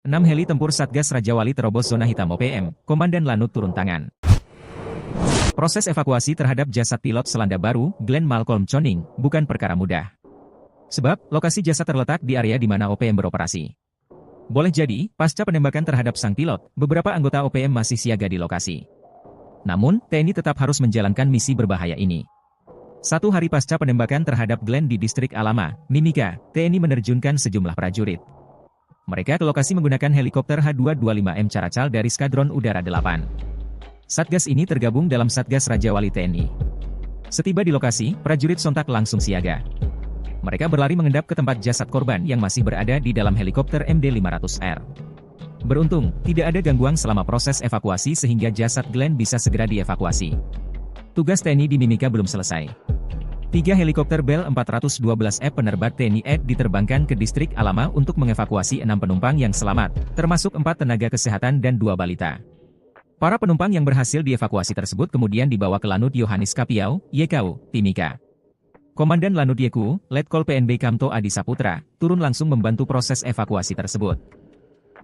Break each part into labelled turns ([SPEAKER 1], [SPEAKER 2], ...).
[SPEAKER 1] 6 heli tempur Satgas Raja Wali terobos zona hitam OPM, Komandan Lanut turun tangan. Proses evakuasi terhadap jasad pilot Selandia Baru, Glenn Malcolm Choning, bukan perkara mudah. Sebab, lokasi jasad terletak di area di mana OPM beroperasi. Boleh jadi, pasca penembakan terhadap sang pilot, beberapa anggota OPM masih siaga di lokasi. Namun, TNI tetap harus menjalankan misi berbahaya ini. 1 hari pasca penembakan terhadap Glenn di distrik Alama, Mimika, TNI menerjunkan sejumlah prajurit. Mereka ke lokasi menggunakan helikopter H225M Caracal dari Skadron Udara 8. Satgas ini tergabung dalam Satgas Raja Wali TNI. Setiba di lokasi, prajurit sontak langsung siaga. Mereka berlari mengendap ke tempat jasad korban yang masih berada di dalam helikopter MD-500R. Beruntung, tidak ada gangguan selama proses evakuasi sehingga jasad Glenn bisa segera dievakuasi. Tugas TNI di Mimika belum selesai. 3 helikopter Bell 412F penerbat TNI AD diterbangkan ke distrik Alama untuk mengevakuasi 6 penumpang yang selamat, termasuk 4 tenaga kesehatan dan 2 balita. Para penumpang yang berhasil dievakuasi tersebut kemudian dibawa ke Lanut Yohanis Kapiau, YKU, Timika. Komandan Lanut YKU, Letkol PNB Kamto Adi Saputra, turun langsung membantu proses evakuasi tersebut.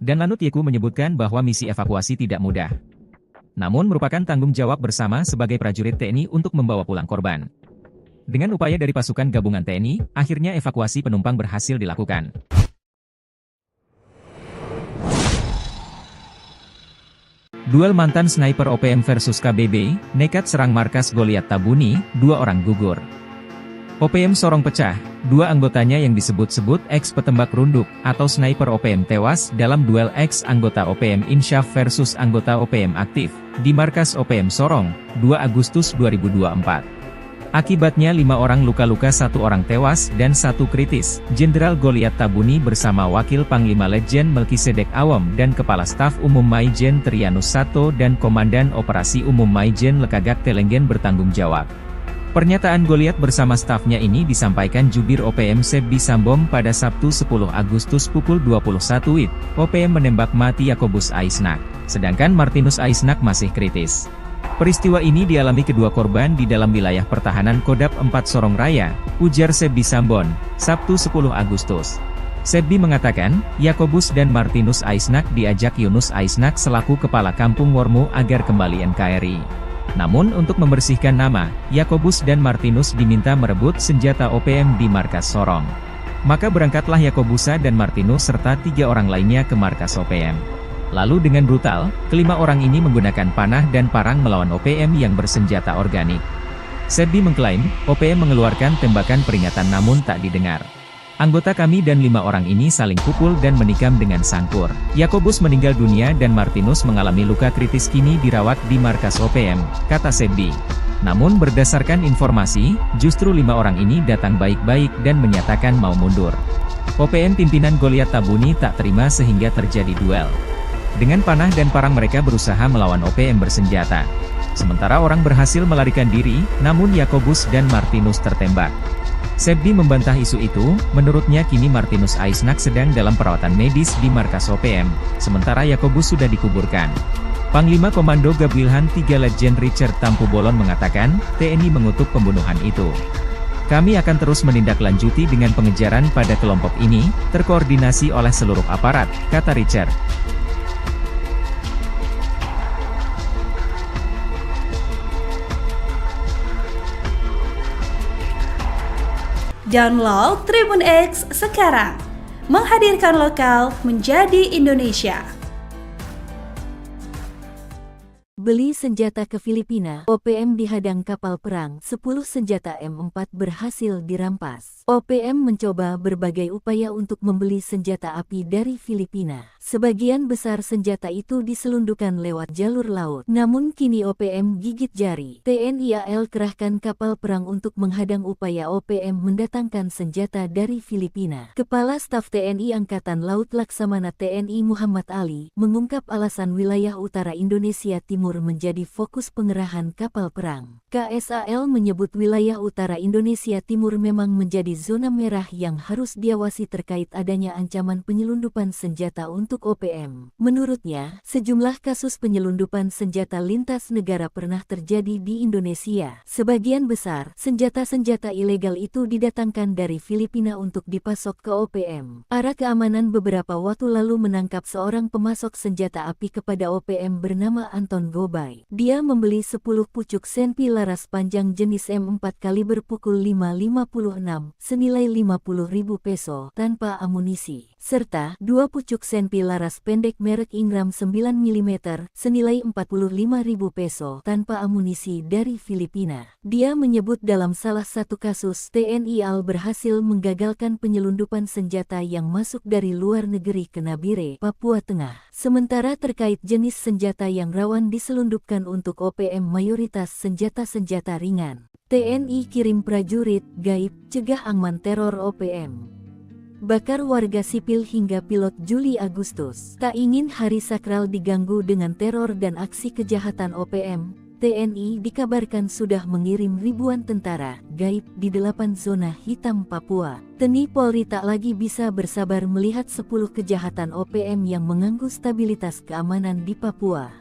[SPEAKER 1] Dan Lanut YKU menyebutkan bahwa misi evakuasi tidak mudah. Namun merupakan tanggung jawab bersama sebagai prajurit TNI untuk membawa pulang korban. Dengan upaya dari pasukan gabungan TNI, akhirnya evakuasi penumpang berhasil dilakukan. Duel mantan sniper OPM versus KBB, nekat serang markas Goliat Tabuni, 2 orang gugur. OPM Sorong pecah, 2 anggotanya yang disebut-sebut ex-petembak runduk atau sniper OPM tewas dalam duel ex-anggota OPM Insyaf versus anggota OPM aktif, di markas OPM Sorong, 2 Agustus 2024. Akibatnya 5 orang luka-luka, 1 orang tewas dan 1 kritis. Jenderal Goliat Tabuni bersama Wakil Panglima Letjen Melkisedek Awam dan Kepala Staf Umum Maijen Trianus Sato dan Komandan Operasi Umum Maijen Lekagak Telenggen bertanggung jawab. Pernyataan Goliat bersama stafnya ini disampaikan Jubir OPM Sebbi Sambom pada Sabtu 10 Agustus pukul 21 WIB. OPM menembak mati Yakobus Aisnak, sedangkan Martinus Aisnak masih kritis. Peristiwa ini dialami kedua korban di dalam wilayah pertahanan Kodap 4 Sorong Raya, ujar Sebbi Sambon, Sabtu 10 Agustus. Sebbi mengatakan, Yakobus dan Martinus Aisnak diajak Yunus Aisnak selaku Kepala Kampung Wormu agar kembali NKRI. Namun untuk membersihkan nama, Yakobus dan Martinus diminta merebut senjata OPM di markas Sorong. Maka berangkatlah Yakobusa dan Martinus serta 3 orang lainnya ke markas OPM. Lalu dengan brutal, kelima orang ini menggunakan panah dan parang melawan OPM yang bersenjata organik. Sebbi mengklaim, OPM mengeluarkan tembakan peringatan namun tak didengar. Anggota kami dan 5 orang ini saling pukul dan menikam dengan sangkur. Yakobus meninggal dunia dan Martinus mengalami luka kritis, kini dirawat di markas OPM, kata Sebbi. Namun berdasarkan informasi, justru 5 orang ini datang baik-baik dan menyatakan mau mundur. OPM pimpinan Goliat Tabuni tak terima sehingga terjadi duel. Dengan panah dan parang mereka berusaha melawan OPM bersenjata. Sementara orang berhasil melarikan diri, namun Yakobus dan Martinus tertembak. Sebbi membantah isu itu, menurutnya kini Martinus Aisnak sedang dalam perawatan medis di markas OPM, sementara Yakobus sudah dikuburkan. Panglima Komando Gabwilhan 3 Letjen Richard Tampu Bolon mengatakan, TNI mengutuk pembunuhan itu. Kami akan terus menindaklanjuti dengan pengejaran pada kelompok ini, terkoordinasi oleh seluruh aparat, kata Richard.
[SPEAKER 2] Download Tribun X sekarang, menghadirkan lokal menjadi Indonesia.
[SPEAKER 3] Beli senjata ke Filipina, OPM dihadang kapal perang, 10 senjata M4 berhasil dirampas. OPM mencoba berbagai upaya untuk membeli senjata api dari Filipina. Sebagian besar senjata itu diselundupkan lewat jalur laut. Namun kini OPM gigit jari. TNI AL kerahkan kapal perang untuk menghadang upaya OPM mendatangkan senjata dari Filipina. Kepala Staf TNI Angkatan Laut Laksamana TNI Muhammad Ali mengungkap alasan wilayah utara Indonesia Timur menjadi fokus pengerahan kapal perang. KSAL menyebut wilayah utara Indonesia Timur memang menjadi zona merah yang harus diawasi terkait adanya ancaman penyelundupan senjata untuk OPM. Menurutnya, sejumlah kasus penyelundupan senjata lintas negara pernah terjadi di Indonesia. Sebagian besar, senjata-senjata ilegal itu didatangkan dari Filipina untuk dipasok ke OPM. Arah keamanan beberapa waktu lalu menangkap seorang pemasok senjata api kepada OPM bernama Anton Gobay. Dia membeli 10 pucuk senpi laras panjang jenis M4 kaliber pukul 5.56 senilai 50.000 peso tanpa amunisi, serta 2 pucuk senpi laras pendek merek Ingram 9 mm senilai 45.000 peso tanpa amunisi dari Filipina. Dia menyebut dalam salah satu kasus TNI AL berhasil menggagalkan penyelundupan senjata yang masuk dari luar negeri ke Nabire, Papua Tengah. Sementara terkait jenis senjata yang rawan diselundupkan untuk OPM mayoritas senjata ringan. TNI kirim prajurit, gaib, cegah angman teror OPM. Bakar warga sipil hingga pilot Juli Agustus. Tak ingin hari sakral diganggu dengan teror dan aksi kejahatan OPM, TNI dikabarkan sudah mengirim ribuan tentara, gaib, di 8 zona hitam Papua. TNI Polri tak lagi bisa bersabar melihat 10 kejahatan OPM yang mengganggu stabilitas keamanan di Papua.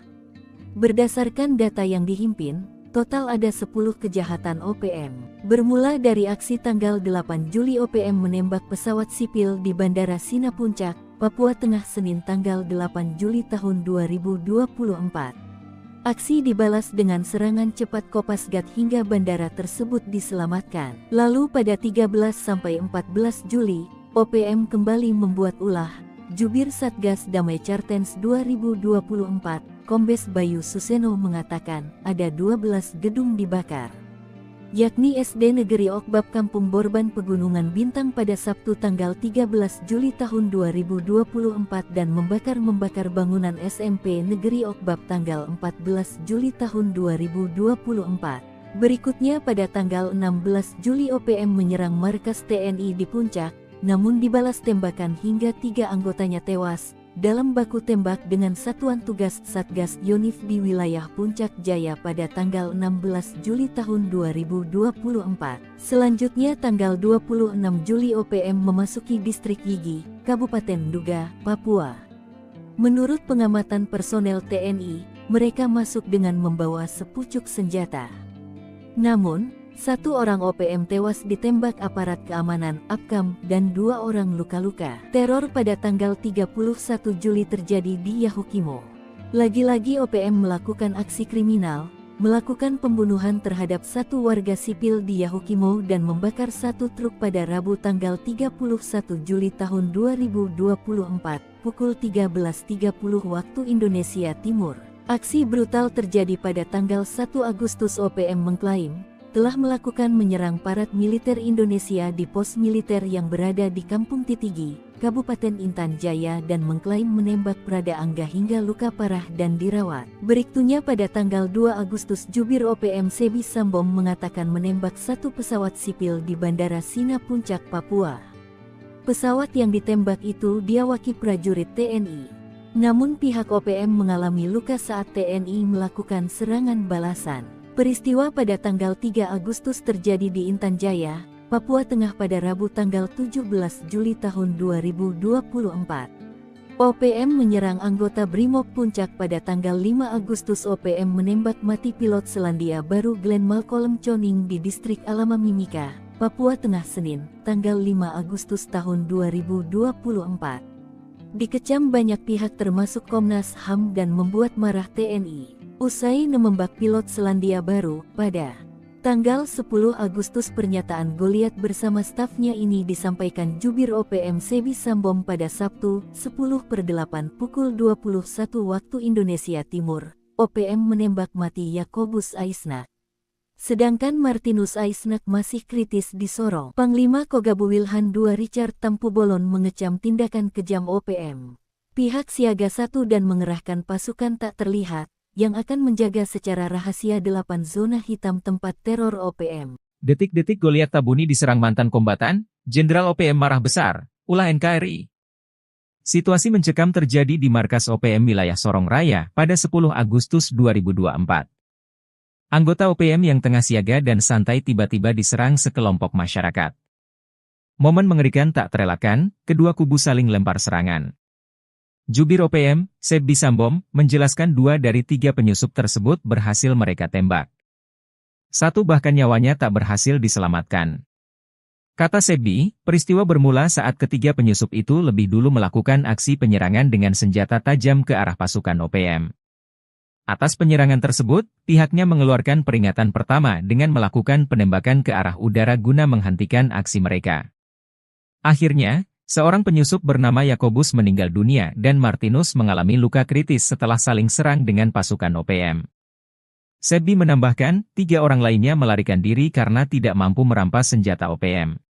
[SPEAKER 3] Berdasarkan data yang dihimpin, total ada 10 kejahatan OPM. Bermula dari aksi tanggal 8 Juli OPM menembak pesawat sipil di Bandara Sina Puncak, Papua Tengah Senin tanggal 8 Juli tahun 2024. Aksi dibalas dengan serangan cepat Kopasgat hingga bandara tersebut diselamatkan. Lalu pada 13-14 Juli, OPM kembali membuat ulah. Jubir Satgas Damai Cartens 2024, Kombes Bayu Suseno mengatakan, ada 12 gedung dibakar, yakni SD Negeri Okbab Kampung Borban Pegunungan Bintang pada Sabtu tanggal 13 Juli tahun 2024 dan membakar bangunan SMP Negeri Okbab tanggal 14 Juli tahun 2024. Berikutnya pada tanggal 16 Juli OPM menyerang markas TNI di Puncak, namun dibalas tembakan hingga 3 anggotanya tewas dalam baku tembak dengan Satuan Tugas Satgas Yonif di wilayah Puncak Jaya pada tanggal 16 Juli tahun 2024. Selanjutnya tanggal 26 Juli OPM memasuki distrik Yigi, Kabupaten Nduga, Papua. Menurut pengamatan personel TNI, mereka masuk dengan membawa sepucuk senjata. Namun, 1 orang OPM tewas ditembak aparat keamanan, APKAM, dan 2 orang luka-luka. Teror pada tanggal 31 Juli terjadi di Yahukimo. Lagi-lagi OPM melakukan aksi kriminal, melakukan pembunuhan terhadap 1 warga sipil di Yahukimo dan membakar 1 truk pada Rabu tanggal 31 Juli tahun 2024, pukul 13.30 waktu Indonesia Timur. Aksi brutal terjadi pada tanggal 1 Agustus. OPM mengklaim telah melakukan menyerang parat militer Indonesia di pos militer yang berada di Kampung Titigi, Kabupaten Intan Jaya dan mengklaim menembak Prada Angga hingga luka parah dan dirawat. Berikutnya pada tanggal 2 Agustus Jubir OPM Sebi Sambom mengatakan menembak 1 pesawat sipil di Bandara Sina Puncak, Papua. Pesawat yang ditembak itu diawaki prajurit TNI. Namun pihak OPM mengalami luka saat TNI melakukan serangan balasan. Peristiwa pada tanggal 3 Agustus terjadi di Intan Jaya, Papua Tengah pada Rabu tanggal 17 Juli tahun 2024. OPM menyerang anggota Brimob Puncak pada tanggal 5 Agustus. OPM menembak mati pilot Selandia Baru Glenn Malcolm Choning di distrik Alama Mimika, Papua Tengah Senin, tanggal 5 Agustus tahun 2024. Dikecam banyak pihak termasuk Komnas HAM dan membuat marah TNI. Usai menembak pilot Selandia Baru, pada tanggal 10 Agustus pernyataan Goliat bersama stafnya ini disampaikan Jubir OPM Sebi Sambom pada Sabtu, 10/8 pukul 21 waktu Indonesia Timur. OPM menembak mati Yakobus Aisnak. Sedangkan Martinus Aisnak masih kritis di Sorong. Panglima Kogabu Wilhan II Richard Tampubolon mengecam tindakan kejam OPM. Pihak siaga 1 dan mengerahkan pasukan tak terlihat yang akan menjaga secara rahasia 8 zona hitam tempat teror OPM.
[SPEAKER 1] Detik-detik Goliat Tabuni diserang mantan kombatan, Jenderal OPM marah besar, ulah NKRI. Situasi mencekam terjadi di markas OPM wilayah Sorong Raya pada 10 Agustus 2024. Anggota OPM yang tengah siaga dan santai tiba-tiba diserang sekelompok masyarakat. Momen mengerikan tak terelakkan, kedua kubu saling lempar serangan. Jubir OPM, Sebbi Sambom, menjelaskan 2 dari 3 penyusup tersebut berhasil mereka tembak. 1 bahkan nyawanya tak berhasil diselamatkan. Kata Sebbi, peristiwa bermula saat ketiga penyusup itu lebih dulu melakukan aksi penyerangan dengan senjata tajam ke arah pasukan OPM. Atas penyerangan tersebut, pihaknya mengeluarkan peringatan pertama dengan melakukan penembakan ke arah udara guna menghentikan aksi mereka. Akhirnya, seorang penyusup bernama Yakobus meninggal dunia dan Martinus mengalami luka kritis setelah saling serang dengan pasukan OPM. Sebbi menambahkan, 3 orang lainnya melarikan diri karena tidak mampu merampas senjata OPM.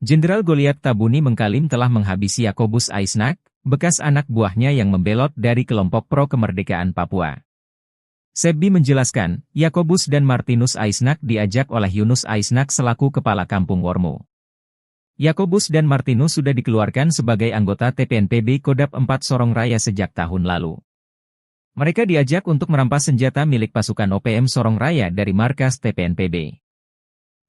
[SPEAKER 1] Jenderal Goliath Tabuni mengklaim telah menghabisi Yakobus Aisnak, bekas anak buahnya yang membelot dari kelompok pro-kemerdekaan Papua. Sebbi menjelaskan, Yakobus dan Martinus Aisnak diajak oleh Yunus Aisnak selaku kepala kampung Wormu. Yakobus dan Martinus sudah dikeluarkan sebagai anggota TPNPB Kodap 4 Sorong Raya sejak tahun lalu. Mereka diajak untuk merampas senjata milik pasukan OPM Sorong Raya dari markas TPNPB.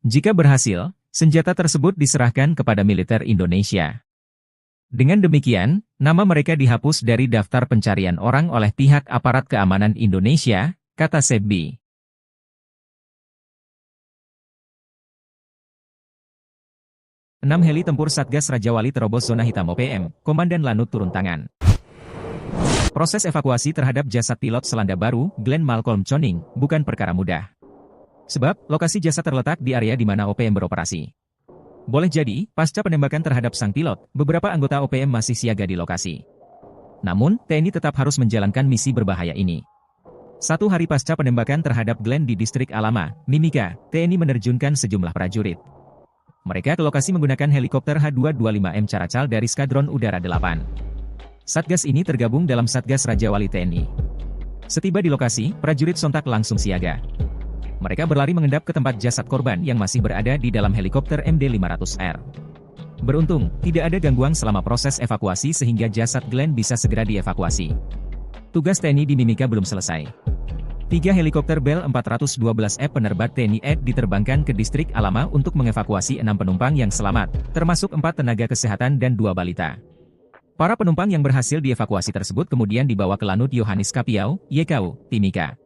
[SPEAKER 1] Jika berhasil, senjata tersebut diserahkan kepada militer Indonesia. Dengan demikian, nama mereka dihapus dari daftar pencarian orang oleh pihak aparat keamanan Indonesia, kata Sebbi. Enam heli tempur Satgas Raja Wali terobos zona hitam OPM, Komandan Lanut turun tangan. Proses evakuasi terhadap jasad pilot Selandia Baru, Glenn Malcolm Choning, bukan perkara mudah. Sebab, lokasi jasad terletak di area di mana OPM beroperasi. Boleh jadi, pasca penembakan terhadap sang pilot, beberapa anggota OPM masih siaga di lokasi. Namun, TNI tetap harus menjalankan misi berbahaya ini. 1 hari pasca penembakan terhadap Glenn di distrik Alama, Mimika, TNI menerjunkan sejumlah prajurit. Mereka ke lokasi menggunakan helikopter H225M Caracal dari Skadron Udara 8. Satgas ini tergabung dalam Satgas Raja Wali TNI. Setiba di lokasi, prajurit sontak langsung siaga. Mereka berlari mengendap ke tempat jasad korban yang masih berada di dalam helikopter MD-500R. Beruntung, tidak ada gangguan selama proses evakuasi sehingga jasad Glenn bisa segera dievakuasi. Tugas TNI di Mimika belum selesai. 3 helikopter Bell 412F penerbat TNI AD diterbangkan ke distrik Alama untuk mengevakuasi 6 penumpang yang selamat, termasuk 4 tenaga kesehatan dan 2 balita. Para penumpang yang berhasil dievakuasi tersebut kemudian dibawa ke Lanut Yohanes Kapiau, YKU, Timika.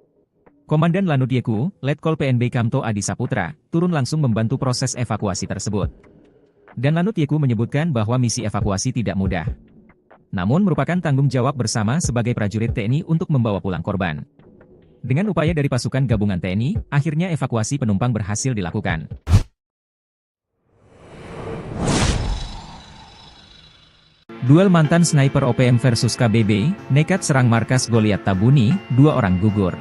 [SPEAKER 1] Komandan Lanut YKU, Letkol PNB Kamto Adi Saputra, turun langsung membantu proses evakuasi tersebut. Dan Lanut YKU menyebutkan bahwa misi evakuasi tidak mudah. Namun merupakan tanggung jawab bersama sebagai prajurit TNI untuk membawa pulang korban. Dengan upaya dari pasukan gabungan TNI, akhirnya evakuasi penumpang berhasil dilakukan. Duel mantan sniper OPM versus KBB, nekat serang markas Goliath Tabuni, 2 orang gugur.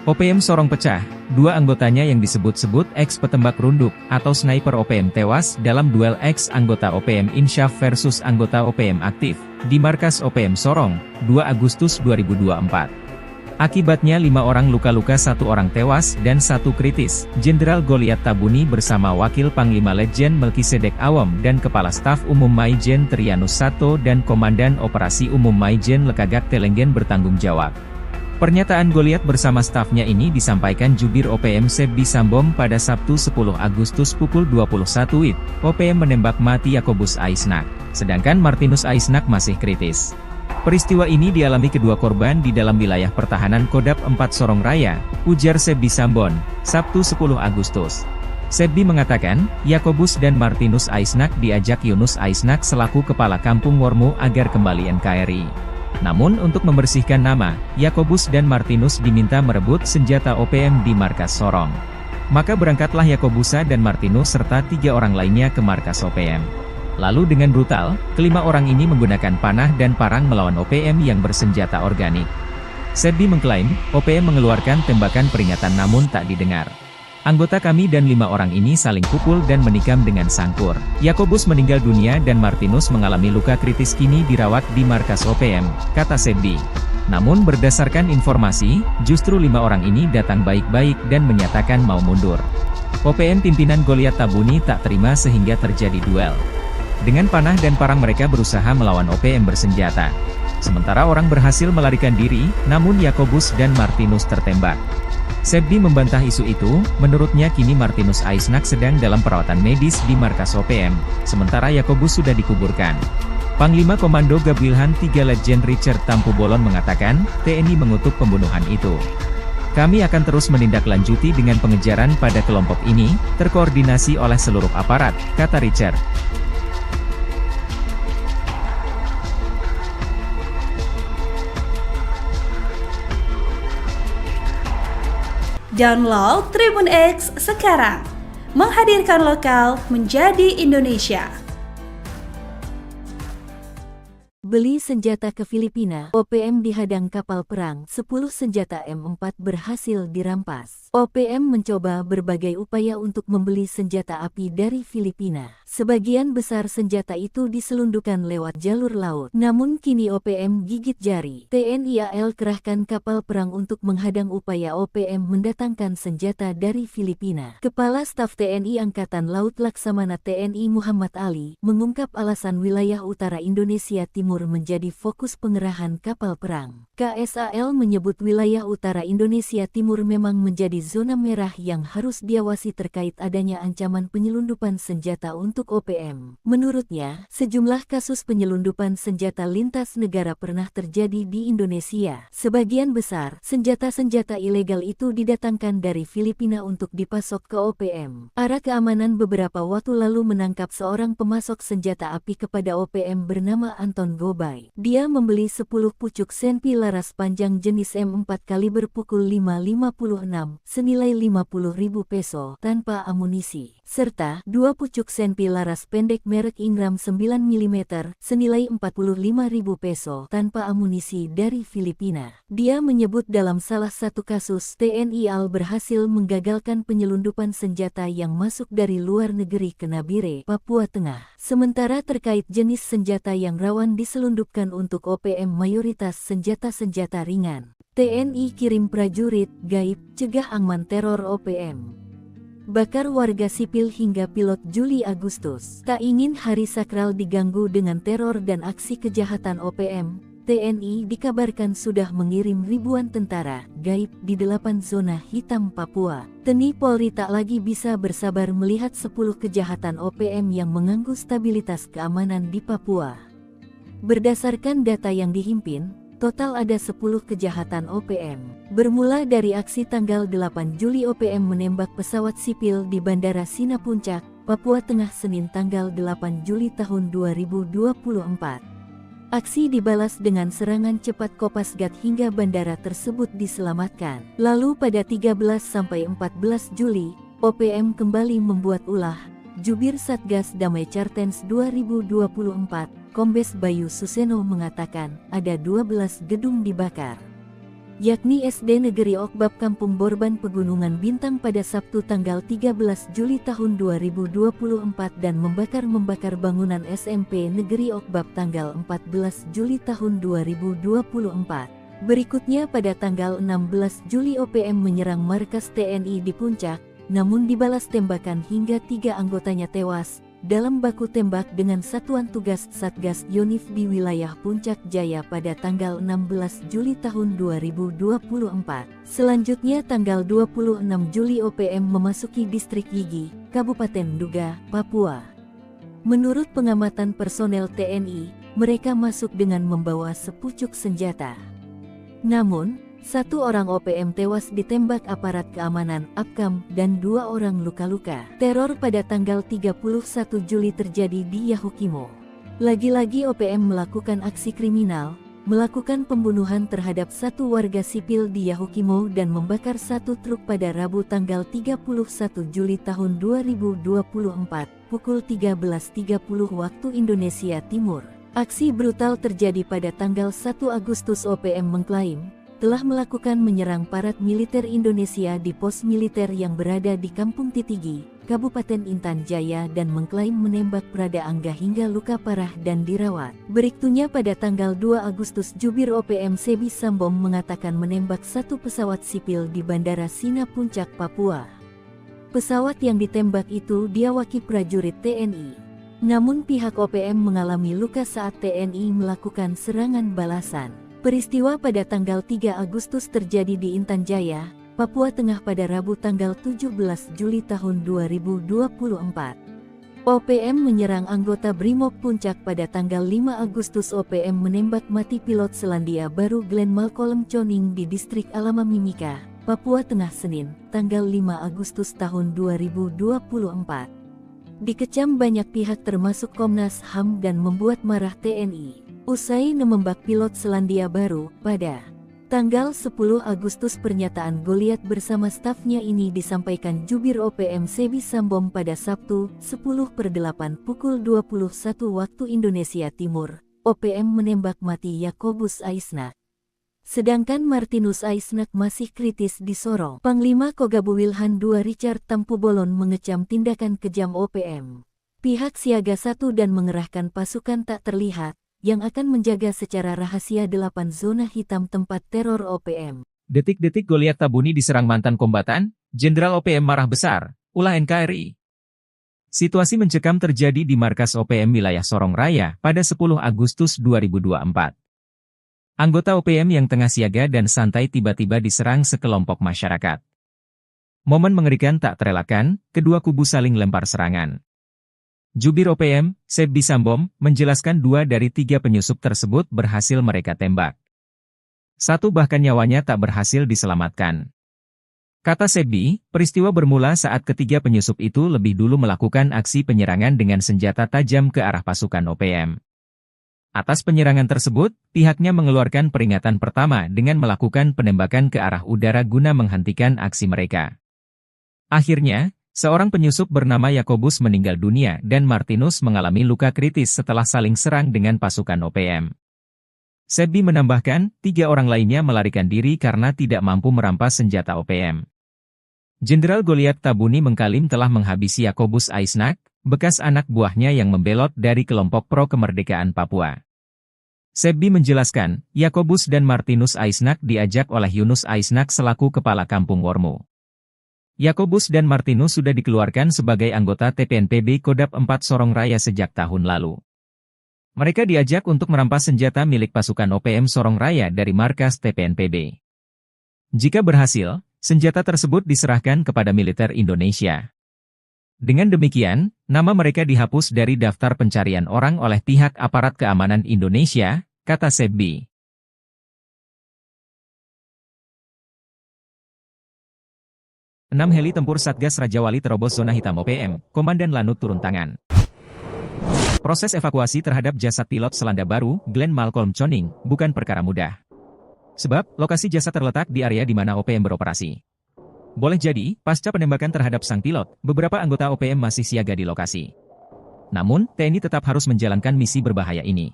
[SPEAKER 1] OPM Sorong pecah, 2 anggotanya yang disebut-sebut ex-petembak runduk atau sniper OPM tewas dalam duel ex-anggota OPM Insyaf versus anggota OPM aktif, di markas OPM Sorong, 2 Agustus 2024. Akibatnya 5 orang luka-luka, 1 orang tewas dan 1 kritis. Jenderal Goliath Tabuni bersama Wakil Panglima Letjen Melkisedek Awam dan Kepala Staf Umum Maijen Trianus Sato dan Komandan Operasi Umum Maijen Lekagak Telenggen bertanggung jawab. Pernyataan Goliath bersama stafnya ini disampaikan Jubir OPM Sebbi Sambom pada Sabtu 10 Agustus pukul 21 WIB. OPM menembak mati Yakobus Aisnak, sedangkan Martinus Aisnak masih kritis. Peristiwa ini dialami kedua korban di dalam wilayah pertahanan Kodap 4 Sorong Raya, ujar Sebbi Sambon, Sabtu 10 Agustus. Sebbi mengatakan, Yakobus dan Martinus Aisnak diajak Yunus Aisnak selaku kepala kampung Wormu agar kembali NKRI. Namun untuk membersihkan nama, Yakobus dan Martinus diminta merebut senjata OPM di markas Sorong. Maka berangkatlah Yakobusa dan Martinus serta 3 orang lainnya ke markas OPM. Lalu dengan brutal, kelima orang ini menggunakan panah dan parang melawan OPM yang bersenjata organik. Sebbi mengklaim, OPM mengeluarkan tembakan peringatan namun tak didengar. Anggota kami dan 5 orang ini saling pukul dan menikam dengan sangkur. Yakobus meninggal dunia dan Martinus mengalami luka kritis, kini dirawat di markas OPM, kata Sebbi. Namun berdasarkan informasi, justru 5 orang ini datang baik-baik dan menyatakan mau mundur. OPM pimpinan Goliath Tabuni tak terima sehingga terjadi duel. Dengan panah dan parang mereka berusaha melawan OPM bersenjata. Sementara orang berhasil melarikan diri, namun Yakobus dan Martinus tertembak. Sebdi membantah isu itu, menurutnya kini Martinus Aisnak sedang dalam perawatan medis di markas OPM, sementara Yakobus sudah dikuburkan. Panglima Komando Gabwilhan 3 Letjen Richard Tampu Bolon mengatakan, TNI mengutuk pembunuhan itu. Kami akan terus menindaklanjuti dengan pengejaran pada kelompok ini, terkoordinasi oleh seluruh aparat, kata Richard.
[SPEAKER 2] Download Tribun X sekarang, menghadirkan lokal menjadi Indonesia.
[SPEAKER 3] Beli senjata ke Filipina, OPM dihadang kapal perang, 10 senjata M4 berhasil dirampas. OPM mencoba berbagai upaya untuk membeli senjata api dari Filipina. Sebagian besar senjata itu diselundupkan lewat jalur laut. Namun kini OPM gigit jari. TNI AL kerahkan kapal perang untuk menghadang upaya OPM mendatangkan senjata dari Filipina. Kepala Staf TNI Angkatan Laut Laksamana TNI Muhammad Ali mengungkap alasan wilayah utara Indonesia Timur menjadi fokus pengerahan kapal perang. KSAL menyebut wilayah utara Indonesia Timur memang menjadi zona merah yang harus diawasi terkait adanya ancaman penyelundupan senjata untuk OPM. Menurutnya, sejumlah kasus penyelundupan senjata lintas negara pernah terjadi di Indonesia. Sebagian besar, senjata-senjata ilegal itu didatangkan dari Filipina untuk dipasok ke OPM. Ara Keamanan beberapa waktu lalu menangkap seorang pemasok senjata api kepada OPM bernama Anton Gobay. Dia membeli 10 pucuk senpi laras panjang jenis M4 kaliber pukul 5.56 senilai 50.000 peso tanpa amunisi, serta 2 pucuk senpi laras pendek merek Ingram 9 mm senilai 45.000 peso tanpa amunisi dari Filipina. Dia menyebut dalam salah satu kasus TNI AL berhasil menggagalkan penyelundupan senjata yang masuk dari luar negeri ke Nabire, Papua Tengah. Sementara terkait jenis senjata yang rawan diselundupkan untuk OPM mayoritas senjata-senjata ringan. TNI kirim prajurit gaib cegah angman teror OPM. Bakar warga sipil hingga pilot Juli Agustus. Tak ingin hari sakral diganggu dengan teror dan aksi kejahatan OPM, TNI dikabarkan sudah mengirim ribuan tentara gaib di 8 zona hitam Papua. TNI Polri tak lagi bisa bersabar melihat 10 kejahatan OPM yang mengganggu stabilitas keamanan di Papua. Berdasarkan data yang dihimpin, total ada 10 kejahatan OPM. Bermula dari aksi tanggal 8 Juli OPM menembak pesawat sipil di Bandara Sina Puncak, Papua Tengah Senin tanggal 8 Juli tahun 2024. Aksi dibalas dengan serangan cepat Kopasgat hingga bandara tersebut diselamatkan. Lalu pada 13-14 Juli, OPM kembali membuat ulah. Jubir Satgas Damai Cartens 2024, Kombes Bayu Suseno mengatakan ada 12 gedung dibakar, yakni SD Negeri Okbab Kampung Borban Pegunungan Bintang pada Sabtu tanggal 13 Juli tahun 2024 dan membakar bangunan SMP Negeri Okbab tanggal 14 Juli tahun 2024. Berikutnya pada tanggal 16 Juli OPM menyerang markas TNI di Puncak, namun dibalas tembakan hingga 3 anggotanya tewas dalam baku tembak dengan Satuan Tugas Satgas Yonif di wilayah Puncak Jaya pada tanggal 16 Juli tahun 2024. Selanjutnya tanggal 26 Juli OPM memasuki distrik Yigi, Kabupaten Duga, Papua. Menurut pengamatan personel TNI, mereka masuk dengan membawa sepucuk senjata. Namun, 1 orang OPM tewas ditembak aparat keamanan APKAM dan 2 orang luka-luka. Teror pada tanggal 31 Juli terjadi di Yahukimo. Lagi-lagi OPM melakukan aksi kriminal, melakukan pembunuhan terhadap 1 warga sipil di Yahukimo dan membakar 1 truk pada Rabu tanggal 31 Juli tahun 2024, pukul 13.30 waktu Indonesia Timur. Aksi brutal terjadi pada tanggal 1 Agustus. OPM mengklaim telah melakukan menyerang parat militer Indonesia di pos militer yang berada di Kampung Titigi, Kabupaten Intan Jaya dan mengklaim menembak Prada Angga hingga luka parah dan dirawat. Berikutnya pada tanggal 2 Agustus Jubir OPM Sebi Sambom mengatakan menembak 1 pesawat sipil di Bandara Sina Puncak, Papua. Pesawat yang ditembak itu diawaki prajurit TNI. Namun pihak OPM mengalami luka saat TNI melakukan serangan balasan. Peristiwa pada tanggal 3 Agustus terjadi di Intan Jaya, Papua Tengah pada Rabu tanggal 17 Juli tahun 2024. OPM menyerang anggota Brimob Puncak pada tanggal 5 Agustus. OPM menembak mati pilot Selandia Baru Glenn Malcolm Choning di distrik Alama Mimika, Papua Tengah Senin, tanggal 5 Agustus tahun 2024. Dikecam banyak pihak termasuk Komnas HAM dan membuat marah TNI. Usai menembak pilot Selandia Baru, pada tanggal 10 Agustus pernyataan Goliat bersama stafnya ini disampaikan Jubir OPM Sebi Sambom pada Sabtu, 10/8 pukul 21 waktu Indonesia Timur. OPM menembak mati Yakobus Aisnak. Sedangkan Martinus Aisnak masih kritis di Sorong. Panglima Kogabu Wilhan II Richard Tampubolon mengecam tindakan kejam OPM. Pihak siaga 1 dan mengerahkan pasukan tak terlihat yang akan menjaga secara rahasia 8 zona hitam tempat teror OPM.
[SPEAKER 1] Detik-detik Goliat Tabuni diserang mantan kombatan, Jenderal OPM marah besar, ulah NKRI. Situasi mencekam terjadi di markas OPM wilayah Sorong Raya pada 10 Agustus 2024. Anggota OPM yang tengah siaga dan santai tiba-tiba diserang sekelompok masyarakat. Momen mengerikan tak terelakkan, kedua kubu saling lempar serangan. Jubir OPM, Sebi Sambom, menjelaskan 2 dari 3 penyusup tersebut berhasil mereka tembak. 1 bahkan nyawanya tak berhasil diselamatkan. Kata Sebi, peristiwa bermula saat ketiga penyusup itu lebih dulu melakukan aksi penyerangan dengan senjata tajam ke arah pasukan OPM. Atas penyerangan tersebut, pihaknya mengeluarkan peringatan pertama dengan melakukan penembakan ke arah udara guna menghentikan aksi mereka. Akhirnya, seorang penyusup bernama Yakobus meninggal dunia dan Martinus mengalami luka kritis setelah saling serang dengan pasukan OPM. Sebi menambahkan, 3 orang lainnya melarikan diri karena tidak mampu merampas senjata OPM. Jenderal Goliat Tabuni mengklaim telah menghabisi Yakobus Aisnak, bekas anak buahnya yang membelot dari kelompok pro kemerdekaan Papua. Sebi menjelaskan, Yakobus dan Martinus Aisnak diajak oleh Yunus Aisnak selaku kepala kampung Wormo. Yakobus dan Martinus sudah dikeluarkan sebagai anggota TPNPB Kodap 4 Sorong Raya sejak tahun lalu. Mereka diajak untuk merampas senjata milik pasukan OPM Sorong Raya dari markas TPNPB. Jika berhasil, senjata tersebut diserahkan kepada militer Indonesia. Dengan demikian, nama mereka dihapus dari daftar pencarian orang oleh pihak aparat keamanan Indonesia, kata Sebi. Enam heli tempur Satgas Raja Wali terobos zona hitam OPM, Komandan Lanut turun tangan. Proses evakuasi terhadap jasad pilot Selandia Baru, Glenn Malcolm Choning, bukan perkara mudah. Sebab, lokasi jasad terletak di area di mana OPM beroperasi. Boleh jadi, pasca penembakan terhadap sang pilot, beberapa anggota OPM masih siaga di lokasi. Namun, TNI tetap harus menjalankan misi berbahaya ini.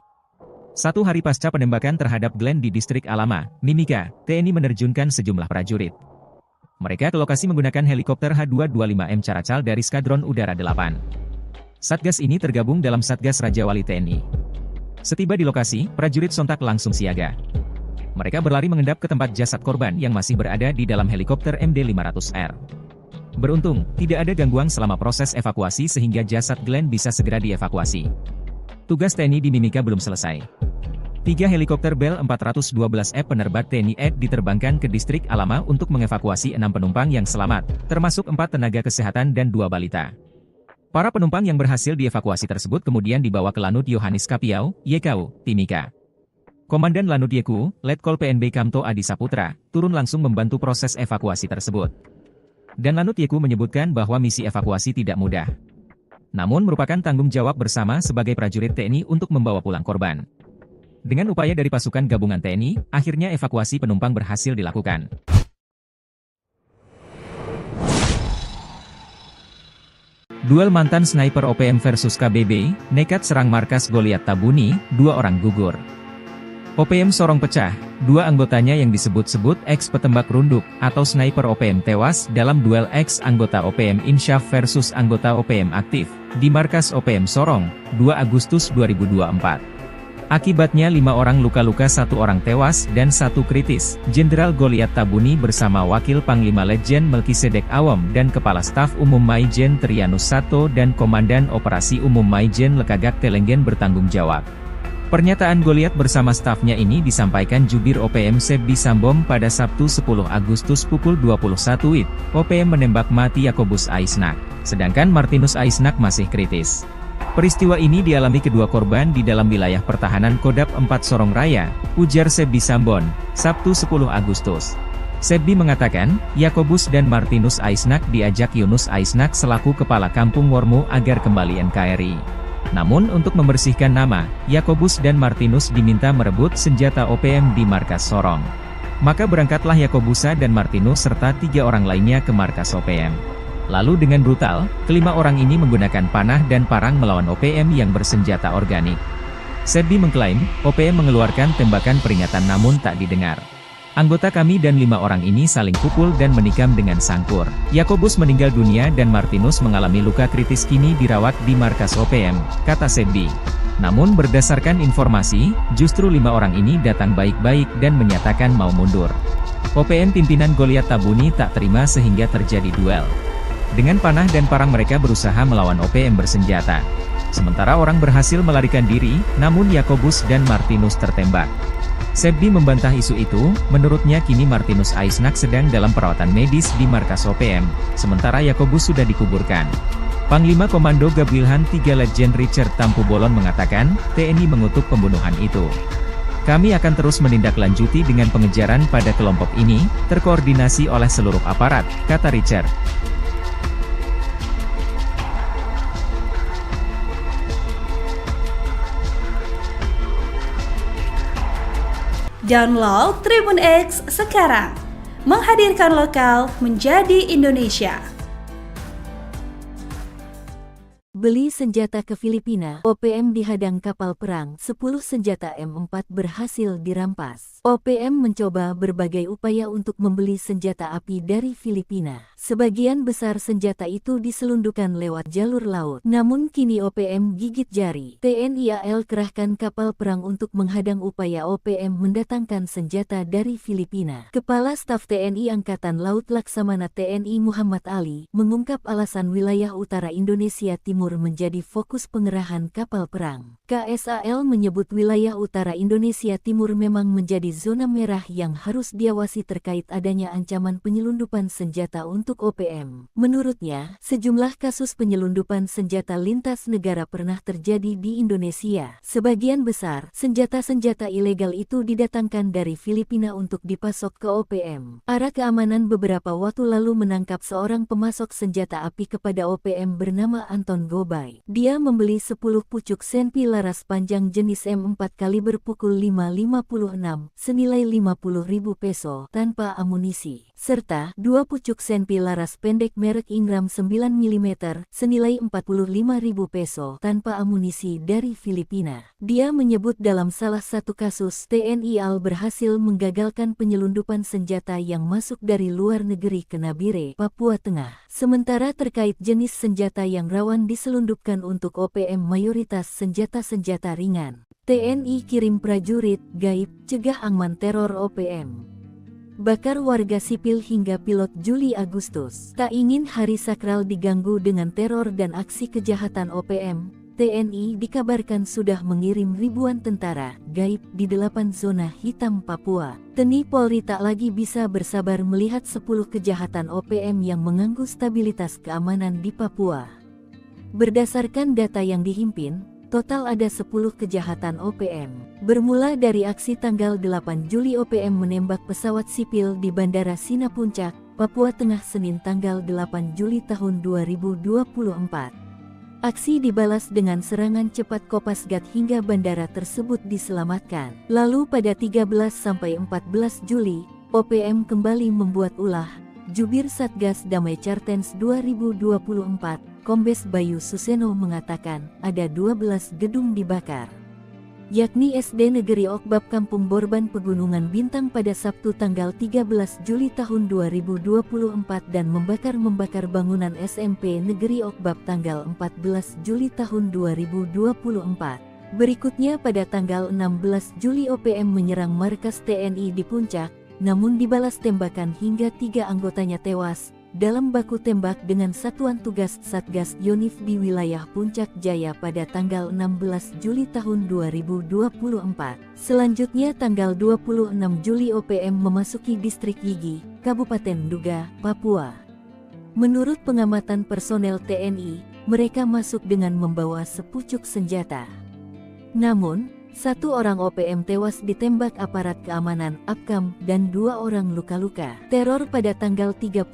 [SPEAKER 1] 1 hari pasca penembakan terhadap Glenn di distrik Alama, Mimika, TNI menerjunkan sejumlah prajurit. Mereka ke lokasi menggunakan helikopter H225M Caracal dari Skadron Udara 8. Satgas ini tergabung dalam Satgas Raja Wali TNI. Setiba di lokasi, prajurit sontak langsung siaga. Mereka berlari mengendap ke tempat jasad korban yang masih berada di dalam helikopter MD-500R. Beruntung, tidak ada gangguan selama proses evakuasi sehingga jasad Glenn bisa segera dievakuasi. Tugas TNI di Mimika belum selesai. 3 helikopter Bell 412F penerbat TNI AD diterbangkan ke distrik Alama untuk mengevakuasi 6 penumpang yang selamat, termasuk 4 tenaga kesehatan dan 2 balita. Para penumpang yang berhasil dievakuasi tersebut kemudian dibawa ke Lanut Yohanis Kapiau, YKU, Timika. Komandan Lanut YKU, Letkol PNB Kamto Adi Saputra, turun langsung membantu proses evakuasi tersebut. Dan Lanut YKU menyebutkan bahwa misi evakuasi tidak mudah. Namun merupakan tanggung jawab bersama sebagai prajurit TNI untuk membawa pulang korban. Dengan upaya dari pasukan gabungan TNI, akhirnya evakuasi penumpang berhasil dilakukan. Duel mantan sniper OPM versus KBB, nekat serang markas Goliat Tabuni, 2 orang gugur. OPM Sorong pecah, 2 anggotanya yang disebut-sebut ex-petembak runduk atau sniper OPM tewas dalam duel ex-anggota OPM Insyaf versus anggota OPM aktif, di markas OPM Sorong, 2 Agustus 2024. Akibatnya 5 orang luka-luka, 1 orang tewas dan 1 kritis. Jenderal Goliat Tabuni bersama Wakil Panglima Letjen Melkisedek Awam dan Kepala Staf Umum Maijen Trianus Sato dan Komandan Operasi Umum Maijen Lekagak Telenggen bertanggung jawab. Pernyataan Goliat bersama stafnya ini disampaikan jubir OPM Sebbi Sambom pada Sabtu 10 Agustus pukul 21 WIB. OPM menembak mati Yakobus Aisnak, sedangkan Martinus Aisnak masih kritis. Peristiwa ini dialami kedua korban di dalam wilayah pertahanan Kodap 4 Sorong Raya, ujar Sebbi Sambon, Sabtu 10 Agustus. Sebbi mengatakan, Yakobus dan Martinus Aisnak diajak Yunus Aisnak selaku kepala kampung Wormo agar kembali NKRI. Namun untuk membersihkan nama, Yakobus dan Martinus diminta merebut senjata OPM di markas Sorong. Maka berangkatlah Yakobusa dan Martinus serta 3 orang lainnya ke markas OPM. Lalu dengan brutal, kelima orang ini menggunakan panah dan parang melawan OPM yang bersenjata organik. Sebbi mengklaim, OPM mengeluarkan tembakan peringatan namun tak didengar. Anggota kami dan 5 orang ini saling pukul dan menikam dengan sangkur. Yakobus meninggal dunia dan Martinus mengalami luka kritis kini dirawat di markas OPM, kata Sebbi. Namun berdasarkan informasi, justru 5 orang ini datang baik-baik dan menyatakan mau mundur. OPM pimpinan Goliat Tabuni tak terima sehingga terjadi duel. Dengan panah dan parang mereka berusaha melawan OPM bersenjata. Sementara orang berhasil melarikan diri, namun Yakobus dan Martinus tertembak. Sebbi membantah isu itu, menurutnya kini Martinus Aisnak sedang dalam perawatan medis di markas OPM, sementara Yakobus sudah dikuburkan. Panglima Komando Gabilhan 3 Letjen Richard Tampu Bolon mengatakan, TNI mengutuk pembunuhan itu. Kami akan terus menindaklanjuti dengan pengejaran pada kelompok ini, terkoordinasi oleh seluruh aparat, kata Richard.
[SPEAKER 2] Download Tribun X sekarang, menghadirkan lokal menjadi Indonesia.
[SPEAKER 3] Beli senjata ke Filipina, OPM dihadang kapal perang, 10 senjata M4 berhasil dirampas. OPM mencoba berbagai upaya untuk membeli senjata api dari Filipina. Sebagian besar senjata itu diselundupkan lewat jalur laut. Namun kini OPM gigit jari. TNI AL kerahkan kapal perang untuk menghadang upaya OPM mendatangkan senjata dari Filipina. Kepala Staf TNI Angkatan Laut Laksamana TNI Muhammad Ali mengungkap alasan wilayah utara Indonesia Timur menjadi fokus pengerahan kapal perang. KSAL menyebut wilayah utara Indonesia Timur memang menjadi zona merah yang harus diawasi terkait adanya ancaman penyelundupan senjata untuk OPM. Menurutnya, sejumlah kasus penyelundupan senjata lintas negara pernah terjadi di Indonesia. Sebagian besar, senjata-senjata ilegal itu didatangkan dari Filipina untuk dipasok ke OPM. Arah keamanan beberapa waktu lalu menangkap seorang pemasok senjata api kepada OPM bernama Anton Gobay. Dia membeli 10 pucuk senpi laras panjang jenis M4 kaliber pukul 5.56 senilai 50.000 peso tanpa amunisi, serta 2 pucuk senpi laras pendek merek Ingram 9 mm senilai 45.000 peso tanpa amunisi dari Filipina. Dia menyebut dalam salah satu kasus TNI AL berhasil menggagalkan penyelundupan senjata yang masuk dari luar negeri ke Nabire, Papua Tengah. Sementara terkait jenis senjata yang rawan diselundupkan untuk OPM mayoritas senjata-senjata ringan. TNI kirim prajurit gaib cegah angman teror OPM. Bakar warga sipil hingga pilot Juli Agustus. Tak ingin hari sakral diganggu dengan teror dan aksi kejahatan OPM, TNI dikabarkan sudah mengirim ribuan tentara gaib di 8 zona hitam Papua. TNI Polri tak lagi bisa bersabar melihat 10 kejahatan OPM yang mengganggu stabilitas keamanan di Papua. Berdasarkan data yang dihimpin, total ada 10 kejahatan OPM. Bermula dari aksi tanggal 8 Juli OPM menembak pesawat sipil di Bandara Sina Puncak, Papua Tengah Senin tanggal 8 Juli tahun 2024. Aksi dibalas dengan serangan cepat Kopasgat hingga bandara tersebut diselamatkan. Lalu pada 13-14 Juli, OPM kembali membuat ulah. Jubir Satgas Damai Cartens 2024, Kombes Bayu Suseno mengatakan, ada 12 gedung dibakar, yakni SD Negeri Okbab Kampung Borban Pegunungan Bintang pada Sabtu tanggal 13 Juli tahun 2024 dan membakar bangunan SMP Negeri Okbab tanggal 14 Juli tahun 2024. Berikutnya pada tanggal 16 Juli OPM menyerang markas TNI di Puncak, namun dibalas tembakan hingga 3 anggotanya tewas. dalam baku tembak dengan Satuan Tugas Satgas Yonif di wilayah Puncak Jaya pada tanggal 16 Juli tahun 2024. Selanjutnya tanggal 26 Juli OPM memasuki distrik Yigi, Kabupaten Nduga, Papua. Menurut pengamatan personel TNI, mereka masuk dengan membawa sepucuk senjata. Namun, 1 orang OPM tewas ditembak aparat keamanan APKAM dan 2 orang luka-luka. Teror pada tanggal 31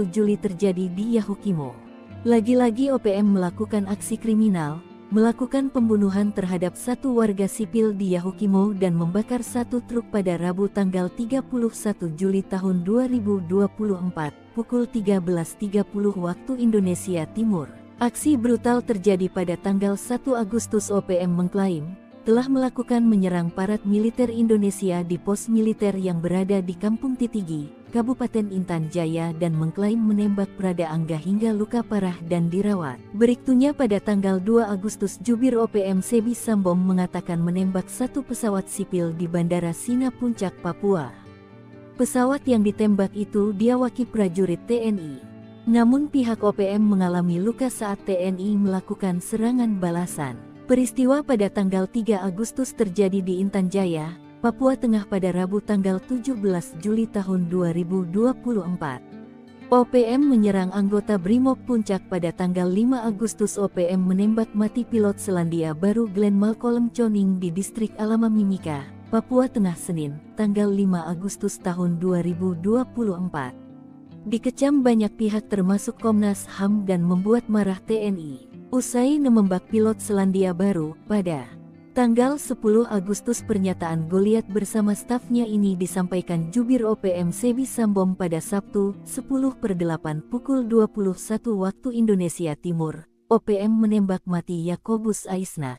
[SPEAKER 3] Juli terjadi di Yahukimo. Lagi-lagi OPM melakukan aksi kriminal, melakukan pembunuhan terhadap 1 warga sipil di Yahukimo dan membakar 1 truk pada Rabu tanggal 31 Juli tahun 2024, pukul 13.30 waktu Indonesia Timur. Aksi brutal terjadi pada tanggal 1 Agustus. OPM mengklaim telah melakukan menyerang parat militer Indonesia di pos militer yang berada di Kampung Titigi, Kabupaten Intan Jaya dan mengklaim menembak Prada Angga hingga luka parah dan dirawat. Berikutnya pada tanggal 2 Agustus Jubir OPM Sebi Sambom mengatakan menembak 1 pesawat sipil di Bandara Sina Puncak, Papua. Pesawat yang ditembak itu diawaki prajurit TNI. Namun pihak OPM mengalami luka saat TNI melakukan serangan balasan. Peristiwa pada tanggal 3 Agustus terjadi di Intan Jaya, Papua Tengah pada Rabu tanggal 17 Juli tahun 2024. OPM menyerang anggota Brimob Puncak pada tanggal 5 Agustus. OPM menembak mati pilot Selandia Baru Glenn Malcolm Choning di distrik Alama Mimika, Papua Tengah Senin, tanggal 5 Agustus tahun 2024. Dikecam banyak pihak termasuk Komnas HAM dan membuat marah TNI. Usai menembak pilot Selandia Baru, pada tanggal 10 Agustus pernyataan Goliat bersama stafnya ini disampaikan Jubir OPM Sebi Sambom pada Sabtu, 10/8 pukul 21 waktu Indonesia Timur. OPM menembak mati Yakobus Aisnak.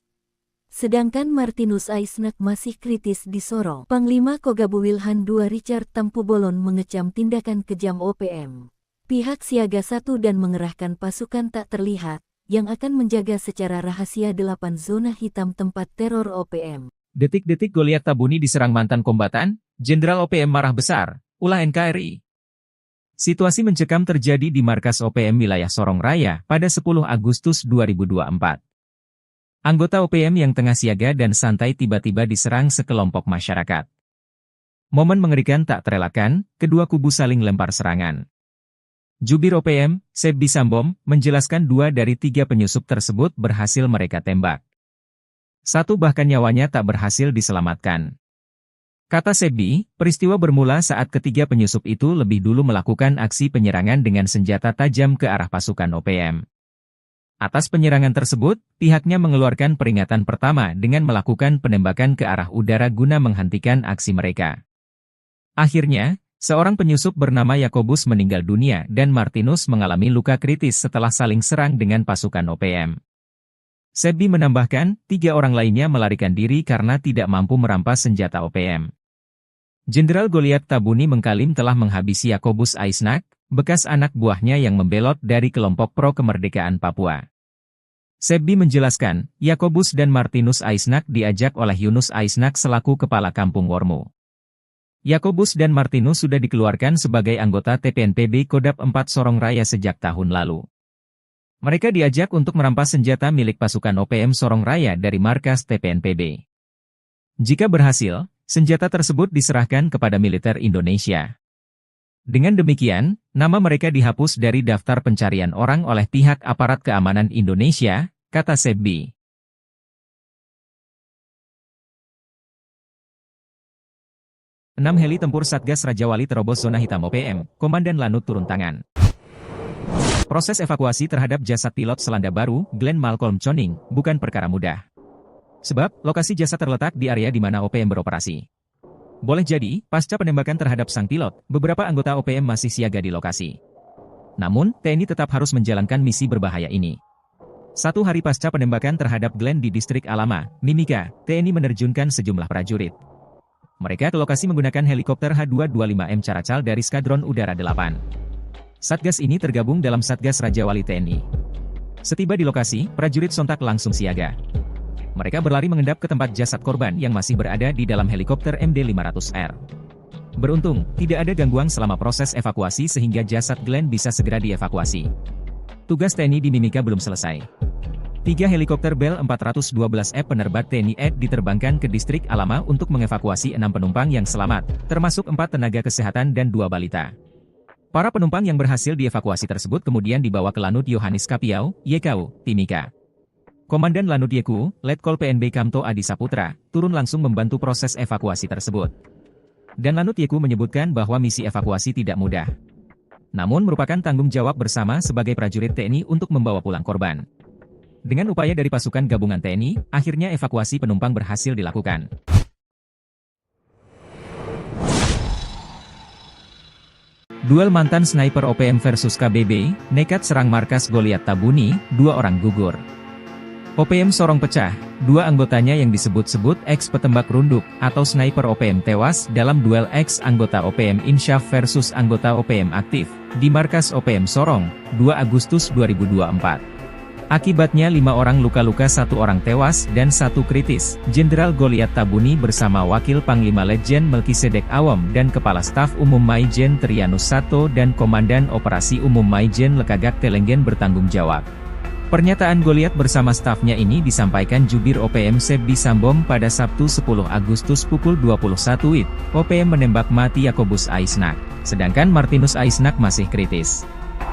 [SPEAKER 3] Sedangkan Martinus Aisnak masih kritis di Sorong. Panglima Kogabu Wilhan II Richard Tampubolon mengecam tindakan kejam OPM. Pihak siaga 1 dan mengerahkan pasukan tak terlihat yang akan menjaga secara rahasia 8 zona hitam tempat teror OPM.
[SPEAKER 1] Detik-detik Goliat Tabuni diserang mantan kombatan, Jenderal OPM marah besar, ulah NKRI. Situasi mencekam terjadi di markas OPM wilayah Sorong Raya pada 10 Agustus 2024. Anggota OPM yang tengah siaga dan santai tiba-tiba diserang sekelompok masyarakat. Momen mengerikan tak terelakkan, kedua kubu saling lempar serangan. Jubir OPM, Sebi Sambom, menjelaskan 2 dari 3 penyusup tersebut berhasil mereka tembak. 1 bahkan nyawanya tak berhasil diselamatkan. Kata Sebi, peristiwa bermula saat ketiga penyusup itu lebih dulu melakukan aksi penyerangan dengan senjata tajam ke arah pasukan OPM. Atas penyerangan tersebut, pihaknya mengeluarkan peringatan pertama dengan melakukan penembakan ke arah udara guna menghentikan aksi mereka. Akhirnya, seorang penyusup bernama Yakobus meninggal dunia dan Martinus mengalami luka kritis setelah saling serang dengan pasukan OPM. Sebi menambahkan, 3 orang lainnya melarikan diri karena tidak mampu merampas senjata OPM. Jenderal Goliat Tabuni mengklaim telah menghabisi Yakobus Aisnak, bekas anak buahnya yang membelot dari kelompok pro-kemerdekaan Papua. Sebi menjelaskan, Yakobus dan Martinus Aisnak diajak oleh Yunus Aisnak selaku kepala kampung Wormo. Yakobus dan Martinus sudah dikeluarkan sebagai anggota TPNPB Kodap 4 Sorong Raya sejak tahun lalu. Mereka diajak untuk merampas senjata milik pasukan OPM Sorong Raya dari markas TPNPB. Jika berhasil, senjata tersebut diserahkan kepada militer Indonesia. Dengan demikian, nama mereka dihapus dari daftar pencarian orang oleh pihak aparat keamanan Indonesia, kata Sebi. Enam heli tempur Satgas Raja Wali terobos zona hitam OPM, Komandan Lanut turun tangan. Proses evakuasi terhadap jasad pilot Selandia Baru, Glenn Malcolm Choning, bukan perkara mudah. Sebab, lokasi jasad terletak di area di mana OPM beroperasi. Boleh jadi, pasca penembakan terhadap sang pilot, beberapa anggota OPM masih siaga di lokasi. Namun, TNI tetap harus menjalankan misi berbahaya ini. 1 hari pasca penembakan terhadap Glenn di distrik Alama, Mimika, TNI menerjunkan sejumlah prajurit. Mereka ke lokasi menggunakan helikopter H225M Caracal dari Skadron Udara 8. Satgas ini tergabung dalam Satgas Raja Wali TNI. Setiba di lokasi, prajurit sontak langsung siaga. Mereka berlari mengendap ke tempat jasad korban yang masih berada di dalam helikopter MD-500R. Beruntung, tidak ada gangguan selama proses evakuasi sehingga jasad Glenn bisa segera dievakuasi. Tugas TNI di Mimika belum selesai. 3 helikopter Bell 412F penerbat TNI AD diterbangkan ke distrik Alama untuk mengevakuasi 6 penumpang yang selamat, termasuk 4 tenaga kesehatan dan 2 balita. Para penumpang yang berhasil dievakuasi tersebut kemudian dibawa ke Lanut Yohanes Kapiau, YKU, Timika. Komandan Lanut YKU, Letkol PNB Kamto Adi Saputra, turun langsung membantu proses evakuasi tersebut. Dan Lanut YKU menyebutkan bahwa misi evakuasi tidak mudah. Namun merupakan tanggung jawab bersama sebagai prajurit TNI untuk membawa pulang korban. Dengan upaya dari pasukan gabungan TNI, akhirnya evakuasi penumpang berhasil dilakukan. Duel mantan sniper OPM versus KBB, nekat serang markas Goliat Tabuni, 2 orang gugur. OPM Sorong pecah, 2 anggotanya yang disebut-sebut ex-petembak runduk atau sniper OPM tewas dalam duel ex-anggota OPM Insyaf versus anggota OPM aktif di markas OPM Sorong, 2 Agustus 2024. Akibatnya 5 orang luka-luka, 1 orang tewas dan 1 kritis. Jenderal Goliat Tabuni bersama Wakil Panglima Letjen Melkisedek Awam dan Kepala Staf Umum Maijen Trianus Sato dan Komandan Operasi Umum Maijen Lekagak Telenggen bertanggung jawab. Pernyataan Goliat bersama stafnya ini disampaikan Jubir OPM Sebbi Sambom pada Sabtu 10 Agustus pukul 21 WIB. OPM menembak mati Yakobus Aisnak, sedangkan Martinus Aisnak masih kritis.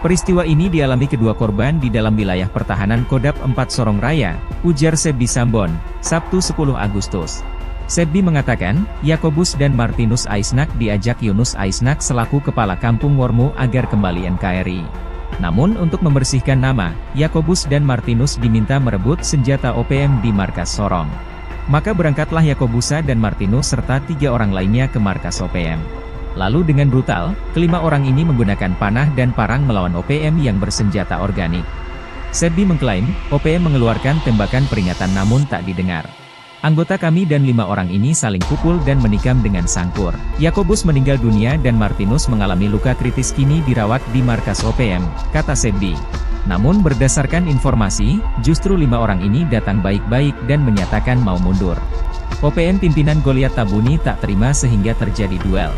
[SPEAKER 1] Peristiwa ini dialami kedua korban di dalam wilayah pertahanan Kodap 4 Sorong Raya, ujar Sebbi Sambon, Sabtu 10 Agustus. Sebbi mengatakan, Yakobus dan Martinus Aisnak diajak Yunus Aisnak selaku Kepala Kampung Wormu agar kembali NKRI. Namun untuk membersihkan nama, Yakobus dan Martinus diminta merebut senjata OPM di markas Sorong. Maka berangkatlah Yakobusa dan Martinus serta 3 orang lainnya ke markas OPM. Lalu dengan brutal, kelima orang ini menggunakan panah dan parang melawan OPM yang bersenjata organik. Sebbi mengklaim, OPM mengeluarkan tembakan peringatan namun tak didengar. Anggota kami dan 5 orang ini saling pukul dan menikam dengan sangkur. Yakobus meninggal dunia dan Martinus mengalami luka kritis, kini dirawat di markas OPM, kata Sebbi. Namun berdasarkan informasi, justru 5 orang ini datang baik-baik dan menyatakan mau mundur. OPM pimpinan Goliat Tabuni tak terima sehingga terjadi duel.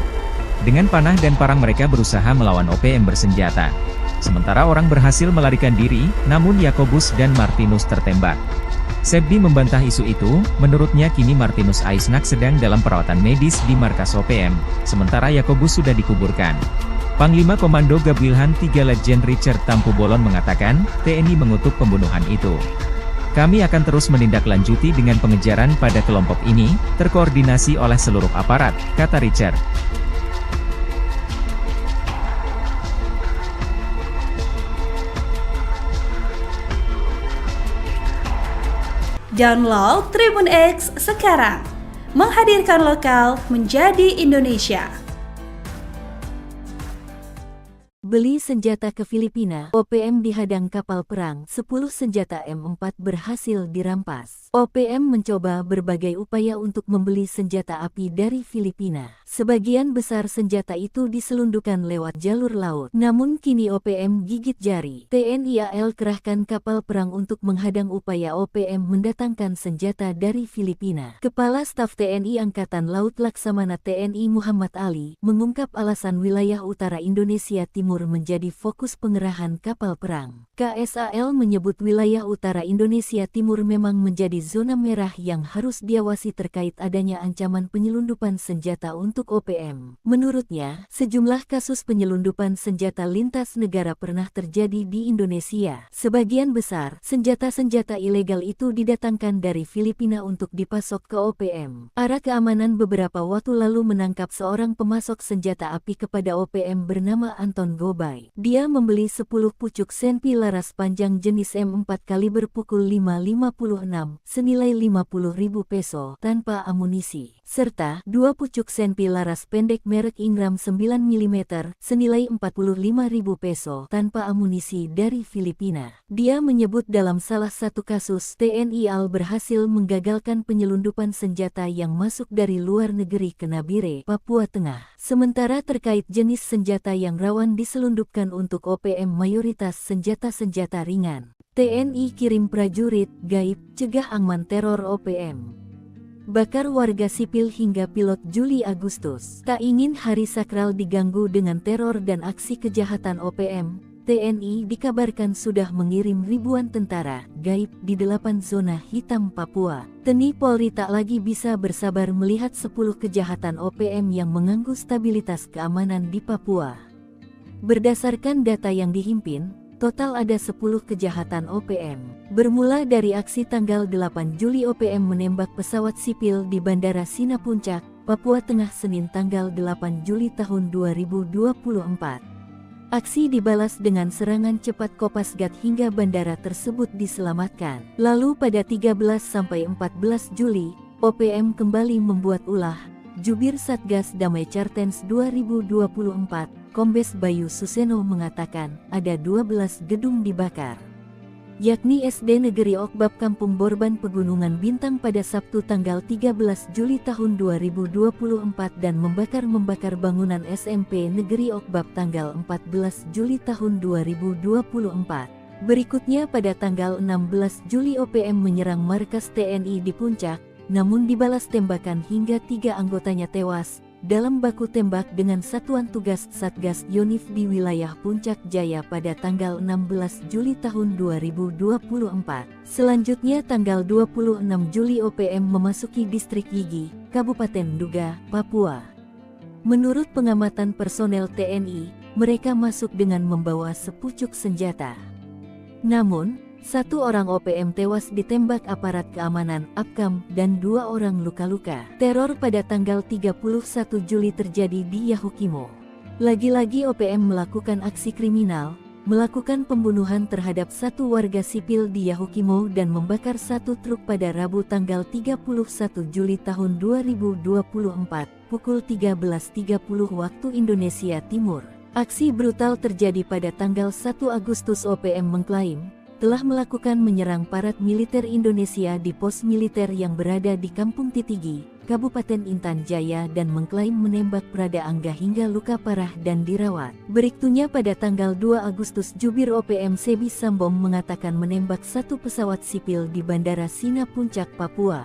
[SPEAKER 1] Dengan panah dan parang mereka berusaha melawan OPM bersenjata. Sementara orang berhasil melarikan diri, namun Yakobus dan Martinus tertembak. Sebbi membantah isu itu, menurutnya kini Martinus Aisnak sedang dalam perawatan medis di markas OPM, sementara Yakobus sudah dikuburkan. Panglima Komando Gabwilhan 3 Letjen Richard Tampu Bolon mengatakan, TNI mengutuk pembunuhan itu. Kami akan terus menindaklanjuti dengan pengejaran pada kelompok ini, terkoordinasi oleh seluruh aparat, kata Richard.
[SPEAKER 2] Download Tribun X sekarang, menghadirkan lokal menjadi Indonesia.
[SPEAKER 3] Beli senjata ke Filipina, OPM dihadang kapal perang, 10 senjata M4 berhasil dirampas. OPM mencoba berbagai upaya untuk membeli senjata api dari Filipina. Sebagian besar senjata itu diselundupkan lewat jalur laut. Namun kini OPM gigit jari. TNI AL kerahkan kapal perang untuk menghadang upaya OPM mendatangkan senjata dari Filipina. Kepala Staf TNI Angkatan Laut Laksamana TNI Muhammad Ali mengungkap alasan wilayah utara Indonesia Timur menjadi fokus pengerahan kapal perang. KSAL menyebut wilayah utara Indonesia Timur memang menjadi zona merah yang harus diawasi terkait adanya ancaman penyelundupan senjata untuk OPM. Menurutnya, sejumlah kasus penyelundupan senjata lintas negara pernah terjadi di Indonesia. Sebagian besar, senjata-senjata ilegal itu didatangkan dari Filipina untuk dipasok ke OPM. Ara Keamanan beberapa waktu lalu menangkap seorang pemasok senjata api kepada OPM bernama Anton Gobay. Dia membeli 10 pucuk senpi laras panjang jenis M4 kaliber pukul 5.56 senilai 50.000 peso tanpa amunisi, serta 2 pucuk senpi laras pendek merek Ingram 9 mm senilai 45.000 peso tanpa amunisi dari Filipina. Dia menyebut dalam salah satu kasus TNI AL berhasil menggagalkan penyelundupan senjata yang masuk dari luar negeri ke Nabire, Papua Tengah. Sementara terkait jenis senjata yang rawan diselundupkan untuk OPM mayoritas senjata-senjata ringan. TNI kirim prajurit gaib cegah angman teror OPM. bakar warga sipil hingga pilot Juli-Agustus. Tak ingin hari sakral diganggu dengan teror dan aksi kejahatan OPM, TNI dikabarkan sudah mengirim ribuan tentara gaib di 8 zona hitam Papua. TNI Polri tak lagi bisa bersabar melihat 10 kejahatan OPM yang mengganggu stabilitas keamanan di Papua. Berdasarkan data yang dihimpin, total ada 10 kejahatan OPM. Bermula dari aksi tanggal 8 Juli OPM menembak pesawat sipil di Bandara Sina Puncak, Papua Tengah Senin tanggal 8 Juli tahun 2024. Aksi dibalas dengan serangan cepat Kopasgat hingga bandara tersebut diselamatkan. Lalu pada 13-14 Juli, OPM kembali membuat ulah. Jubir Satgas Damai Cartens 2024, Kombes Bayu Suseno mengatakan ada 12 gedung dibakar, yakni SD Negeri Okbab Kampung Borban Pegunungan Bintang pada Sabtu tanggal 13 Juli tahun 2024 dan membakar bangunan SMP Negeri Okbab tanggal 14 Juli tahun 2024. Berikutnya pada tanggal 16 Juli OPM menyerang markas TNI di Puncak, namun dibalas tembakan hingga 3 anggotanya tewas dalam baku tembak dengan Satuan Tugas Satgas Yonif di wilayah Puncak Jaya pada tanggal 16 Juli tahun 2024. Selanjutnya tanggal 26 Juli OPM memasuki distrik Yigi, Kabupaten Duga, Papua. Menurut pengamatan personel TNI, mereka masuk dengan membawa sepucuk senjata. Namun, 1 orang OPM tewas ditembak aparat keamanan APKAM dan 2 orang luka-luka. Teror pada tanggal 31 Juli terjadi di Yahukimo. Lagi-lagi OPM melakukan aksi kriminal, melakukan pembunuhan terhadap 1 warga sipil di Yahukimo dan membakar 1 truk pada Rabu tanggal 31 Juli tahun 2024, pukul 13.30 waktu Indonesia Timur. Aksi brutal terjadi pada tanggal 1 Agustus. OPM mengklaim telah melakukan menyerang parat militer Indonesia di pos militer yang berada di Kampung Titigi, Kabupaten Intan Jaya dan mengklaim menembak Prada Angga hingga luka parah dan dirawat. Berikutnya pada tanggal 2 Agustus Jubir OPM Sebi Sambom mengatakan menembak 1 pesawat sipil di Bandara Sina Puncak, Papua.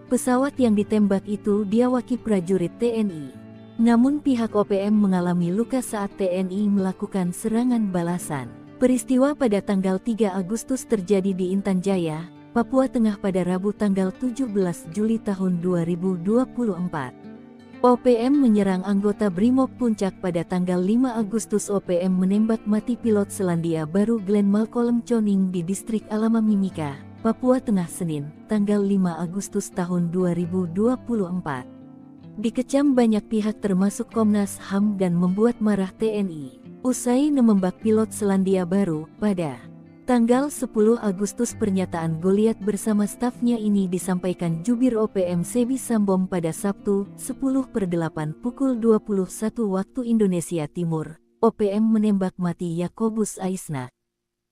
[SPEAKER 3] Pesawat yang ditembak itu diawaki prajurit TNI. Namun pihak OPM mengalami luka saat TNI melakukan serangan balasan. Peristiwa pada tanggal 3 Agustus terjadi di Intan Jaya, Papua Tengah pada Rabu tanggal 17 Juli tahun 2024. OPM menyerang anggota Brimob Puncak pada tanggal 5 Agustus. OPM menembak mati pilot Selandia Baru Glenn Malcolm Choning di distrik Alamamimika, Papua Tengah Senin, tanggal 5 Agustus tahun 2024. Dikecam banyak pihak termasuk Komnas HAM dan membuat marah TNI. Usai menembak pilot Selandia Baru, pada tanggal 10 Agustus pernyataan Goliat bersama stafnya ini disampaikan Jubir OPM Sebi Sambom pada Sabtu, 10/8 pukul 21 waktu Indonesia Timur. OPM menembak mati Yakobus Aisnak.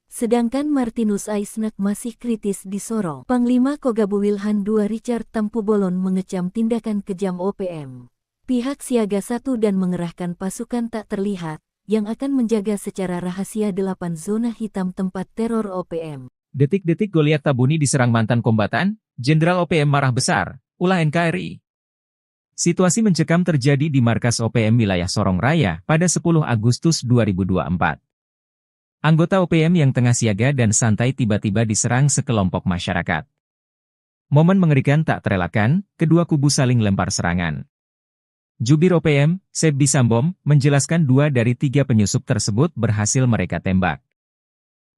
[SPEAKER 3] Sedangkan Martinus Aisnak masih kritis di Sorong. Panglima Kogabu Wilhan II Richard Tampubolon mengecam tindakan kejam OPM. Pihak siaga 1 dan mengerahkan pasukan tak terlihat yang akan menjaga secara rahasia 8 zona hitam tempat teror OPM.
[SPEAKER 1] Detik-detik Goliat Tabuni diserang mantan kombatan, Jenderal OPM marah besar, ulah NKRI. Situasi mencekam terjadi di markas OPM wilayah Sorong Raya pada 10 Agustus 2024. Anggota OPM yang tengah siaga dan santai tiba-tiba diserang sekelompok masyarakat. Momen mengerikan tak terelakkan, kedua kubu saling lempar serangan. Jubir OPM, Sebi Sambom, menjelaskan 2 dari 3 penyusup tersebut berhasil mereka tembak.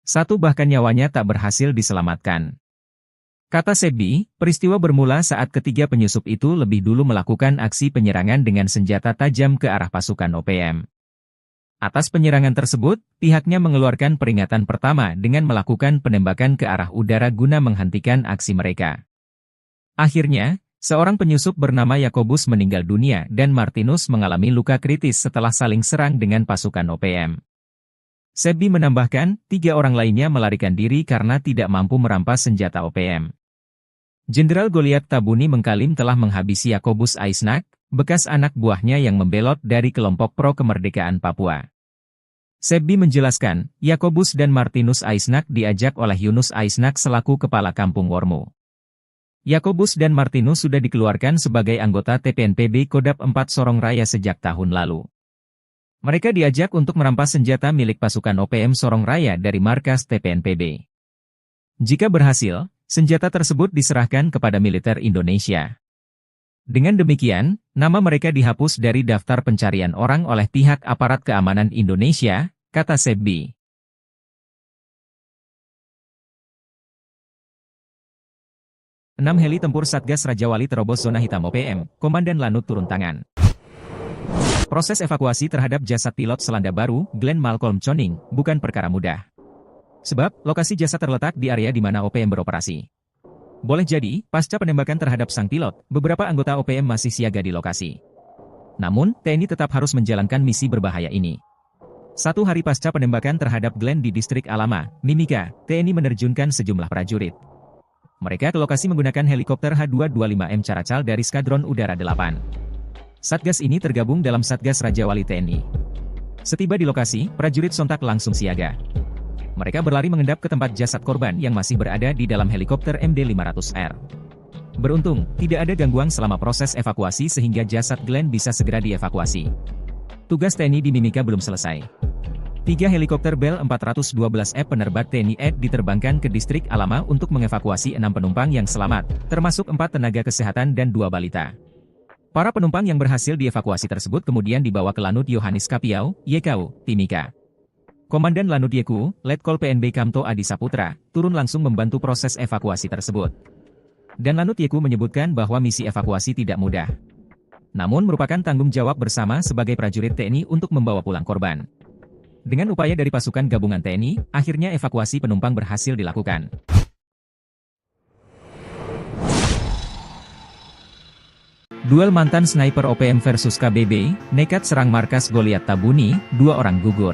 [SPEAKER 1] 1 bahkan nyawanya tak berhasil diselamatkan. Kata Sebi, peristiwa bermula saat ketiga penyusup itu lebih dulu melakukan aksi penyerangan dengan senjata tajam ke arah pasukan OPM. Atas penyerangan tersebut, pihaknya mengeluarkan peringatan pertama dengan melakukan penembakan ke arah udara guna menghentikan aksi mereka. Akhirnya, seorang penyusup bernama Yakobus meninggal dunia dan Martinus mengalami luka kritis setelah saling serang dengan pasukan OPM. Sebi menambahkan, 3 orang lainnya melarikan diri karena tidak mampu merampas senjata OPM. Jenderal Goliat Tabuni mengklaim telah menghabisi Yakobus Aisnak, bekas anak buahnya yang membelot dari kelompok pro-kemerdekaan Papua. Sebi menjelaskan, Yakobus dan Martinus Aisnak diajak oleh Yunus Aisnak selaku kepala kampung Wormo. Yakobus dan Martinus sudah dikeluarkan sebagai anggota TPNPB Kodap 4 Sorong Raya sejak tahun lalu. Mereka diajak untuk merampas senjata milik pasukan OPM Sorong Raya dari markas TPNPB. Jika berhasil, senjata tersebut diserahkan kepada militer Indonesia. Dengan demikian, nama mereka dihapus dari daftar pencarian orang oleh pihak aparat keamanan Indonesia, kata Sebbi. Enam heli tempur Satgas Raja Wali terobos zona hitam OPM, Komandan Lanut turun tangan. Proses evakuasi terhadap jasad pilot Selandia Baru, Glenn Malcolm Choning, bukan perkara mudah. Sebab, lokasi jasad terletak di area di mana OPM beroperasi. Boleh jadi, pasca penembakan terhadap sang pilot, beberapa anggota OPM masih siaga di lokasi. Namun, TNI tetap harus menjalankan misi berbahaya ini. 1 hari pasca penembakan terhadap Glenn di distrik Alama, Mimika, TNI menerjunkan sejumlah prajurit. Mereka ke lokasi menggunakan helikopter H225M Caracal dari Skadron Udara 8. Satgas ini tergabung dalam Satgas Raja Wali TNI. Setiba di lokasi, prajurit sontak langsung siaga. Mereka berlari mengendap ke tempat jasad korban yang masih berada di dalam helikopter MD-500R. Beruntung, tidak ada gangguan selama proses evakuasi sehingga jasad Glenn bisa segera dievakuasi. Tugas TNI di Mimika belum selesai. 3 helikopter Bell 412F penerbat TNI AD diterbangkan ke distrik Alama untuk mengevakuasi 6 penumpang yang selamat, termasuk 4 tenaga kesehatan dan 2 balita. Para penumpang yang berhasil dievakuasi tersebut kemudian dibawa ke Lanut Yohanis Kapiau, YKU, Timika. Komandan Lanut YKU, Letkol PNB Kamto Adi Saputra, turun langsung membantu proses evakuasi tersebut. Dan Lanut YKU menyebutkan bahwa misi evakuasi tidak mudah. Namun merupakan tanggung jawab bersama sebagai prajurit TNI untuk membawa pulang korban. Dengan upaya dari pasukan gabungan TNI, akhirnya evakuasi penumpang berhasil dilakukan. Duel mantan sniper OPM versus KBB, nekat serang markas Goliat Tabuni, 2 orang gugur.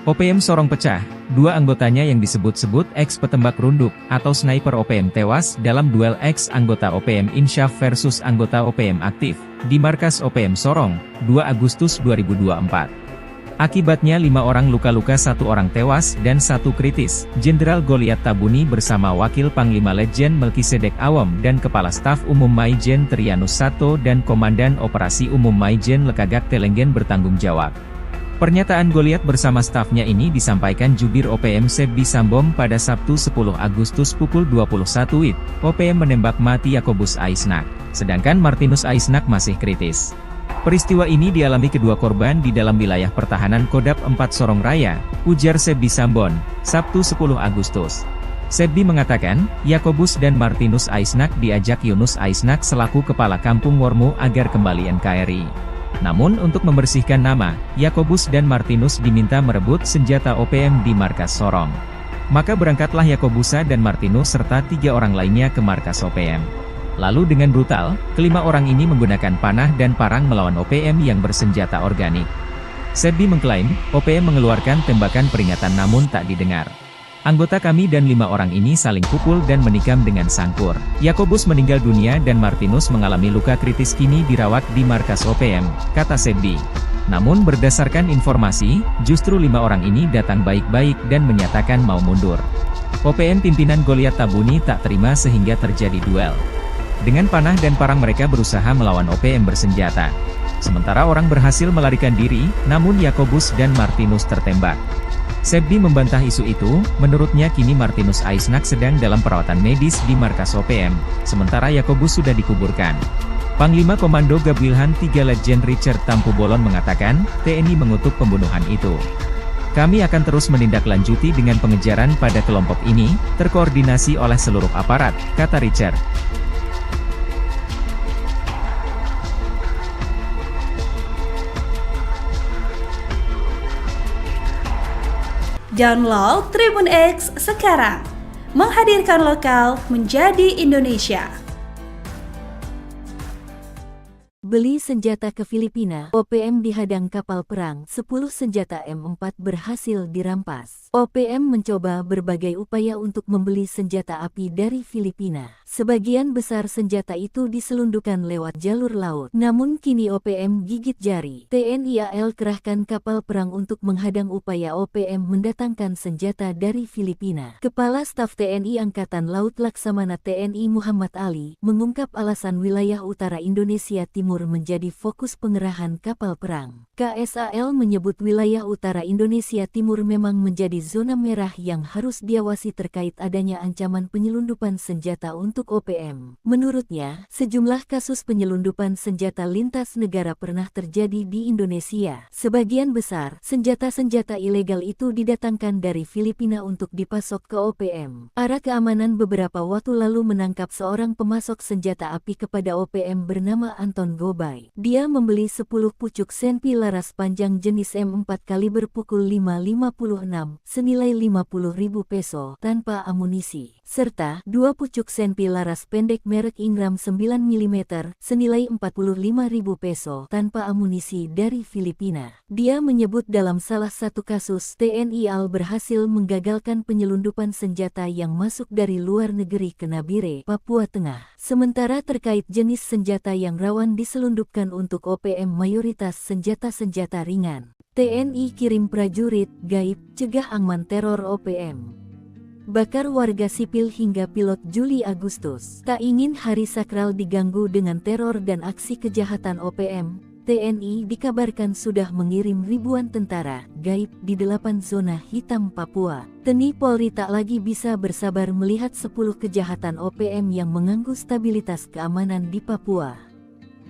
[SPEAKER 1] OPM Sorong pecah, 2 anggotanya yang disebut-sebut ex-petembak runduk atau sniper OPM tewas dalam duel ex-anggota OPM Insyaf versus anggota OPM aktif, di markas OPM Sorong, 2 Agustus 2024. Akibatnya 5 orang luka-luka, 1 orang tewas dan 1 kritis. Jenderal Goliat Tabuni bersama Wakil Panglima Letjen Melkisedek Awam dan Kepala Staf Umum Maijen Trianus Sato dan Komandan Operasi Umum Maijen Lekagak Telenggen bertanggung jawab. Pernyataan Goliat bersama stafnya ini disampaikan Jubir OPM Sebbi Sambom pada Sabtu 10 Agustus pukul 21 WIB. OPM menembak mati Yakobus Aisnak, sedangkan Martinus Aisnak masih kritis. Peristiwa ini dialami kedua korban di dalam wilayah pertahanan Kodap 4 Sorong Raya, ujar Sebbi Sambon, Sabtu 10 Agustus. Sebbi mengatakan, Yakobus dan Martinus Aisnak diajak Yunus Aisnak selaku Kepala Kampung Wormu agar kembali NKRI. Namun untuk membersihkan nama, Yakobus dan Martinus diminta merebut senjata OPM di markas Sorong. Maka berangkatlah Yakobusa dan Martinus serta 3 orang lainnya ke markas OPM. Lalu dengan brutal, kelima orang ini menggunakan panah dan parang melawan OPM yang bersenjata organik. Sebbi mengklaim, OPM mengeluarkan tembakan peringatan namun tak didengar. Anggota kami dan 5 orang ini saling pukul dan menikam dengan sangkur. Yakobus meninggal dunia dan Martinus mengalami luka kritis, kini dirawat di markas OPM, kata Sebbi. Namun berdasarkan informasi, justru 5 orang ini datang baik-baik dan menyatakan mau mundur. OPM pimpinan Goliat Tabuni tak terima sehingga terjadi duel. Dengan panah dan parang mereka berusaha melawan OPM bersenjata. Sementara orang berhasil melarikan diri, namun Yakobus dan Martinus tertembak. Sebbi membantah isu itu, menurutnya kini Martinus Aisnak sedang dalam perawatan medis di markas OPM, sementara Yakobus sudah dikuburkan. Panglima Komando Gabwilhan 3 Letjen Richard Tampu Bolon mengatakan, TNI mengutuk pembunuhan itu. Kami akan terus menindaklanjuti dengan pengejaran pada kelompok ini, terkoordinasi oleh seluruh aparat, kata Richard.
[SPEAKER 2] Download Tribun X sekarang, menghadirkan lokal menjadi Indonesia.
[SPEAKER 3] Beli senjata ke Filipina, OPM dihadang kapal perang, 10 senjata M4 berhasil dirampas. OPM mencoba berbagai upaya untuk membeli senjata api dari Filipina. Sebagian besar senjata itu diselundupkan lewat jalur laut. Namun kini OPM gigit jari. TNI AL kerahkan kapal perang untuk menghadang upaya OPM mendatangkan senjata dari Filipina. Kepala Staf TNI Angkatan Laut Laksamana TNI Muhammad Ali mengungkap alasan wilayah utara Indonesia Timur menjadi fokus pengerahan kapal perang. KSAL menyebut wilayah utara Indonesia Timur memang menjadi zona merah yang harus diawasi terkait adanya ancaman penyelundupan senjata untuk OPM. Menurutnya, sejumlah kasus penyelundupan senjata lintas negara pernah terjadi di Indonesia. Sebagian besar, senjata-senjata ilegal itu didatangkan dari Filipina untuk dipasok ke OPM. Arah Keamanan beberapa waktu lalu menangkap seorang pemasok senjata api kepada OPM bernama Anton Gobay. Dia membeli 10 pucuk senpi laras panjang jenis M4 kaliber pukul 5.56 senilai 50.000 peso tanpa amunisi, serta 2 pucuk senpi laras pendek merek Ingram 9 mm senilai 45.000 peso tanpa amunisi dari Filipina. Dia menyebut dalam salah satu kasus TNI AL berhasil menggagalkan penyelundupan senjata yang masuk dari luar negeri ke Nabire, Papua Tengah. Sementara terkait jenis senjata yang rawan diselundupkan untuk OPM mayoritas senjata-senjata ringan. TNI kirim prajurit gaib cegah angman teror OPM. Bakar warga sipil hingga pilot Juli Agustus. Tak ingin hari sakral diganggu dengan teror dan aksi kejahatan OPM, TNI dikabarkan sudah mengirim ribuan tentara gaib di 8 zona hitam Papua. TNI Polri tak lagi bisa bersabar melihat 10 kejahatan OPM yang mengganggu stabilitas keamanan di Papua.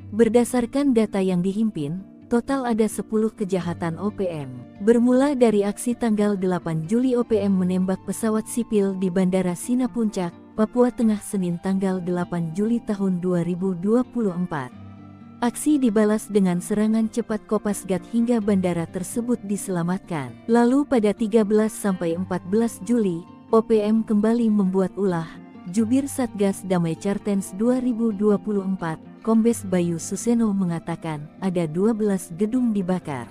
[SPEAKER 3] Berdasarkan data yang dihimpin, total ada 10 kejahatan OPM. Bermula dari aksi tanggal 8 Juli OPM menembak pesawat sipil di Bandara Sina Puncak, Papua Tengah Senin tanggal 8 Juli tahun 2024. Aksi dibalas dengan serangan cepat Kopasgat hingga bandara tersebut diselamatkan. Lalu pada 13-14 Juli, OPM kembali membuat ulah. Jubir Satgas Damai Cartens 2024, Kombes Bayu Suseno mengatakan ada 12 gedung dibakar,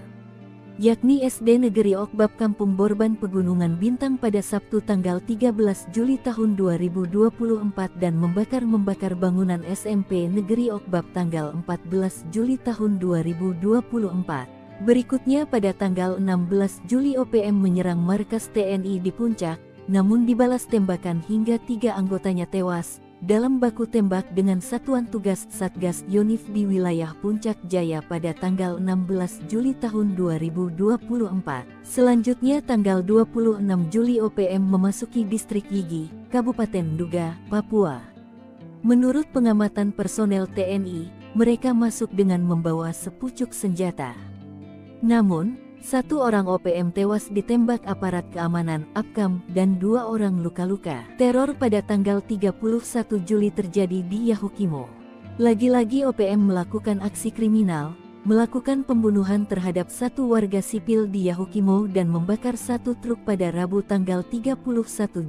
[SPEAKER 3] yakni SD Negeri Okbab Kampung Borban Pegunungan Bintang pada Sabtu tanggal 13 Juli tahun 2024 dan membakar bangunan SMP Negeri Okbab tanggal 14 Juli tahun 2024. Berikutnya pada tanggal 16 Juli OPM menyerang markas TNI di Puncak, namun dibalas tembakan hingga 3 anggotanya tewas dalam baku tembak dengan Satuan Tugas Satgas Yonif di wilayah Puncak Jaya pada tanggal 16 Juli tahun 2024. Selanjutnya tanggal 26 Juli OPM memasuki distrik Yigi, Kabupaten Nduga, Papua. Menurut pengamatan personel TNI, mereka masuk dengan membawa sepucuk senjata. Namun, 1 orang OPM tewas ditembak aparat keamanan APKAM dan 2 orang luka-luka. Teror pada tanggal 31 Juli terjadi di Yahukimo. Lagi-lagi OPM melakukan aksi kriminal, melakukan pembunuhan terhadap 1 warga sipil di Yahukimo dan membakar 1 truk pada Rabu tanggal 31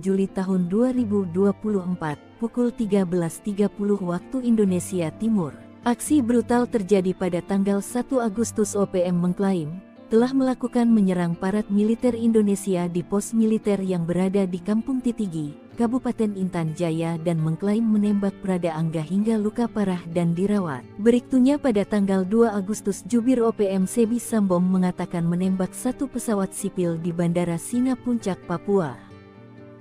[SPEAKER 3] Juli tahun 2024, pukul 13.30 waktu Indonesia Timur. Aksi brutal terjadi pada tanggal 1 Agustus. OPM mengklaim telah melakukan menyerang parat militer Indonesia di pos militer yang berada di Kampung Titigi, Kabupaten Intan Jaya dan mengklaim menembak Prada Angga hingga luka parah dan dirawat. Berikutnya pada tanggal 2 Agustus Jubir OPM Sebi Sambom mengatakan menembak 1 pesawat sipil di Bandara Sina Puncak, Papua.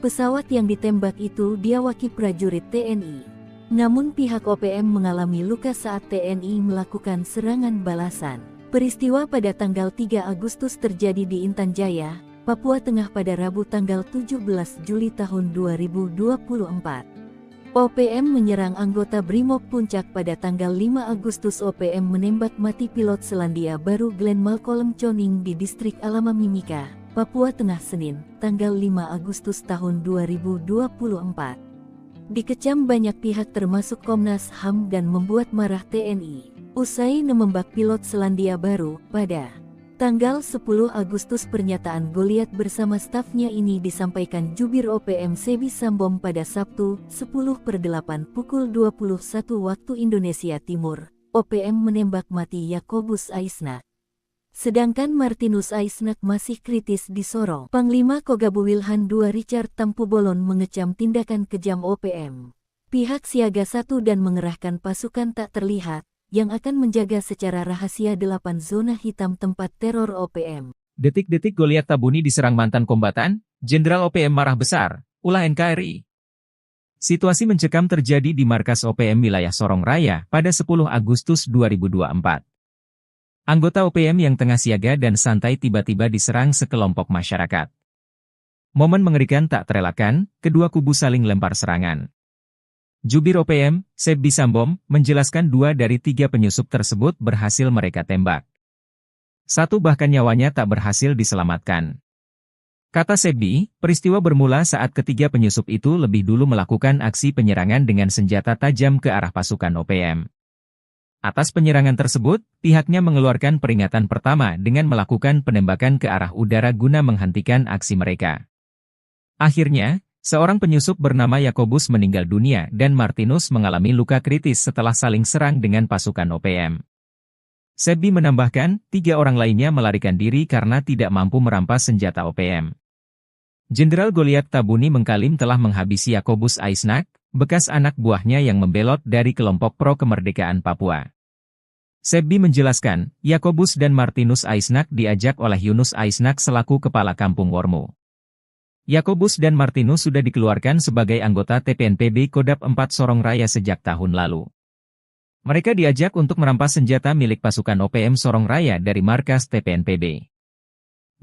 [SPEAKER 3] Pesawat yang ditembak itu diawaki prajurit TNI. Namun pihak OPM mengalami luka saat TNI melakukan serangan balasan. Peristiwa pada tanggal 3 Agustus terjadi di Intan Jaya, Papua Tengah pada Rabu tanggal 17 Juli tahun 2024. OPM menyerang anggota Brimob Puncak pada tanggal 5 Agustus. OPM menembak mati pilot Selandia Baru Glenn Malcolm Choning di distrik Alama Mimika, Papua Tengah Senin, tanggal 5 Agustus tahun 2024. Dikecam banyak pihak termasuk Komnas HAM dan membuat marah TNI. Usai menembak pilot Selandia Baru, pada tanggal 10 Agustus pernyataan Goliat bersama stafnya ini disampaikan Jubir OPM Sebi Sambom pada Sabtu, 10/8 pukul 21 waktu Indonesia Timur, OPM menembak mati Yakobus Aisnak. Sedangkan Martinus Aisnak masih kritis di Sorong. Panglima Kogabu Wilhan II Richard Tampubolon mengecam tindakan kejam OPM. Pihak siaga 1 dan mengerahkan pasukan tak terlihat, yang akan menjaga secara rahasia 8 zona hitam tempat teror OPM.
[SPEAKER 1] Detik-detik Goliat Tabuni diserang mantan kombatan, Jenderal OPM marah besar, ulah NKRI. Situasi mencekam terjadi di markas OPM wilayah Sorong Raya pada 10 Agustus 2024. Anggota OPM yang tengah siaga dan santai tiba-tiba diserang sekelompok masyarakat. Momen mengerikan tak terelakkan, kedua kubu saling lempar serangan. Jubir OPM, Sebbi Sambom, menjelaskan 2 dari 3 penyusup tersebut berhasil mereka tembak. 1 bahkan nyawanya tak berhasil diselamatkan. Kata Sebbi, peristiwa bermula saat ketiga penyusup itu lebih dulu melakukan aksi penyerangan dengan senjata tajam ke arah pasukan OPM. Atas penyerangan tersebut, pihaknya mengeluarkan peringatan pertama dengan melakukan penembakan ke arah udara guna menghentikan aksi mereka. Akhirnya, seorang penyusup bernama Yakobus meninggal dunia dan Martinus mengalami luka kritis setelah saling serang dengan pasukan OPM. Sebbi menambahkan, 3 orang lainnya melarikan diri karena tidak mampu merampas senjata OPM. Jenderal Goliat Tabuni mengklaim telah menghabisi Yakobus Aisnak, bekas anak buahnya yang membelot dari kelompok pro-kemerdekaan Papua. Sebbi menjelaskan, Yakobus dan Martinus Aisnak diajak oleh Yunus Aisnak selaku kepala kampung Wormo. Yakobus dan Martinus sudah dikeluarkan sebagai anggota TPNPB Kodap 4 Sorong Raya sejak tahun lalu. Mereka diajak untuk merampas senjata milik pasukan OPM Sorong Raya dari markas TPNPB.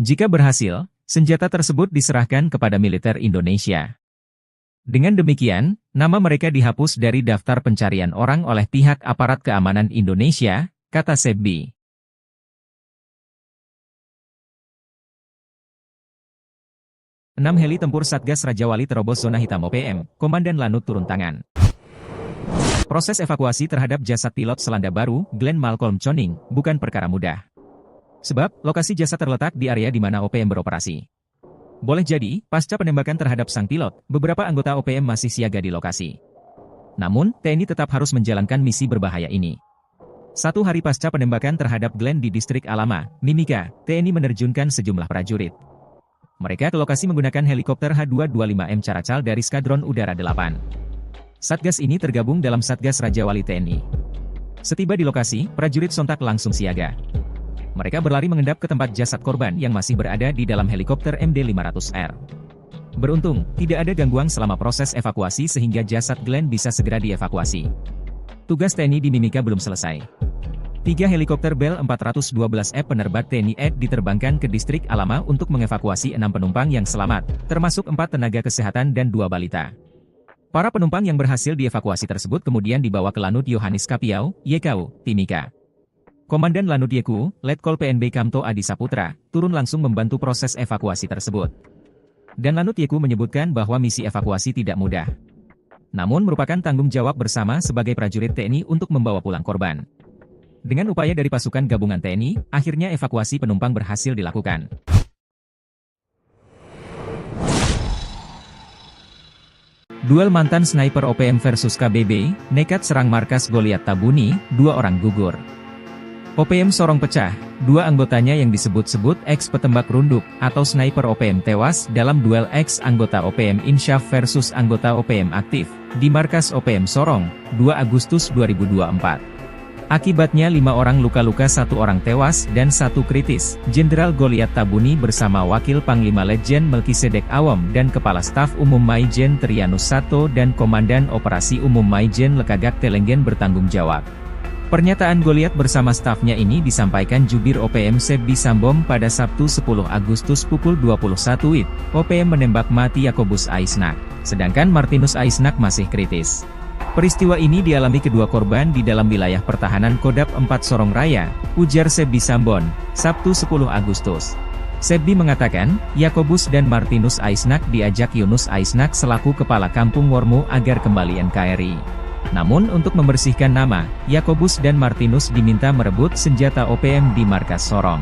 [SPEAKER 1] Jika berhasil, senjata tersebut diserahkan kepada militer Indonesia. Dengan demikian, nama mereka dihapus dari daftar pencarian orang oleh pihak aparat keamanan Indonesia, kata Sebbi. Enam heli tempur Satgas Raja Wali terobos zona hitam OPM, Komandan Lanut turun tangan. Proses evakuasi terhadap jasad pilot Selandia Baru, Glenn Malcolm Choning, bukan perkara mudah. Sebab, lokasi jasad terletak di area di mana OPM beroperasi. Boleh jadi, pasca penembakan terhadap sang pilot, beberapa anggota OPM masih siaga di lokasi. Namun, TNI tetap harus menjalankan misi berbahaya ini. 1 hari pasca penembakan terhadap Glenn di distrik Alama, Mimika, TNI menerjunkan sejumlah prajurit. Mereka ke lokasi menggunakan helikopter H225M Caracal dari Skadron Udara 8. Satgas ini tergabung dalam Satgas Raja Wali TNI. Setiba di lokasi, prajurit sontak langsung siaga. Mereka berlari mengendap ke tempat jasad korban yang masih berada di dalam helikopter MD-500R. Beruntung, tidak ada gangguan selama proses evakuasi sehingga jasad Glenn bisa segera dievakuasi. Tugas TNI di Mimika belum selesai. 3 helikopter Bell 412F penerbang TNI AD diterbangkan ke distrik Alama untuk mengevakuasi 6 penumpang yang selamat, termasuk 4 tenaga kesehatan dan 2 balita. Para penumpang yang berhasil dievakuasi tersebut kemudian dibawa ke Lanut Yohanis Kapiau, YKU, Timika. Komandan Lanut YKU, Letkol PNB Kamto Adi Saputra, turun langsung membantu proses evakuasi tersebut. Dan Lanut YKU menyebutkan bahwa misi evakuasi tidak mudah. Namun merupakan tanggung jawab bersama sebagai prajurit TNI untuk membawa pulang korban. Dengan upaya dari pasukan gabungan TNI, akhirnya evakuasi penumpang berhasil dilakukan. Duel mantan sniper OPM versus KBB, nekat serang markas Goliat Tabuni, 2 orang gugur. OPM Sorong pecah, 2 anggotanya yang disebut-sebut ex-petembak runduk atau sniper OPM tewas dalam duel ex-anggota OPM Insyaf versus anggota OPM aktif, di markas OPM Sorong, 2 Agustus 2024. Akibatnya 5 orang luka-luka, 1 orang tewas dan 1 kritis. Jenderal Goliat Tabuni bersama Wakil Panglima Letjen Melkisedek Awam dan Kepala Staf Umum Maijen Trianus Sato dan Komandan Operasi Umum Maijen Lekagak Telenggen bertanggung jawab. Pernyataan Goliat bersama stafnya ini disampaikan Jubir OPM Sebbi Sambom pada Sabtu 10 Agustus pukul 21 WIB. OPM menembak mati Yakobus Aisnak, sedangkan Martinus Aisnak masih kritis. Peristiwa ini dialami kedua korban di dalam wilayah pertahanan Kodap 4 Sorong Raya, ujar Sebbi Sambon, Sabtu 10 Agustus. Sebbi mengatakan, Yakobus dan Martinus Aisnak diajak Yunus Aisnak selaku kepala kampung Wormo agar kembali NKRI. Namun untuk membersihkan nama, Yakobus dan Martinus diminta merebut senjata OPM di markas Sorong.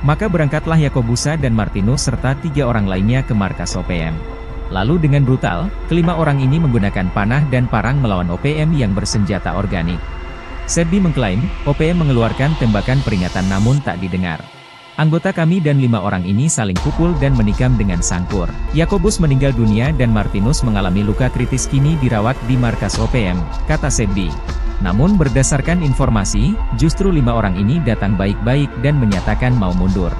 [SPEAKER 1] Maka berangkatlah Yakobusa dan Martinus serta 3 orang lainnya ke markas OPM. Lalu dengan brutal, kelima orang ini menggunakan panah dan parang melawan OPM yang bersenjata organik. Sebbi mengklaim, OPM mengeluarkan tembakan peringatan namun tak didengar. Anggota kami dan 5 orang ini saling pukul dan menikam dengan sangkur. Yakobus meninggal dunia dan Martinus mengalami luka kritis kini dirawat di markas OPM, kata Sebbi. Namun berdasarkan informasi, justru 5 orang ini datang baik-baik dan menyatakan mau mundur.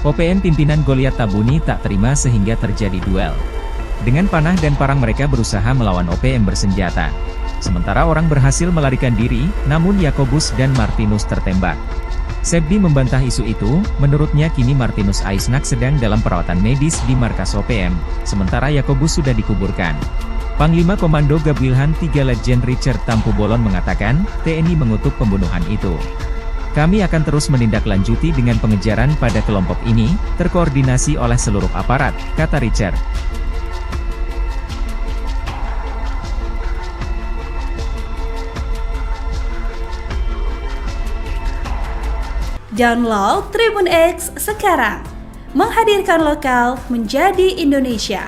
[SPEAKER 1] OPM pimpinan Goliat Tabuni tak terima sehingga terjadi duel. Dengan panah dan parang mereka berusaha melawan OPM bersenjata. Sementara orang berhasil melarikan diri, namun Yakobus dan Martinus tertembak. Sebbi membantah isu itu, menurutnya kini Martinus Aisnak sedang dalam perawatan medis di markas OPM, sementara Yakobus sudah dikuburkan. Panglima Komando Gabwilhan 3 Letjen Richard Tampu Bolon mengatakan, TNI mengutuk pembunuhan itu. Kami akan terus menindaklanjuti dengan pengejaran pada kelompok ini, terkoordinasi oleh seluruh aparat, kata Richard.
[SPEAKER 2] Download Tribun X sekarang, menghadirkan lokal menjadi Indonesia.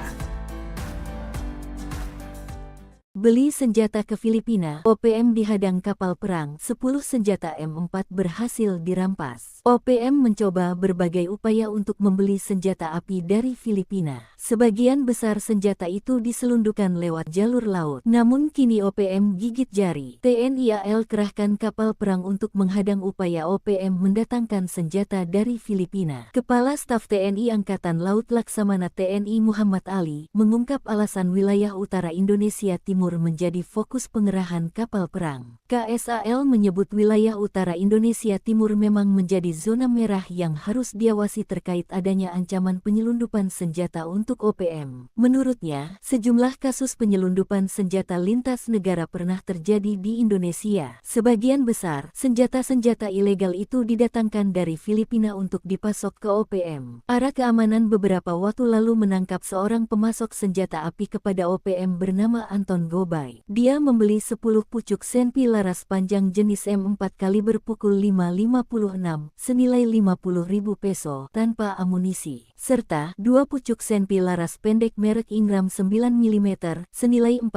[SPEAKER 3] Beli senjata ke Filipina, OPM dihadang kapal perang, 10 senjata M4 berhasil dirampas. OPM mencoba berbagai upaya untuk membeli senjata api dari Filipina. Sebagian besar senjata itu diselundupkan lewat jalur laut. Namun kini OPM gigit jari. TNI AL kerahkan kapal perang untuk menghadang upaya OPM mendatangkan senjata dari Filipina. Kepala Staf TNI Angkatan Laut Laksamana TNI Muhammad Ali mengungkap alasan wilayah utara Indonesia Timur menjadi fokus pengerahan kapal perang. KSAL menyebut wilayah utara Indonesia Timur memang menjadi zona merah yang harus diawasi terkait adanya ancaman penyelundupan senjata untuk OPM. Menurutnya, sejumlah kasus penyelundupan senjata lintas negara pernah terjadi di Indonesia. Sebagian besar, senjata-senjata ilegal itu didatangkan dari Filipina untuk dipasok ke OPM. Ara Keamanan beberapa waktu lalu menangkap seorang pemasok senjata api kepada OPM bernama Anton Gobay. Dia membeli 10 pucuk senpi laras panjang jenis M4 kaliber pukul 5.56 senilai 50.000 peso tanpa amunisi, serta 2 pucuk senpi laras pendek merek Ingram 9 mm senilai 45.000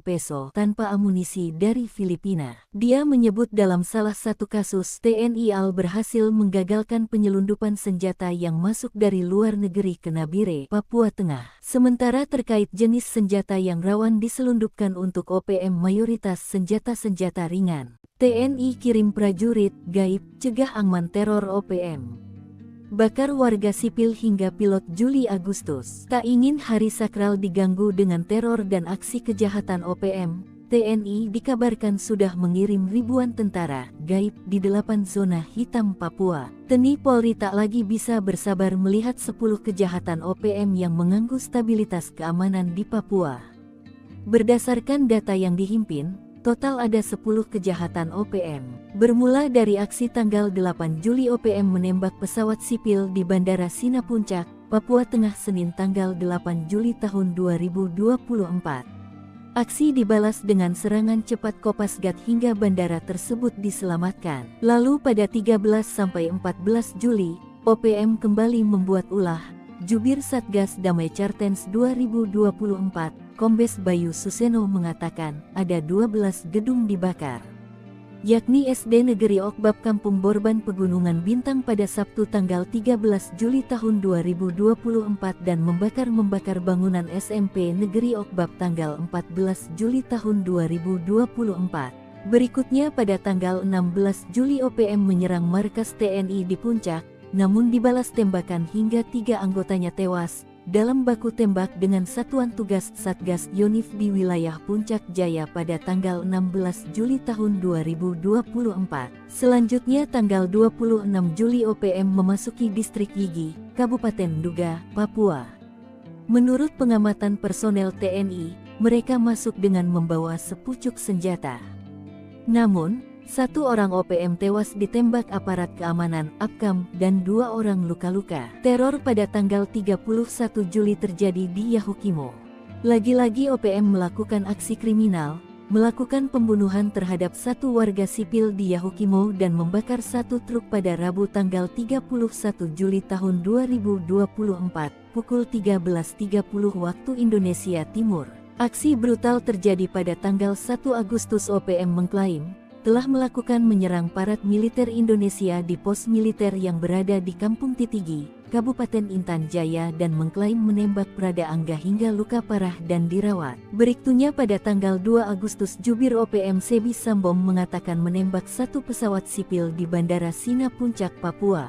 [SPEAKER 3] peso tanpa amunisi dari Filipina. Dia menyebut dalam salah satu kasus TNI AL berhasil menggagalkan penyelundupan senjata yang masuk dari luar negeri ke Nabire, Papua Tengah. Sementara terkait jenis senjata yang rawan diselundupkan untuk OPM mayoritas senjata-senjata ringan. TNI kirim prajurit gaib cegah angman teror OPM. Bakar warga sipil hingga pilot Juli Agustus. Tak ingin hari sakral diganggu dengan teror dan aksi kejahatan OPM, TNI dikabarkan sudah mengirim ribuan tentara gaib di 8 zona hitam Papua. TNI Polri tak lagi bisa bersabar melihat 10 kejahatan OPM yang mengganggu stabilitas keamanan di Papua. Berdasarkan data yang dihimpin, total ada 10 kejahatan OPM. Bermula dari aksi tanggal 8 Juli OPM menembak pesawat sipil di Bandara Sina Puncak, Papua Tengah Senin tanggal 8 Juli tahun 2024. Aksi dibalas dengan serangan cepat Kopasgat hingga bandara tersebut diselamatkan. Lalu pada 13-14 Juli, OPM kembali membuat ulah. Jubir Satgas Damai Cartens 2024, Kombes Bayu Suseno mengatakan, ada 12 gedung dibakar, yakni SD Negeri Okbab Kampung Borban Pegunungan Bintang pada Sabtu tanggal 13 Juli tahun 2024 dan membakar bangunan SMP Negeri Okbab tanggal 14 Juli tahun 2024. Berikutnya pada tanggal 16 Juli OPM menyerang markas TNI di Puncak, namun dibalas tembakan hingga 3 anggotanya tewas dalam baku tembak dengan Satuan Tugas Satgas Yonif di wilayah Puncak Jaya pada tanggal 16 Juli tahun 2024. Selanjutnya tanggal 26 Juli OPM memasuki distrik Yigi, Kabupaten Nduga, Papua. Menurut pengamatan personel TNI, mereka masuk dengan membawa sepucuk senjata. Namun, 1 orang OPM tewas ditembak aparat keamanan APKAM dan 2 orang luka-luka. Teror pada tanggal 31 Juli terjadi di Yahukimo. Lagi-lagi OPM melakukan aksi kriminal, melakukan pembunuhan terhadap 1 warga sipil di Yahukimo dan membakar 1 truk pada Rabu tanggal 31 Juli tahun 2024, pukul 13.30 waktu Indonesia Timur. Aksi brutal terjadi pada tanggal 1 Agustus. OPM mengklaim telah melakukan menyerang aparat militer Indonesia di pos militer yang berada di Kampung Titigi, Kabupaten Intan Jaya dan mengklaim menembak Prada Angga hingga luka parah dan dirawat. Berikutnya pada tanggal 2 Agustus Jubir OPM Sebi Sambom mengatakan menembak satu pesawat sipil di Bandara Sina Puncak, Papua.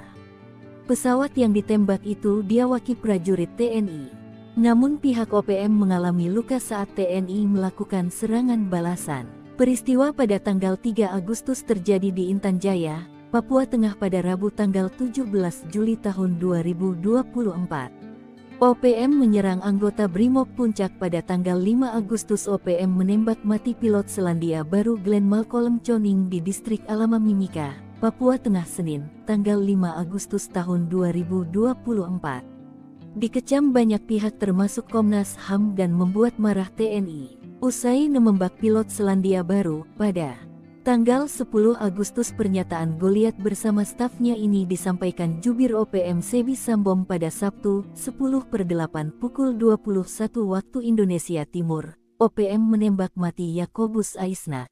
[SPEAKER 3] Pesawat yang ditembak itu diawaki prajurit TNI. Namun pihak OPM mengalami luka saat TNI melakukan serangan balasan. Peristiwa pada tanggal 3 Agustus terjadi di Intan Jaya, Papua Tengah pada Rabu tanggal 17 Juli tahun 2024. OPM menyerang anggota Brimob Puncak pada tanggal 5 Agustus. OPM menembak mati pilot Selandia Baru Glenn Malcolm Choning di distrik Alama Mimika, Papua Tengah Senin, tanggal 5 Agustus tahun 2024. Dikecam banyak pihak termasuk Komnas HAM dan membuat marah TNI. Usai menembak pilot Selandia Baru, pada tanggal 10 Agustus pernyataan Goliat bersama stafnya ini disampaikan Jubir OPM Sebi Sambom pada Sabtu, 10/8 pukul 21 waktu Indonesia Timur. OPM menembak mati Yakobus Aisnak.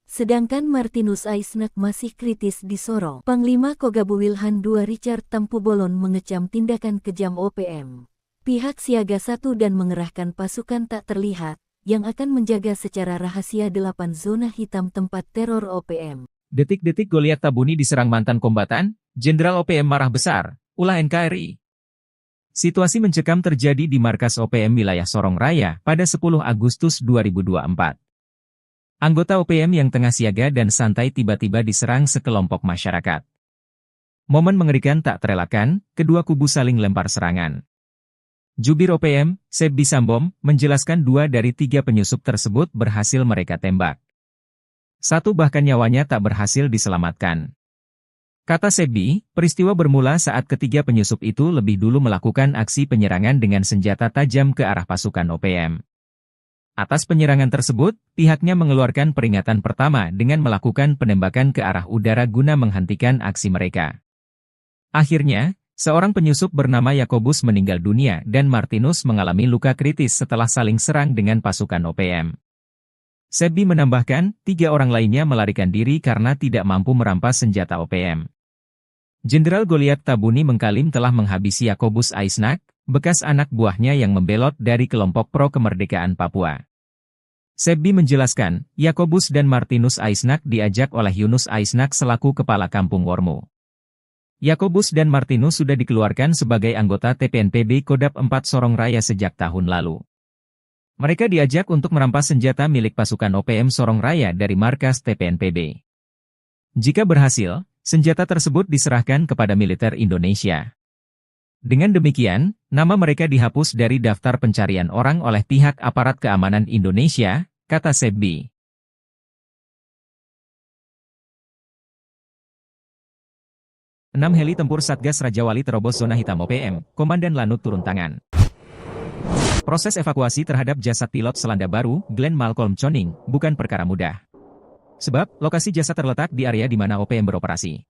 [SPEAKER 3] Sedangkan Martinus Aisnak masih kritis di Sorong. Panglima Kogabu Wilhan II Richard Tampubolon mengecam tindakan kejam OPM. Pihak siaga 1 dan mengerahkan pasukan tak terlihat yang akan menjaga secara rahasia 8 zona hitam tempat teror OPM.
[SPEAKER 1] Detik-detik Goliat Tabuni diserang mantan kombatan, Jenderal OPM marah besar, ulah NKRI. Situasi mencekam terjadi di markas OPM wilayah Sorong Raya pada 10 Agustus 2024. Anggota OPM yang tengah siaga dan santai tiba-tiba diserang sekelompok masyarakat. Momen mengerikan tak terelakkan, kedua kubu saling lempar serangan. Jubir OPM, Sebi Sambom, menjelaskan 2 dari 3 penyusup tersebut berhasil mereka tembak. 1 bahkan nyawanya tak berhasil diselamatkan. Kata Sebi, peristiwa bermula saat ketiga penyusup itu lebih dulu melakukan aksi penyerangan dengan senjata tajam ke arah pasukan OPM. Atas penyerangan tersebut, pihaknya mengeluarkan peringatan pertama dengan melakukan penembakan ke arah udara guna menghentikan aksi mereka. Akhirnya, seorang penyusup bernama Yakobus meninggal dunia dan Martinus mengalami luka kritis setelah saling serang dengan pasukan OPM. Sebi menambahkan, 3 orang lainnya melarikan diri karena tidak mampu merampas senjata OPM. Jenderal Goliat Tabuni mengklaim telah menghabisi Yakobus Aisnak, bekas anak buahnya yang membelot dari kelompok pro kemerdekaan Papua. Sebi menjelaskan, Yakobus dan Martinus Aisnak diajak oleh Yunus Aisnak selaku kepala kampung Wormo. Yakobus dan Martinus sudah dikeluarkan sebagai anggota TPNPB Kodap 4 Sorong Raya sejak tahun lalu. Mereka diajak untuk merampas senjata milik pasukan OPM Sorong Raya dari markas TPNPB. Jika berhasil, senjata tersebut diserahkan kepada militer Indonesia. Dengan demikian, nama mereka dihapus dari daftar pencarian orang oleh pihak aparat keamanan Indonesia, kata Sebi. Enam heli tempur Satgas Raja Wali terobos zona hitam OPM, Komandan Lanut turun tangan. Proses evakuasi terhadap jasad pilot Selandia Baru, Glenn Malcolm Choning, bukan perkara mudah. Sebab, lokasi jasad terletak di area di mana OPM beroperasi.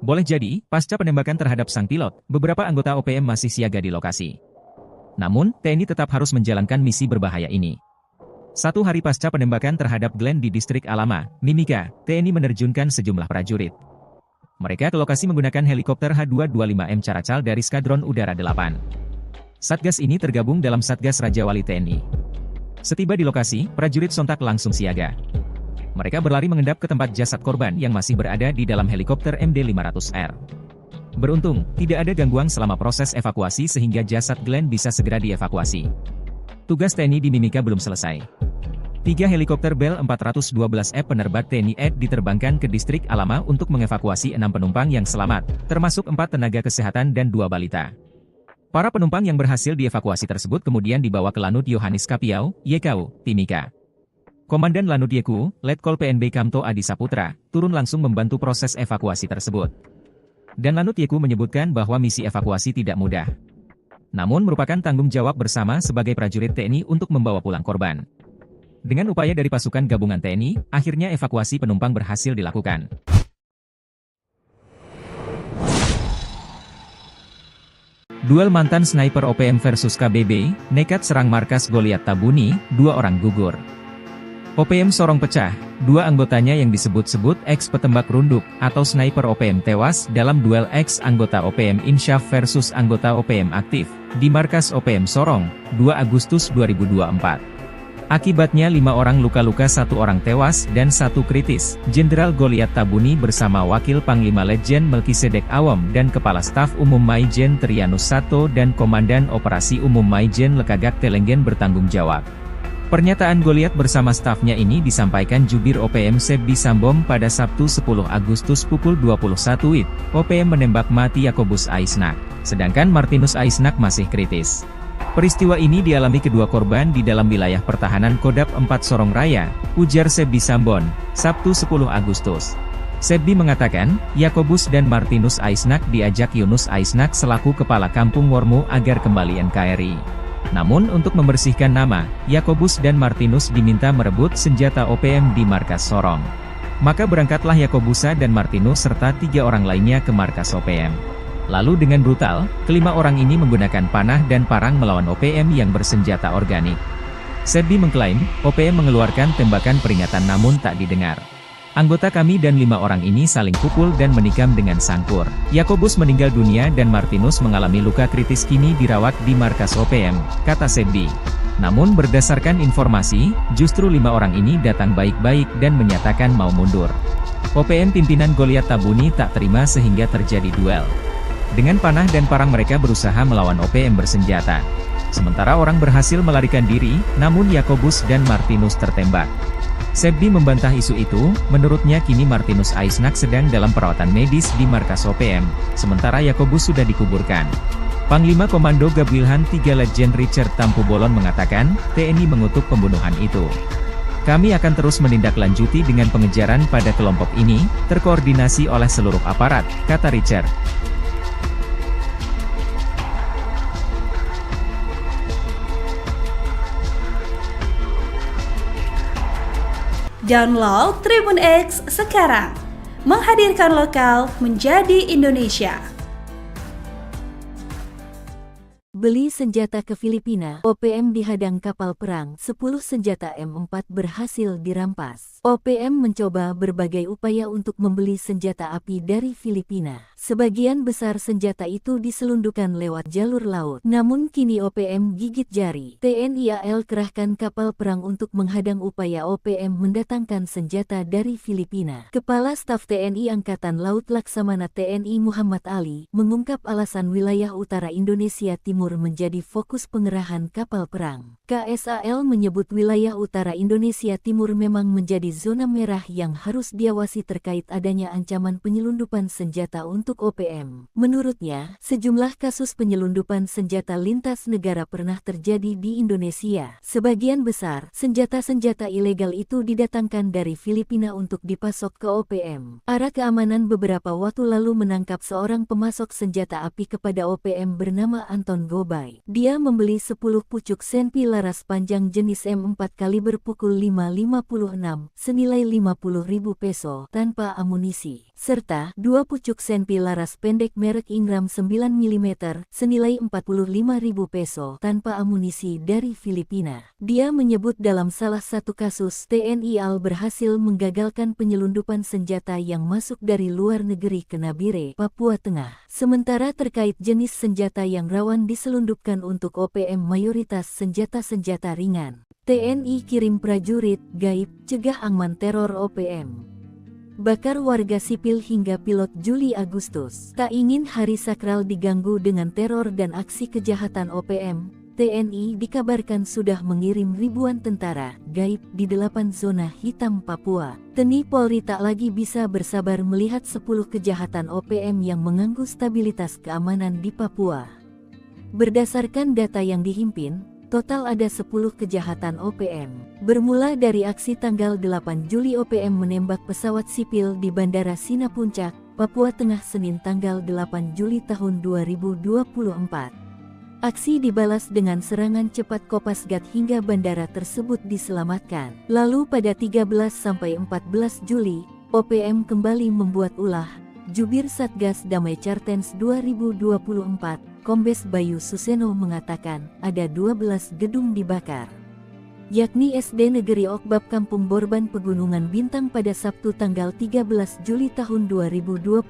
[SPEAKER 1] Boleh jadi, pasca penembakan terhadap sang pilot, beberapa anggota OPM masih siaga di lokasi. Namun, TNI tetap harus menjalankan misi berbahaya ini. 1 hari pasca penembakan terhadap Glenn di distrik Alama, Mimika, TNI menerjunkan sejumlah prajurit. Mereka ke lokasi menggunakan helikopter H225M Caracal dari Skadron Udara 8. Satgas ini tergabung dalam Satgas Raja Wali TNI. Setiba di lokasi, prajurit sontak langsung siaga. Mereka berlari mengendap ke tempat jasad korban yang masih berada di dalam helikopter MD-500R. Beruntung, tidak ada gangguan selama proses evakuasi sehingga jasad Glenn bisa segera dievakuasi. Tugas TNI di Mimika belum selesai. 3 helikopter Bell 412F penerbat TNI AD diterbangkan ke distrik Alama untuk mengevakuasi 6 penumpang yang selamat, termasuk 4 tenaga kesehatan dan 2 balita. Para penumpang yang berhasil dievakuasi tersebut kemudian dibawa ke Lanut Yohanis Kapiau, YKU, Timika. Komandan Lanut YKU, Letkol PNB Kamto Adi Saputra, turun langsung membantu proses evakuasi tersebut. Dan Lanut YKU menyebutkan bahwa misi evakuasi tidak mudah. Namun merupakan tanggung jawab bersama sebagai prajurit TNI untuk membawa pulang korban. Dengan upaya dari pasukan gabungan TNI, akhirnya evakuasi penumpang berhasil dilakukan. Duel mantan sniper OPM versus KBB, nekat serang markas Goliat Tabuni, 2 orang gugur. OPM Sorong pecah, dua anggotanya yang disebut-sebut ex-petembak runduk atau sniper OPM tewas dalam duel ex-anggota OPM Insyaf versus anggota OPM aktif di markas OPM Sorong, 2 Agustus 2024. Akibatnya 5 orang luka-luka, 1 orang tewas dan 1 kritis. Jenderal Goliat Tabuni bersama Wakil Panglima Letjen Melkisedek Awam dan Kepala Staf Umum Maijen Trianus Sato dan Komandan Operasi Umum Maijen Lekagak Telenggen bertanggung jawab. Pernyataan Goliat bersama stafnya ini disampaikan Jubir OPM Sebbi Sambom pada Sabtu 10 Agustus pukul 21 WIB. OPM menembak mati Yakobus Aisnak, sedangkan Martinus Aisnak masih kritis. Peristiwa ini dialami kedua korban di dalam wilayah pertahanan Kodap 4 Sorong Raya, ujar Sebbi Sambon, Sabtu 10 Agustus. Sebbi mengatakan, Yakobus dan Martinus Aisnak diajak Yunus Aisnak selaku Kepala Kampung Wormu agar kembali NKRI. Namun untuk membersihkan nama, Yakobus dan Martinus diminta merebut senjata OPM di markas Sorong. Maka berangkatlah Yakobusa dan Martinus serta 3 orang lainnya ke markas OPM. Lalu dengan brutal, kelima orang ini menggunakan panah dan parang melawan OPM yang bersenjata organik. Sebbi mengklaim, OPM mengeluarkan tembakan peringatan namun tak didengar. Anggota kami dan 5 orang ini saling pukul dan menikam dengan sangkur. Yakobus meninggal dunia dan Martinus mengalami luka kritis, kini dirawat di markas OPM, kata Sebbi. Namun berdasarkan informasi, justru 5 orang ini datang baik-baik dan menyatakan mau mundur. OPM pimpinan Goliat Tabuni tak terima sehingga terjadi duel. Dengan panah dan parang mereka berusaha melawan OPM bersenjata. Sementara orang berhasil melarikan diri, namun Yakobus dan Martinus tertembak. Sebbi membantah isu itu, menurutnya kini Martinus Aisnak sedang dalam perawatan medis di markas OPM, sementara Yakobus sudah dikuburkan. Panglima Komando Gabwilhan 3 Letjen Richard Tampu Bolon mengatakan, TNI mengutuk pembunuhan itu. Kami akan terus menindaklanjuti dengan pengejaran pada kelompok ini, terkoordinasi oleh seluruh aparat, kata Richard.
[SPEAKER 2] Download Tribun X sekarang, menghadirkan lokal menjadi Indonesia.
[SPEAKER 3] Beli senjata ke Filipina, OPM dihadang kapal perang, 10 senjata M4 berhasil dirampas. OPM mencoba berbagai upaya untuk membeli senjata api dari Filipina. Sebagian besar senjata itu diselundupkan lewat jalur laut. Namun kini OPM gigit jari. TNI AL kerahkan kapal perang untuk menghadang upaya OPM mendatangkan senjata dari Filipina. Kepala Staf TNI Angkatan Laut Laksamana TNI Muhammad Ali mengungkap alasan wilayah utara Indonesia Timur menjadi fokus pengerahan kapal perang. KSAL menyebut wilayah utara Indonesia Timur memang menjadi zona merah yang harus diawasi terkait adanya ancaman penyelundupan senjata untuk OPM. Menurutnya, sejumlah kasus penyelundupan senjata lintas negara pernah terjadi di Indonesia. Sebagian besar, senjata-senjata ilegal itu didatangkan dari Filipina untuk dipasok ke OPM. Arah keamanan beberapa waktu lalu menangkap seorang pemasok senjata api kepada OPM bernama Anton Gobay. Dia membeli 10 pucuk senpi laras panjang jenis M4 kaliber pukul 5.56 senilai 50.000 peso tanpa amunisi, serta 2 pucuk senpi laras pendek merek Ingram 9 mm senilai 45.000 peso tanpa amunisi dari Filipina. Dia menyebut dalam salah satu kasus TNI AL berhasil menggagalkan penyelundupan senjata yang masuk dari luar negeri ke Nabire, Papua Tengah. Sementara terkait jenis senjata yang rawan diselundupkan untuk OPM mayoritas senjata-senjata ringan. TNI kirim prajurit gaib cegah angman teror OPM. Bakar warga sipil hingga pilot Juli Agustus. Tak ingin hari sakral diganggu dengan teror dan aksi kejahatan OPM, TNI dikabarkan sudah mengirim ribuan tentara gaib di 8 zona hitam Papua. TNI Polri tak lagi bisa bersabar melihat 10 kejahatan OPM yang mengganggu stabilitas keamanan di Papua. Berdasarkan data yang dihimpin, total ada 10 kejahatan OPM. Bermula dari aksi tanggal 8 Juli OPM menembak pesawat sipil di Bandara Sina Puncak, Papua Tengah Senin tanggal 8 Juli tahun 2024. Aksi dibalas dengan serangan cepat Kopasgat hingga bandara tersebut diselamatkan. Lalu pada 13-14 Juli, OPM kembali membuat ulah. Jubir Satgas Damai Cartens 2024, Kombes Bayu Suseno mengatakan, ada 12 gedung dibakar. yakni SD Negeri Okbab Kampung Borban Pegunungan Bintang pada Sabtu tanggal 13 Juli tahun 2024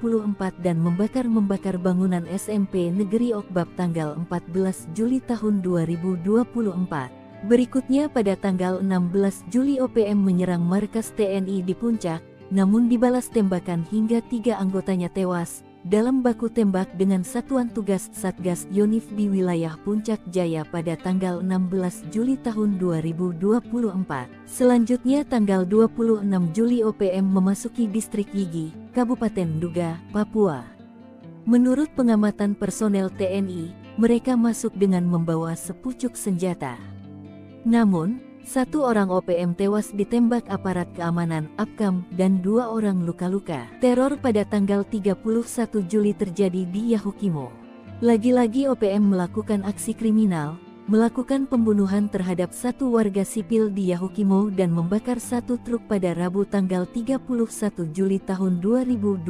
[SPEAKER 3] dan membakar bangunan SMP Negeri Okbab tanggal 14 Juli tahun 2024. Berikutnya pada tanggal 16 Juli OPM menyerang markas TNI di Puncak, namun dibalas tembakan hingga 3 anggotanya tewas dalam baku tembak dengan Satuan Tugas Satgas Yonif di wilayah Puncak Jaya pada tanggal 16 Juli tahun 2024. Selanjutnya tanggal 26 Juli OPM memasuki distrik Yigi, Kabupaten Nduga, Papua. Menurut pengamatan personel TNI, mereka masuk dengan membawa sepucuk senjata. Namun, 1 orang OPM tewas ditembak aparat keamanan APKAM dan 2 orang luka-luka. Teror pada tanggal 31 Juli terjadi di Yahukimo. Lagi-lagi OPM melakukan aksi kriminal, melakukan pembunuhan terhadap 1 warga sipil di Yahukimo dan membakar 1 truk pada Rabu tanggal 31 Juli tahun 2024,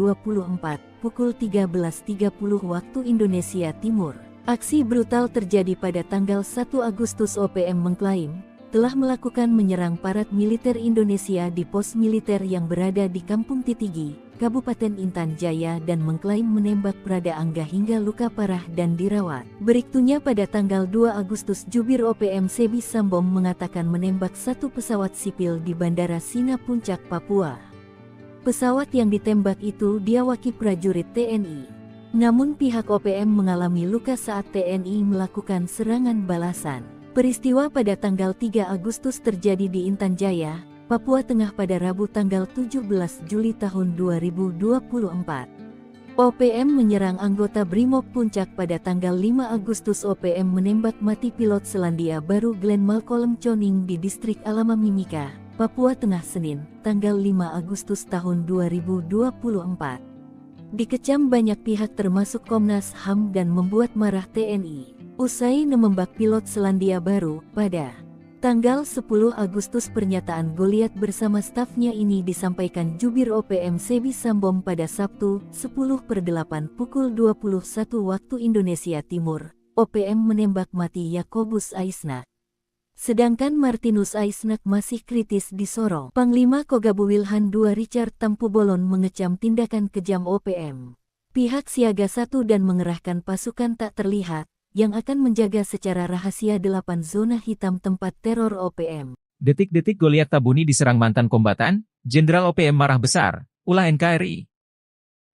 [SPEAKER 3] pukul 13.30 waktu Indonesia Timur. Aksi brutal terjadi pada tanggal 1 Agustus. OPM mengklaim telah melakukan menyerang parat militer Indonesia di pos militer yang berada di Kampung Titigi, Kabupaten Intan Jaya dan mengklaim menembak Prada Angga hingga luka parah dan dirawat. Berikutnya pada tanggal 2 Agustus Jubir OPM Sebi Sambom mengatakan menembak 1 pesawat sipil di Bandara Sina Puncak, Papua. Pesawat yang ditembak itu diawaki prajurit TNI. Namun pihak OPM mengalami luka saat TNI melakukan serangan balasan. Peristiwa pada tanggal 3 Agustus terjadi di Intan Jaya, Papua Tengah pada Rabu tanggal 17 Juli tahun 2024. OPM menyerang anggota Brimob Puncak pada tanggal 5 Agustus. OPM menembak mati pilot Selandia Baru Glenn Malcolm Choning di distrik Alama Mimika, Papua Tengah Senin, tanggal 5 Agustus tahun 2024. Dikecam banyak pihak termasuk Komnas HAM dan membuat marah TNI. Usai menembak pilot Selandia Baru, pada tanggal 10 Agustus pernyataan Goliat bersama stafnya ini disampaikan Jubir OPM Sebi Sambom pada Sabtu, 10/8 pukul 21 waktu Indonesia Timur. OPM menembak mati Yakobus Aisnak. Sedangkan Martinus Aisnak masih kritis di Sorong. Panglima Kogabu Wilhan II Richard Tampubolon mengecam tindakan kejam OPM. Pihak siaga 1 dan mengerahkan pasukan tak terlihat yang akan menjaga secara rahasia 8 zona hitam tempat teror OPM.
[SPEAKER 1] Detik-detik Goliat Tabuni diserang mantan kombatan, Jenderal OPM marah besar, ulah NKRI.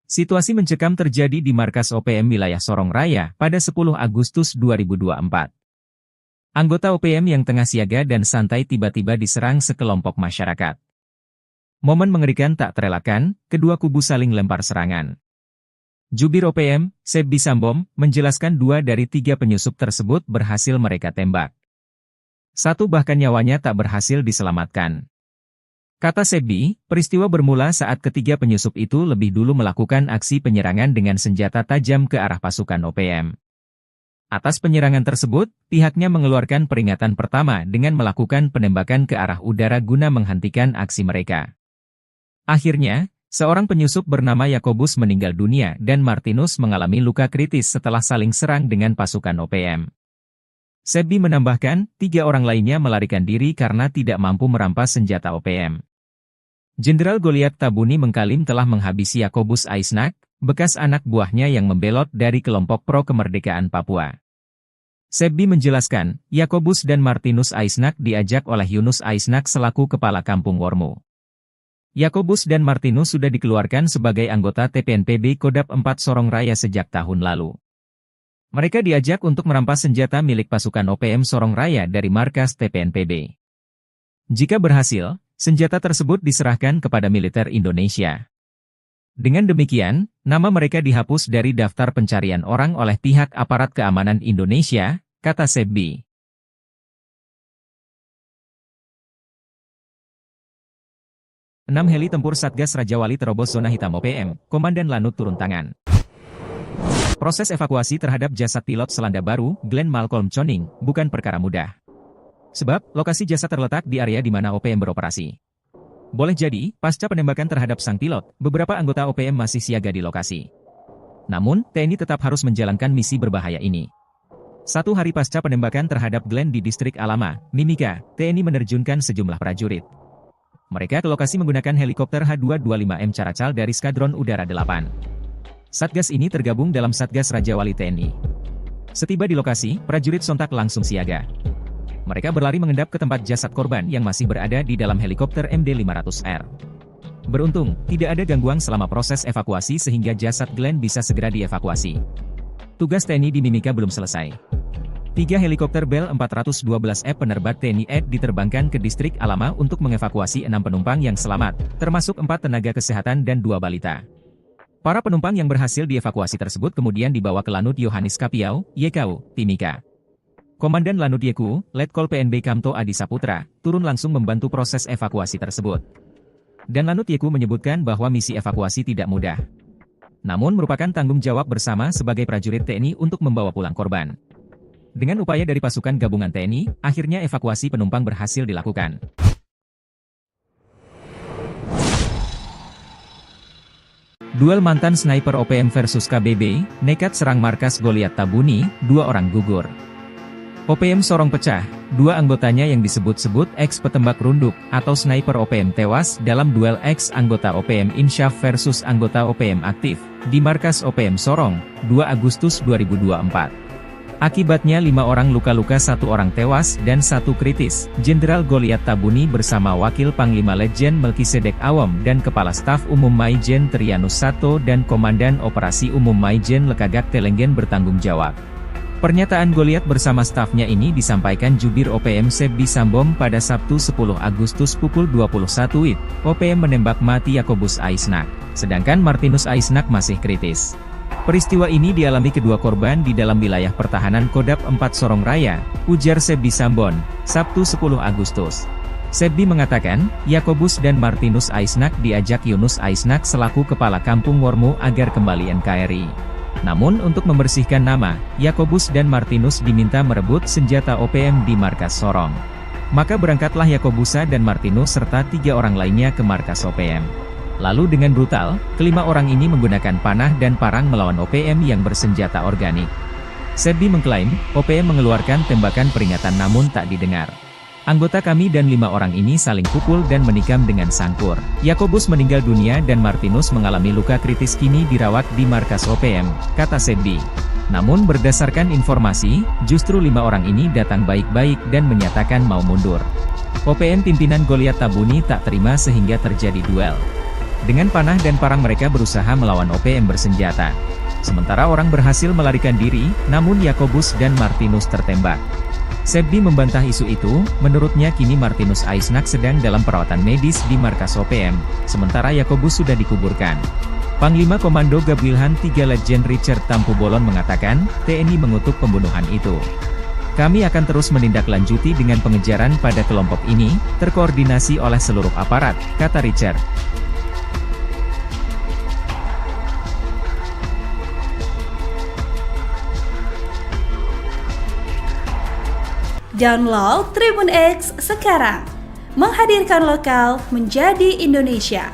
[SPEAKER 1] Situasi mencekam terjadi di markas OPM wilayah Sorong Raya pada 10 Agustus 2024. Anggota OPM yang tengah siaga dan santai tiba-tiba diserang sekelompok masyarakat. Momen mengerikan tak terelakkan, kedua kubu saling lempar serangan. Jubir OPM, Sebi Sambom, menjelaskan 2 dari 3 penyusup tersebut berhasil mereka tembak. 1 bahkan nyawanya tak berhasil diselamatkan. Kata Sebi, peristiwa bermula saat ketiga penyusup itu lebih dulu melakukan aksi penyerangan dengan senjata tajam ke arah pasukan OPM. Atas penyerangan tersebut, pihaknya mengeluarkan peringatan pertama dengan melakukan penembakan ke arah udara guna menghentikan aksi mereka. Akhirnya, seorang penyusup bernama Yakobus meninggal dunia dan Martinus mengalami luka kritis setelah saling serang dengan pasukan OPM. Sebi menambahkan, 3 orang lainnya melarikan diri karena tidak mampu merampas senjata OPM. Jenderal Goliat Tabuni mengklaim telah menghabisi Yakobus Aisnak, bekas anak buahnya yang membelot dari kelompok pro-kemerdekaan Papua. Sebi menjelaskan, Yakobus dan Martinus Aisnak diajak oleh Yunus Aisnak selaku kepala kampung Wormu. Yakobus dan Martinus sudah dikeluarkan sebagai anggota TPNPB Kodap 4 Sorong Raya sejak tahun lalu. Mereka diajak untuk merampas senjata milik pasukan OPM Sorong Raya dari markas TPNPB. Jika berhasil, senjata tersebut diserahkan kepada militer Indonesia. Dengan demikian, nama mereka dihapus dari daftar pencarian orang oleh pihak aparat keamanan Indonesia, kata Sebi. 6 heli tempur Satgas Raja Wali terobos zona hitam OPM, Komandan Lanut turun tangan. Proses evakuasi terhadap jasad pilot Selandia Baru, Glenn Malcolm Choning, bukan perkara mudah. Sebab, lokasi jasad terletak di area di mana OPM beroperasi. Boleh jadi, pasca penembakan terhadap sang pilot, beberapa anggota OPM masih siaga di lokasi. Namun, TNI tetap harus menjalankan misi berbahaya ini. 1 hari pasca penembakan terhadap Glenn di distrik Alama, Mimika, TNI menerjunkan sejumlah prajurit. Mereka ke lokasi menggunakan helikopter H225M Caracal dari Skadron Udara 8. Satgas ini tergabung dalam Satgas Raja Wali TNI. Setiba di lokasi, prajurit sontak langsung siaga. Mereka berlari mengendap ke tempat jasad korban yang masih berada di dalam helikopter MD-500R. Beruntung, tidak ada gangguan selama proses evakuasi sehingga jasad Glenn bisa segera dievakuasi. Tugas TNI di Mimika belum selesai. 3 helikopter Bell 412F penerbat TNI AD diterbangkan ke distrik Alama untuk mengevakuasi 6 penumpang yang selamat, termasuk 4 tenaga kesehatan dan 2 balita. Para penumpang yang berhasil dievakuasi tersebut kemudian dibawa ke Lanut Yohanis Kapiau, YKU, Timika. Komandan Lanut YKU, Letkol PNB Kamto Adi Saputra, turun langsung membantu proses evakuasi tersebut. Dan Lanut YKU menyebutkan bahwa misi evakuasi tidak mudah. Namun merupakan tanggung jawab bersama sebagai prajurit TNI untuk membawa pulang korban. Dengan upaya dari pasukan gabungan TNI, akhirnya evakuasi penumpang berhasil dilakukan. Duel mantan sniper OPM versus KBB, nekat serang markas Goliat Tabuni, 2 orang gugur. OPM Sorong pecah, 2 anggotanya yang disebut-sebut ex-petembak runduk atau sniper OPM tewas dalam duel ex-anggota OPM Insyaf versus anggota OPM aktif di markas OPM Sorong, 2 Agustus 2024. Akibatnya 5 orang luka-luka, 1 orang tewas dan 1 kritis. Jenderal Goliat Tabuni bersama Wakil Panglima Letjen Melkisedek Awam dan Kepala Staf Umum Maijen Trianus Sato dan Komandan Operasi Umum Maijen Lekagak Telenggen bertanggung jawab. Pernyataan Goliat bersama stafnya ini disampaikan Jubir OPM Sebbi Sambom pada Sabtu 10 Agustus pukul 21 WIB. OPM menembak mati Yakobus Aisnak, sedangkan Martinus Aisnak masih kritis. Peristiwa ini dialami kedua korban di dalam wilayah pertahanan Kodap 4 Sorong Raya, ujar Sebbi Sambon, Sabtu 10 Agustus. Sebbi mengatakan, Yakobus dan Martinus Aisnak diajak Yunus Aisnak selaku Kepala Kampung Wormu agar kembali NKRI. Namun untuk membersihkan nama, Yakobus dan Martinus diminta merebut senjata OPM di markas Sorong. Maka berangkatlah Yakobusa dan Martinus serta 3 orang lainnya ke markas OPM. Lalu dengan brutal, kelima orang ini menggunakan panah dan parang melawan OPM yang bersenjata organik. Sebbi mengklaim, OPM mengeluarkan tembakan peringatan namun tak didengar. Anggota kami dan 5 orang ini saling pukul dan menikam dengan sangkur. Yakobus meninggal dunia dan Martinus mengalami luka kritis, kini dirawat di markas OPM, kata Sebbi. Namun berdasarkan informasi, justru 5 orang ini datang baik-baik dan menyatakan mau mundur. OPM pimpinan Goliat Tabuni tak terima sehingga terjadi duel. Dengan panah dan parang mereka berusaha melawan OPM bersenjata. Sementara orang berhasil melarikan diri, namun Yakobus dan Martinus tertembak. Sebbi membantah isu itu, menurutnya kini Martinus Aisnak sedang dalam perawatan medis di markas OPM, sementara Yakobus sudah dikuburkan. Panglima Komando Gabwilhan 3 Letjen Richard Tampubolon mengatakan, TNI mengutuk pembunuhan itu. Kami akan terus menindaklanjuti dengan pengejaran pada kelompok ini, terkoordinasi oleh seluruh aparat, kata Richard.
[SPEAKER 2] Download Tribun X sekarang, menghadirkan lokal menjadi Indonesia.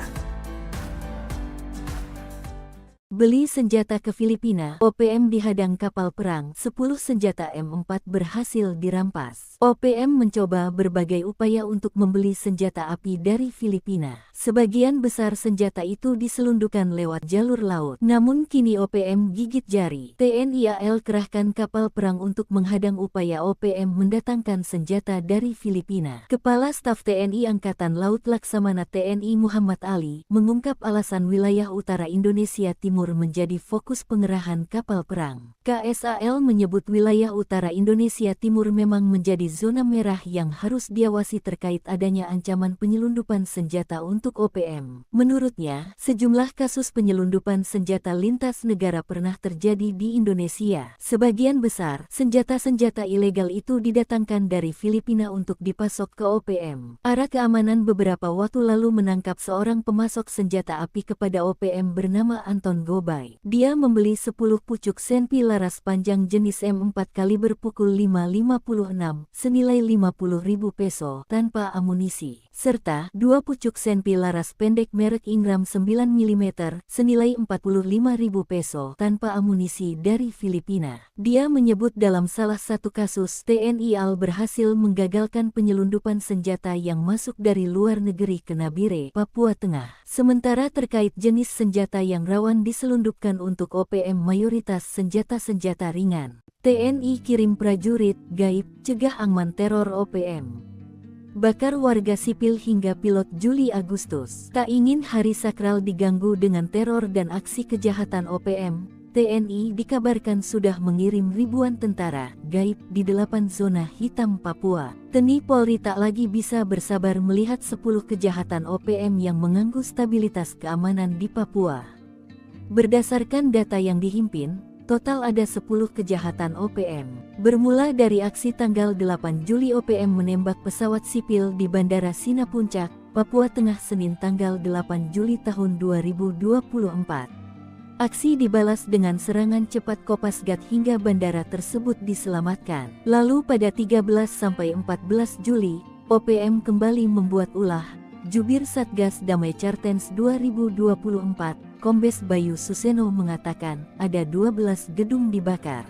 [SPEAKER 3] Beli senjata ke Filipina, OPM dihadang kapal perang, 10 senjata M4 berhasil dirampas. OPM mencoba berbagai upaya untuk membeli senjata api dari Filipina. Sebagian besar senjata itu diselundupkan lewat jalur laut. Namun kini OPM gigit jari. TNI AL kerahkan kapal perang untuk menghadang upaya OPM mendatangkan senjata dari Filipina. Kepala Staf TNI Angkatan Laut Laksamana TNI Muhammad Ali mengungkap alasan wilayah utara Indonesia Timur menjadi fokus pengerahan kapal perang. KSAL menyebut wilayah utara Indonesia Timur memang menjadi zona merah yang harus diawasi terkait adanya ancaman penyelundupan senjata untuk OPM. Menurutnya, sejumlah kasus penyelundupan senjata lintas negara pernah terjadi di Indonesia. Sebagian besar, senjata-senjata ilegal itu didatangkan dari Filipina untuk dipasok ke OPM. Ara Keamanan beberapa waktu lalu menangkap seorang pemasok senjata api kepada OPM bernama Anton Gobay. Dia membeli 10 pucuk senpi laras panjang jenis M4 kaliber pukul 5.56 senilai 50.000 peso tanpa amunisi, serta 2 pucuk senpi laras pendek merek Ingram 9 mm senilai 45.000 peso tanpa amunisi dari Filipina. Dia menyebut dalam salah satu kasus TNI AL berhasil menggagalkan penyelundupan senjata yang masuk dari luar negeri ke Nabire, Papua Tengah. Sementara terkait jenis senjata yang rawan diselundupkan untuk OPM mayoritas senjata-senjata ringan. TNI kirim prajurit gaib cegah angman teror OPM. Bakar warga sipil hingga pilot Juli Agustus. Tak ingin hari sakral diganggu dengan teror dan aksi kejahatan OPM, TNI dikabarkan sudah mengirim ribuan tentara gaib di 8 zona hitam Papua. TNI Polri tak lagi bisa bersabar melihat 10 kejahatan OPM yang mengganggu stabilitas keamanan di Papua. Berdasarkan data yang dihimpin, total ada 10 kejahatan OPM. Bermula dari aksi tanggal 8 Juli OPM menembak pesawat sipil di Bandara Sina Puncak, Papua Tengah Senin tanggal 8 Juli tahun 2024. Aksi dibalas dengan serangan cepat Kopasgat hingga bandara tersebut diselamatkan. Lalu pada 13-14 Juli, OPM kembali membuat ulah. Jubir Satgas Damai Cartens 2024, Kombes Bayu Suseno mengatakan ada 12 gedung dibakar,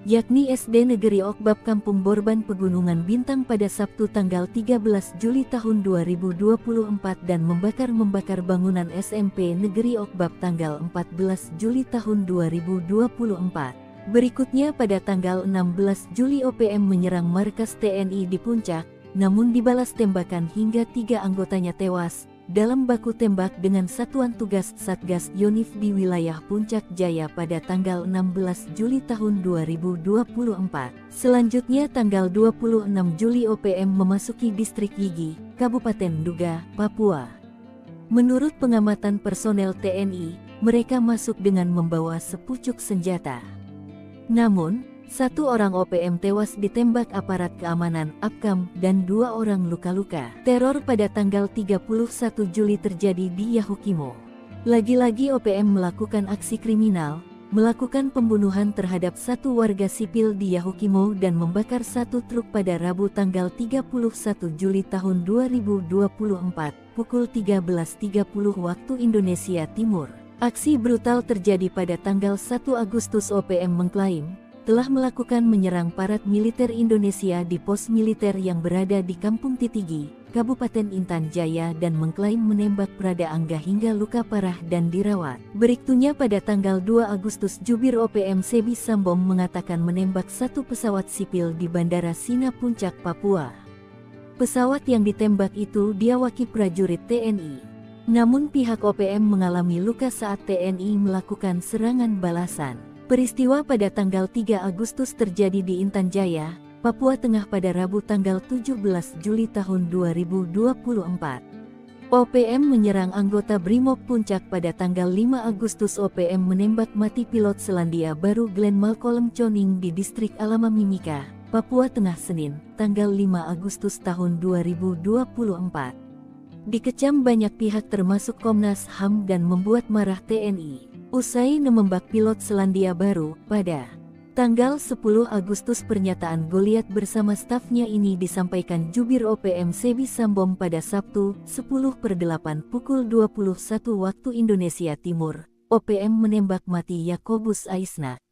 [SPEAKER 3] yakni SD Negeri Okbab Kampung Borban Pegunungan Bintang pada Sabtu tanggal 13 Juli tahun 2024 dan membakar bangunan SMP Negeri Okbab tanggal 14 Juli tahun 2024. Berikutnya pada tanggal 16 Juli OPM menyerang markas TNI di Puncak, namun dibalas tembakan hingga 3 anggotanya tewas dalam baku tembak dengan Satuan Tugas Satgas Yonif di wilayah Puncak Jaya pada tanggal 16 Juli tahun 2024. Selanjutnya tanggal 26 Juli OPM memasuki distrik Yigi, Kabupaten Duga, Papua. Menurut pengamatan personel TNI, mereka masuk dengan membawa sepucuk senjata. Namun, 1 orang OPM tewas ditembak aparat keamanan APKAM dan 2 orang luka-luka. Teror pada tanggal 31 Juli terjadi di Yahukimo. Lagi-lagi OPM melakukan aksi kriminal, melakukan pembunuhan terhadap 1 warga sipil di Yahukimo dan membakar 1 truk pada Rabu tanggal 31 Juli tahun 2024, pukul 13.30 waktu Indonesia Timur. Aksi brutal terjadi pada tanggal 1 Agustus. OPM mengklaim telah melakukan menyerang parat militer Indonesia di pos militer yang berada di Kampung Titigi, Kabupaten Intan Jaya dan mengklaim menembak Prada Angga hingga luka parah dan dirawat. Berikutnya pada tanggal 2 Agustus Jubir OPM Sebi Sambom mengatakan menembak 1 pesawat sipil di Bandara Sina Puncak, Papua. Pesawat yang ditembak itu diawaki prajurit TNI. Namun pihak OPM mengalami luka saat TNI melakukan serangan balasan. Peristiwa pada tanggal 3 Agustus terjadi di Intan Jaya, Papua Tengah pada Rabu tanggal 17 Juli tahun 2024. OPM menyerang anggota Brimob Puncak pada tanggal 5 Agustus. OPM menembak mati pilot Selandia Baru Glenn Malcolm Choning di distrik Alamamimika, Papua Tengah Senin, tanggal 5 Agustus tahun 2024. Dikecam banyak pihak termasuk Komnas HAM dan membuat marah TNI. Usai menembak pilot Selandia Baru, pada tanggal 10 Agustus pernyataan Goliat bersama stafnya ini disampaikan Jubir OPM Sebi Sambom pada Sabtu, 10/8 pukul 21 waktu Indonesia Timur. OPM menembak mati Yakobus Aisnak.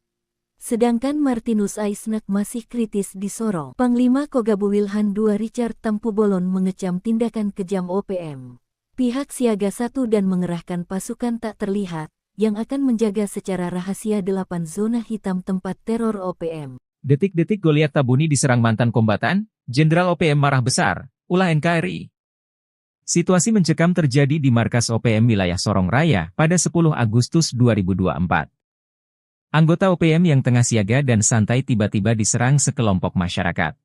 [SPEAKER 3] Sedangkan Martinus Aisnak masih kritis di Sorong. Panglima Kogabu Wilhan II Richard Tampubolon mengecam tindakan kejam OPM. Pihak siaga 1 dan mengerahkan pasukan tak terlihat yang akan menjaga secara rahasia 8 zona hitam tempat teror OPM.
[SPEAKER 1] Detik-detik Goliat Tabuni diserang mantan kombatan, Jenderal OPM marah besar, ulah NKRI. Situasi mencekam terjadi di markas OPM wilayah Sorong Raya pada 10 Agustus 2024. Anggota OPM yang tengah siaga dan santai tiba-tiba diserang sekelompok masyarakat.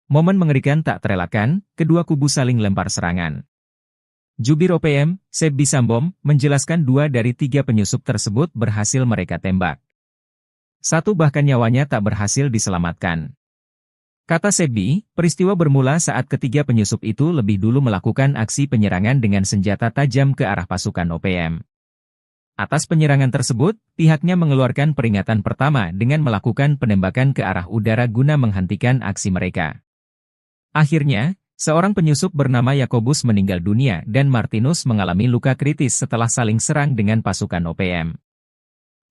[SPEAKER 1] Momen mengerikan tak terelakkan, kedua kubu saling lempar serangan. Jubir OPM, Sebi Sambom, menjelaskan 2 dari 3 penyusup tersebut berhasil mereka tembak. 1 bahkan nyawanya tak berhasil diselamatkan. Kata Sebi, peristiwa bermula saat ketiga penyusup itu lebih dulu melakukan aksi penyerangan dengan senjata tajam ke arah pasukan OPM. Atas penyerangan tersebut, pihaknya mengeluarkan peringatan pertama dengan melakukan penembakan ke arah udara guna menghentikan aksi mereka. Akhirnya, seorang penyusup bernama Yakobus meninggal dunia dan Martinus mengalami luka kritis setelah saling serang dengan pasukan OPM.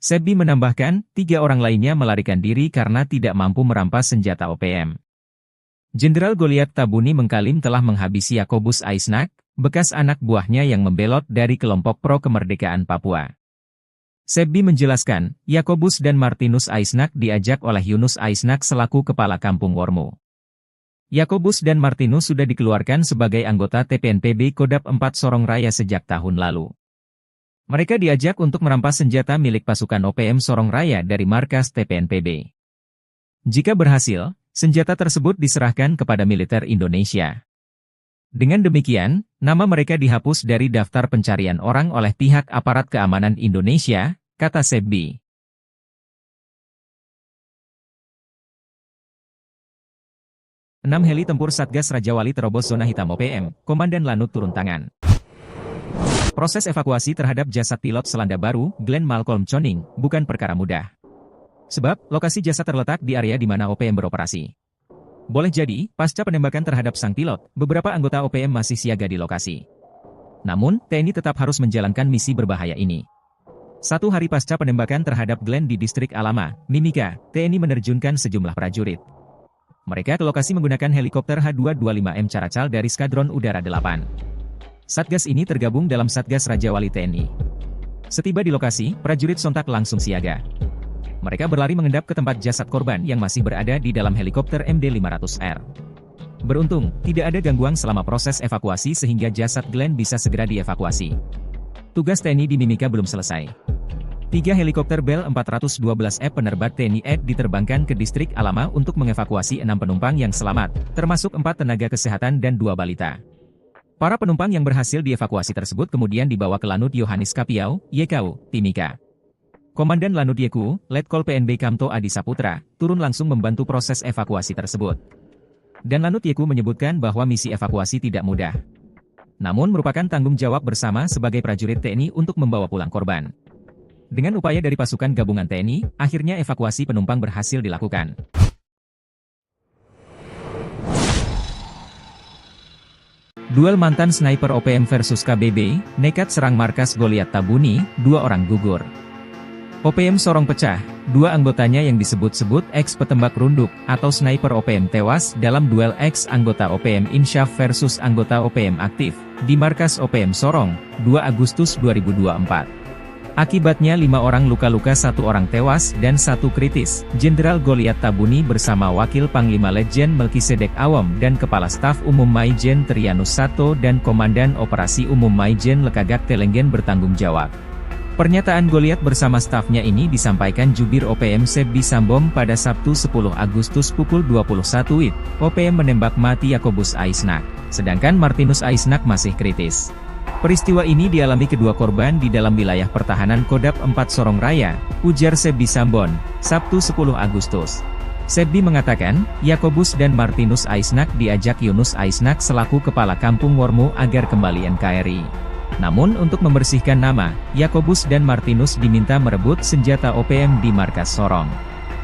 [SPEAKER 1] Sebbi menambahkan, 3 orang lainnya melarikan diri karena tidak mampu merampas senjata OPM. Jenderal Goliath Tabuni mengklaim telah menghabisi Yakobus Aisnak, bekas anak buahnya yang membelot dari kelompok pro-kemerdekaan Papua. Sebbi menjelaskan, Yakobus dan Martinus Aisnak diajak oleh Yunus Aisnak selaku kepala kampung Wormo. Yakobus dan Martinus sudah dikeluarkan sebagai anggota TPNPB Kodap 4 Sorong Raya sejak tahun lalu. Mereka diajak untuk merampas senjata milik pasukan OPM Sorong Raya dari markas TPNPB. Jika berhasil, senjata tersebut diserahkan kepada militer Indonesia. Dengan demikian, nama mereka dihapus dari daftar pencarian orang oleh pihak aparat keamanan Indonesia, kata Sebbi. Enam heli tempur Satgas Raja Wali terobos zona hitam OPM, Komandan Lanut turun tangan. Proses evakuasi terhadap jasad pilot Selandia Baru, Glenn Malcolm Choning, bukan perkara mudah. Sebab, lokasi jasad terletak di area di mana OPM beroperasi. Boleh jadi, pasca penembakan terhadap sang pilot, beberapa anggota OPM masih siaga di lokasi. Namun, TNI tetap harus menjalankan misi berbahaya ini. 1 hari pasca penembakan terhadap Glenn di distrik Alama, Mimika, TNI menerjunkan sejumlah prajurit. Mereka ke lokasi menggunakan helikopter H225M Caracal dari Skadron Udara 8. Satgas ini tergabung dalam Satgas Raja Wali TNI. Setiba di lokasi, prajurit sontak langsung siaga. Mereka berlari mengendap ke tempat jasad korban yang masih berada di dalam helikopter MD-500R. Beruntung, tidak ada gangguan selama proses evakuasi sehingga jasad Glenn bisa segera dievakuasi. Tugas TNI di Mimika belum selesai. 3 helikopter Bell 412F penerbat TNI AD diterbangkan ke distrik Alama untuk mengevakuasi 6 penumpang yang selamat, termasuk 4 tenaga kesehatan dan 2 balita. Para penumpang yang berhasil dievakuasi tersebut kemudian dibawa ke Lanut Yohanes Kapiau, YKU, Timika. Komandan Lanut YKU, Letkol PNB Kamto Adi Saputra, turun langsung membantu proses evakuasi tersebut. Dan Lanut YKU menyebutkan bahwa misi evakuasi tidak mudah. Namun merupakan tanggung jawab bersama sebagai prajurit TNI untuk membawa pulang korban. Dengan upaya dari pasukan gabungan TNI, akhirnya evakuasi penumpang berhasil dilakukan. Duel mantan sniper OPM versus KBB, nekat serang markas Goliath Tabuni, 2 orang gugur. OPM Sorong pecah, 2 anggotanya yang disebut-sebut ex-petembak runduk atau sniper OPM tewas dalam duel ex-anggota OPM Insyaf versus anggota OPM aktif, di markas OPM Sorong, 2 Agustus 2024. Akibatnya 5 orang luka-luka, 1 orang tewas dan 1 kritis. Jenderal Goliath Tabuni bersama Wakil Panglima Letjen Melkisedek Awam dan Kepala Staf Umum Maijen Trianus Sato dan Komandan Operasi Umum Maijen Lekagak Telenggen bertanggung jawab. Pernyataan Goliath bersama stafnya ini disampaikan Jubir OPM Sebbi Sambom pada Sabtu 10 Agustus pukul 21 WIB. OPM menembak mati Yakobus Aisnak, sedangkan Martinus Aisnak masih kritis. Peristiwa ini dialami kedua korban di dalam wilayah pertahanan Kodap 4 Sorong Raya, ujar Sebbi Sambon, Sabtu 10 Agustus. Sebbi mengatakan, Yakobus dan Martinus Aisnak diajak Yunus Aisnak selaku kepala kampung Wormo agar kembali NKRI. Namun untuk membersihkan nama, Yakobus dan Martinus diminta merebut senjata OPM di markas Sorong.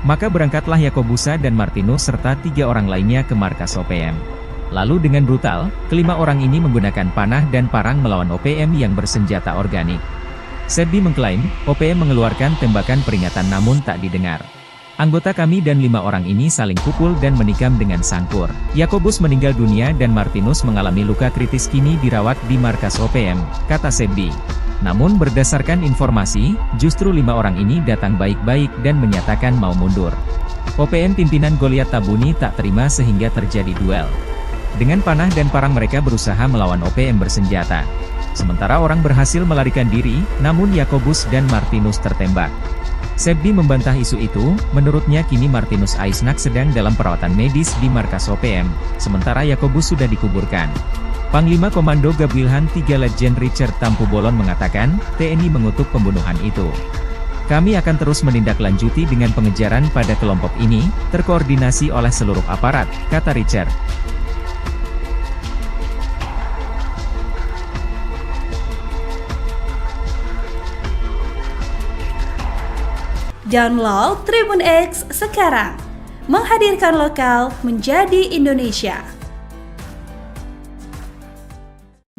[SPEAKER 1] Maka berangkatlah Yakobusa dan Martinus serta 3 orang lainnya ke markas OPM. Lalu dengan brutal, kelima orang ini menggunakan panah dan parang melawan OPM yang bersenjata organik. Sebbi mengklaim, OPM mengeluarkan tembakan peringatan namun tak didengar. Anggota kami dan 5 orang ini saling pukul dan menikam dengan sangkur. Yakobus meninggal dunia dan Martinus mengalami luka kritis, kini dirawat di markas OPM, kata Sebbi. Namun berdasarkan informasi, justru 5 orang ini datang baik-baik dan menyatakan mau mundur. OPM pimpinan Goliath Tabuni tak terima sehingga terjadi duel. Dengan panah dan parang mereka berusaha melawan OPM bersenjata. Sementara orang berhasil melarikan diri, namun Yakobus dan Martinus tertembak. Sebbi membantah isu itu, menurutnya kini Martinus Aisnak sedang dalam perawatan medis di markas OPM, sementara Yakobus sudah dikuburkan. Panglima Komando Gabwilhan 3 Letjen Richard Tampu Bolon mengatakan, TNI mengutuk pembunuhan itu. Kami akan terus menindaklanjuti dengan pengejaran pada kelompok ini, terkoordinasi oleh seluruh aparat, kata Richard.
[SPEAKER 2] Download Tribun X sekarang. Menghadirkan lokal menjadi Indonesia.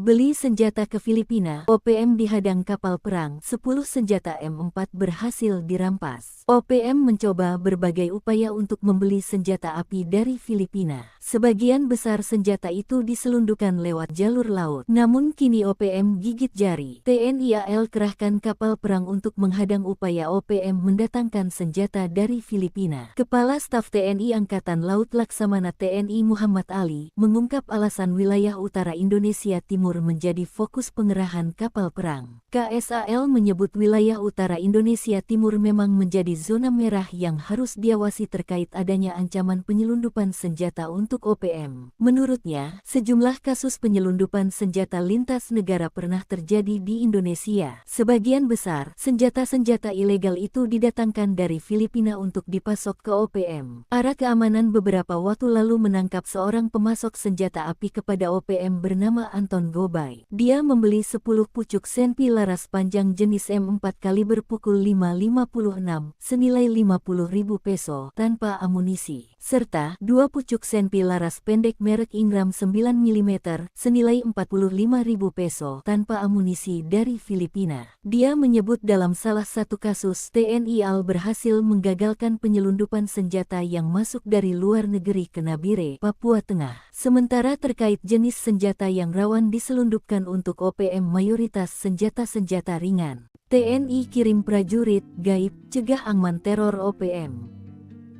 [SPEAKER 3] Beli senjata ke Filipina, OPM dihadang kapal perang, 10 senjata M4 berhasil dirampas. OPM mencoba berbagai upaya untuk membeli senjata api dari Filipina. Sebagian besar senjata itu diselundupkan lewat jalur laut. Namun kini OPM gigit jari. TNI AL kerahkan kapal perang untuk menghadang upaya OPM mendatangkan senjata dari Filipina. Kepala Staf TNI Angkatan Laut Laksamana TNI Muhammad Ali mengungkap alasan wilayah utara Indonesia Timur menjadi fokus pengerahan kapal perang. KSAL menyebut wilayah utara Indonesia Timur memang menjadi zona merah yang harus diawasi terkait adanya ancaman penyelundupan senjata untuk OPM. Menurutnya, sejumlah kasus penyelundupan senjata lintas negara pernah terjadi di Indonesia. Sebagian besar, senjata-senjata ilegal itu didatangkan dari Filipina untuk dipasok ke OPM. Arah keamanan beberapa waktu lalu menangkap seorang pemasok senjata api kepada OPM bernama Anton Gobay. Dia membeli 10 pucuk senpi laras panjang jenis M4 kaliber pukul 5.56 senilai 50.000 peso tanpa amunisi, serta 2 pucuk senpi laras pendek merek Ingram 9 mm senilai 45.000 peso tanpa amunisi dari Filipina. Dia menyebut dalam salah satu kasus TNI AL berhasil menggagalkan penyelundupan senjata yang masuk dari luar negeri ke Nabire, Papua Tengah. Sementara terkait jenis senjata yang rawan diselundupkan untuk OPM mayoritas senjata-senjata ringan. TNI kirim prajurit gaib cegah angman teror OPM.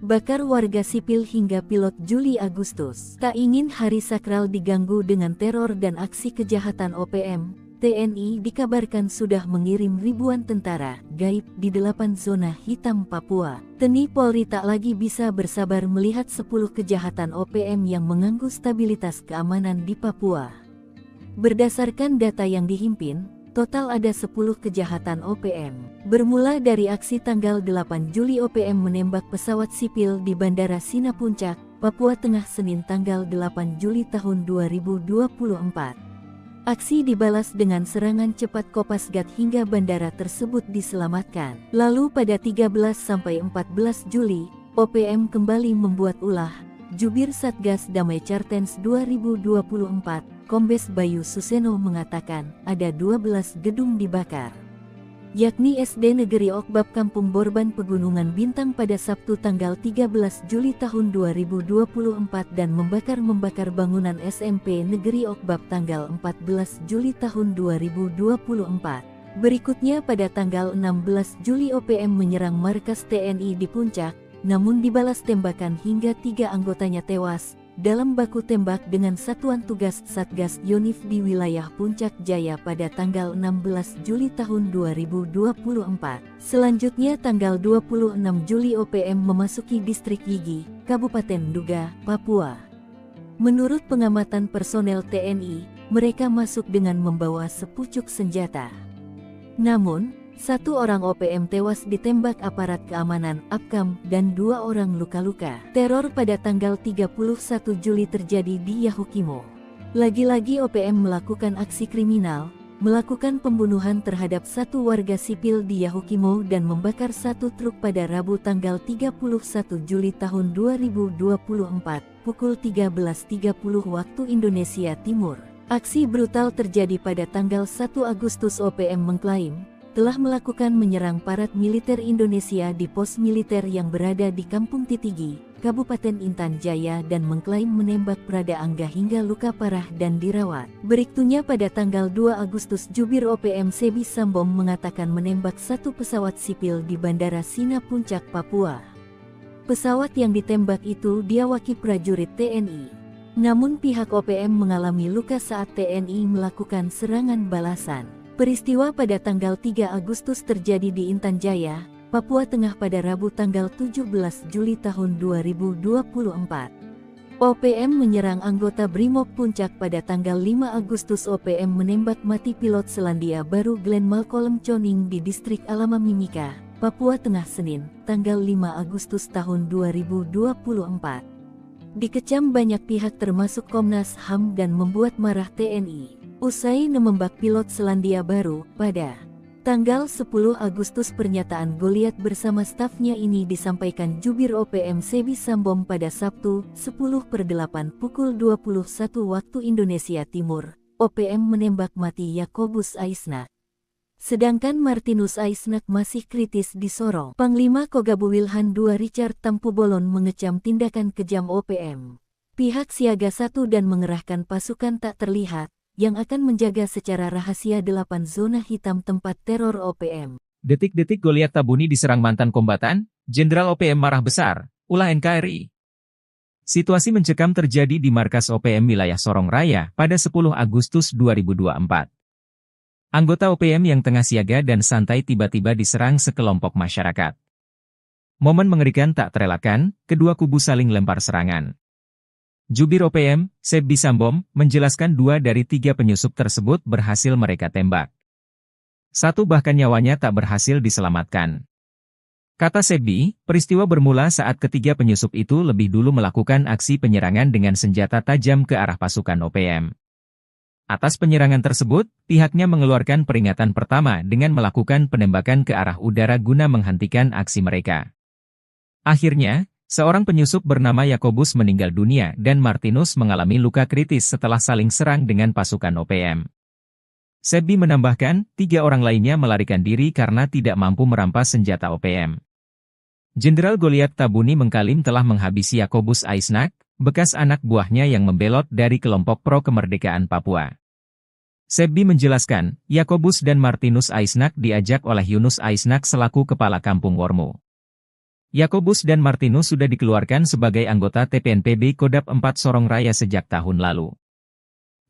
[SPEAKER 3] Bakar warga sipil hingga pilot Juli Agustus. Tak ingin hari sakral diganggu dengan teror dan aksi kejahatan OPM, TNI dikabarkan sudah mengirim ribuan tentara gaib di 8 zona hitam Papua. TNI Polri tak lagi bisa bersabar melihat 10 kejahatan OPM yang mengganggu stabilitas keamanan di Papua. Berdasarkan data yang dihimpin, total ada 10 kejahatan OPM. Bermula dari aksi tanggal 8 Juli OPM menembak pesawat sipil di Bandara Sina Puncak, Papua Tengah Senin tanggal 8 Juli tahun 2024. Aksi dibalas dengan serangan cepat Kopasgat hingga bandara tersebut diselamatkan. Lalu pada 13-14 Juli, OPM kembali membuat ulah. Jubir Satgas Damai Cartens 2024, Kombes Bayu Suseno mengatakan ada 12 gedung dibakar, yakni SD Negeri Okbab Kampung Borban Pegunungan Bintang pada Sabtu tanggal 13 Juli tahun 2024 dan membakar bangunan SMP Negeri Okbab tanggal 14 Juli tahun 2024. Berikutnya pada tanggal 16 Juli OPM menyerang markas TNI di Puncak, namun dibalas tembakan hingga 3 anggotanya tewas dalam baku tembak dengan Satuan Tugas Satgas Yonif di wilayah Puncak Jaya pada tanggal 16 Juli tahun 2024. Selanjutnya tanggal 26 Juli OPM memasuki distrik Yigi, Kabupaten Nduga, Papua. Menurut pengamatan personel TNI, mereka masuk dengan membawa sepucuk senjata. Namun, 1 orang OPM tewas ditembak aparat keamanan APKAM dan 2 orang luka-luka. Teror pada tanggal 31 Juli terjadi di Yahukimo. Lagi-lagi OPM melakukan aksi kriminal, melakukan pembunuhan terhadap 1 warga sipil di Yahukimo dan membakar 1 truk pada Rabu tanggal 31 Juli tahun 2024, pukul 13.30 waktu Indonesia Timur. Aksi brutal terjadi pada tanggal 1 Agustus. OPM mengklaim telah melakukan menyerang parat militer Indonesia di pos militer yang berada di Kampung Titigi, Kabupaten Intan Jaya dan mengklaim menembak Prada Angga hingga luka parah dan dirawat. Berikutnya pada tanggal 2 Agustus Jubir OPM Sebi Sambom mengatakan menembak 1 pesawat sipil di Bandara Sina Puncak, Papua. Pesawat yang ditembak itu diawaki prajurit TNI. Namun pihak OPM mengalami luka saat TNI melakukan serangan balasan. Peristiwa pada tanggal 3 Agustus terjadi di Intan Jaya, Papua Tengah pada Rabu tanggal 17 Juli tahun 2024. OPM menyerang anggota Brimob Puncak pada tanggal 5 Agustus. OPM menembak mati pilot Selandia Baru Glenn Malcolm Choning di distrik Alama Mimika, Papua Tengah Senin, tanggal 5 Agustus tahun 2024. Dikecam banyak pihak termasuk Komnas HAM dan membuat marah TNI. Usai menembak pilot Selandia Baru, pada Tanggal 10 Agustus pernyataan Goliat bersama stafnya ini disampaikan Jubir OPM Sebi Sambom pada Sabtu, 10/8 pukul 21 waktu Indonesia Timur. OPM menembak mati Yakobus Aisnak. Sedangkan Martinus Aisnak masih kritis di Sorong. Panglima Kogabu Wilhan II Richard Tampubolon mengecam tindakan kejam OPM. Pihak siaga 1 dan mengerahkan pasukan tak terlihat, yang akan menjaga secara rahasia 8 zona hitam tempat teror OPM.
[SPEAKER 1] Detik-detik Goliat Tabuni diserang mantan kombatan, Jenderal OPM marah besar, ulah NKRI. Situasi mencekam terjadi di markas OPM wilayah Sorong Raya pada 10 Agustus 2024. Anggota OPM yang tengah siaga dan santai tiba-tiba diserang sekelompok masyarakat. Momen mengerikan tak terelakkan, kedua kubu saling lempar serangan. Jubir OPM, Sebi Sambom, menjelaskan 2 dari 3 penyusup tersebut berhasil mereka tembak. 1 bahkan nyawanya tak berhasil diselamatkan. Kata Sebi, peristiwa bermula saat ketiga penyusup itu lebih dulu melakukan aksi penyerangan dengan senjata tajam ke arah pasukan OPM. Atas penyerangan tersebut, pihaknya mengeluarkan peringatan pertama dengan melakukan penembakan ke arah udara guna menghentikan aksi mereka. Akhirnya, seorang penyusup bernama Yakobus meninggal dunia dan Martinus mengalami luka kritis setelah saling serang dengan pasukan OPM. Sebi menambahkan, 3 orang lainnya melarikan diri karena tidak mampu merampas senjata OPM. Jenderal Goliat Tabuni mengklaim telah menghabisi Yakobus Aisnak, bekas anak buahnya yang membelot dari kelompok pro-kemerdekaan Papua. Sebi menjelaskan, Yakobus dan Martinus Aisnak diajak oleh Yunus Aisnak selaku kepala kampung Wormu. Yakobus dan Martinus sudah dikeluarkan sebagai anggota TPNPB Kodap 4 Sorong Raya sejak tahun lalu.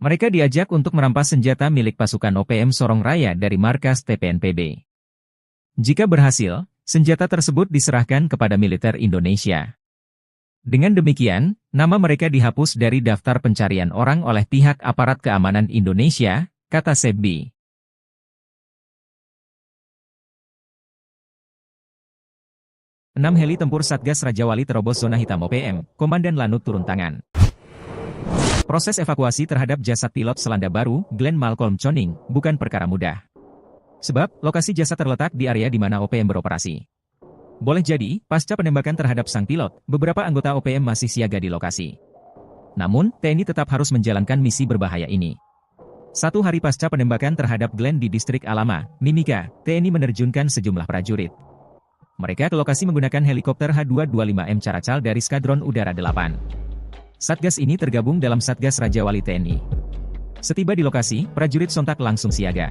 [SPEAKER 1] Mereka diajak untuk merampas senjata milik pasukan OPM Sorong Raya dari markas TPNPB. Jika berhasil, senjata tersebut diserahkan kepada militer Indonesia. Dengan demikian, nama mereka dihapus dari daftar pencarian orang oleh pihak aparat keamanan Indonesia, kata Sebi. Enam heli tempur Satgas Raja Wali terobos zona hitam OPM, Komandan Lanut turun tangan. Proses evakuasi terhadap jasad pilot Selandia Baru, Glenn Malcolm Choning, bukan perkara mudah. Sebab, lokasi jasad terletak di area di mana OPM beroperasi. Boleh jadi, pasca penembakan terhadap sang pilot, beberapa anggota OPM masih siaga di lokasi. Namun, TNI tetap harus menjalankan misi berbahaya ini. 1 hari pasca penembakan terhadap Glenn di distrik Alama, Mimika, TNI menerjunkan sejumlah prajurit. Mereka ke lokasi menggunakan helikopter H225M Caracal dari Skadron Udara 8. Satgas ini tergabung dalam Satgas Raja Wali TNI. Setiba di lokasi, prajurit sontak langsung siaga.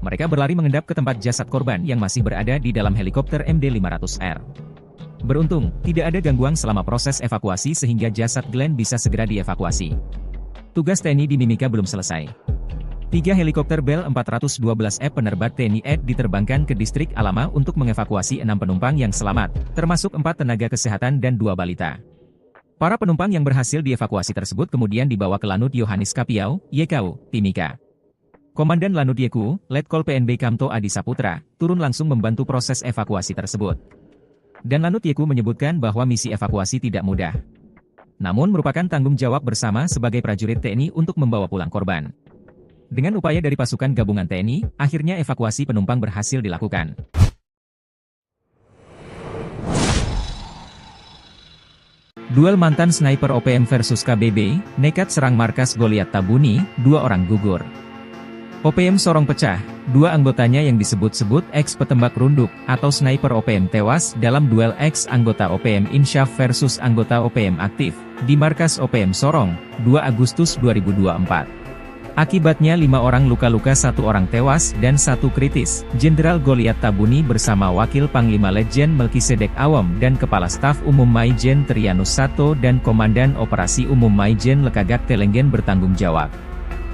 [SPEAKER 1] Mereka berlari mengendap ke tempat jasad korban yang masih berada di dalam helikopter MD-500R. Beruntung, tidak ada gangguan selama proses evakuasi sehingga jasad Glenn bisa segera dievakuasi. Tugas TNI di Mimika belum selesai. 3 helikopter Bell 412F penerbat TNI AD diterbangkan ke distrik Alama untuk mengevakuasi 6 penumpang yang selamat, termasuk 4 tenaga kesehatan dan 2 balita. Para penumpang yang berhasil dievakuasi tersebut kemudian dibawa ke Lanut Yohanis Kapiau, YKU, Timika. Komandan Lanut YKU, Letkol PNB Kamto Adi Saputra, turun langsung membantu proses evakuasi tersebut. Dan Lanut YKU menyebutkan bahwa misi evakuasi tidak mudah. Namun merupakan tanggung jawab bersama sebagai prajurit TNI untuk membawa pulang korban. Dengan upaya dari pasukan gabungan TNI, akhirnya evakuasi penumpang berhasil dilakukan. Duel mantan sniper OPM versus KBB, nekat serang markas Goliat Tabuni, 2 orang gugur. OPM Sorong pecah, 2 anggotanya yang disebut-sebut ex-petembak runduk atau sniper OPM tewas dalam duel ex-anggota OPM Insyaf versus anggota OPM aktif, di markas OPM Sorong, 2 Agustus 2024. Akibatnya 5 orang luka-luka, 1 orang tewas dan 1 kritis. Jenderal Goliat Tabuni bersama Wakil Panglima Letjen Melkisedek Awam dan Kepala Staf Umum Maijen Trianus Sato dan Komandan Operasi Umum Maijen Lekagak Telenggen bertanggung jawab.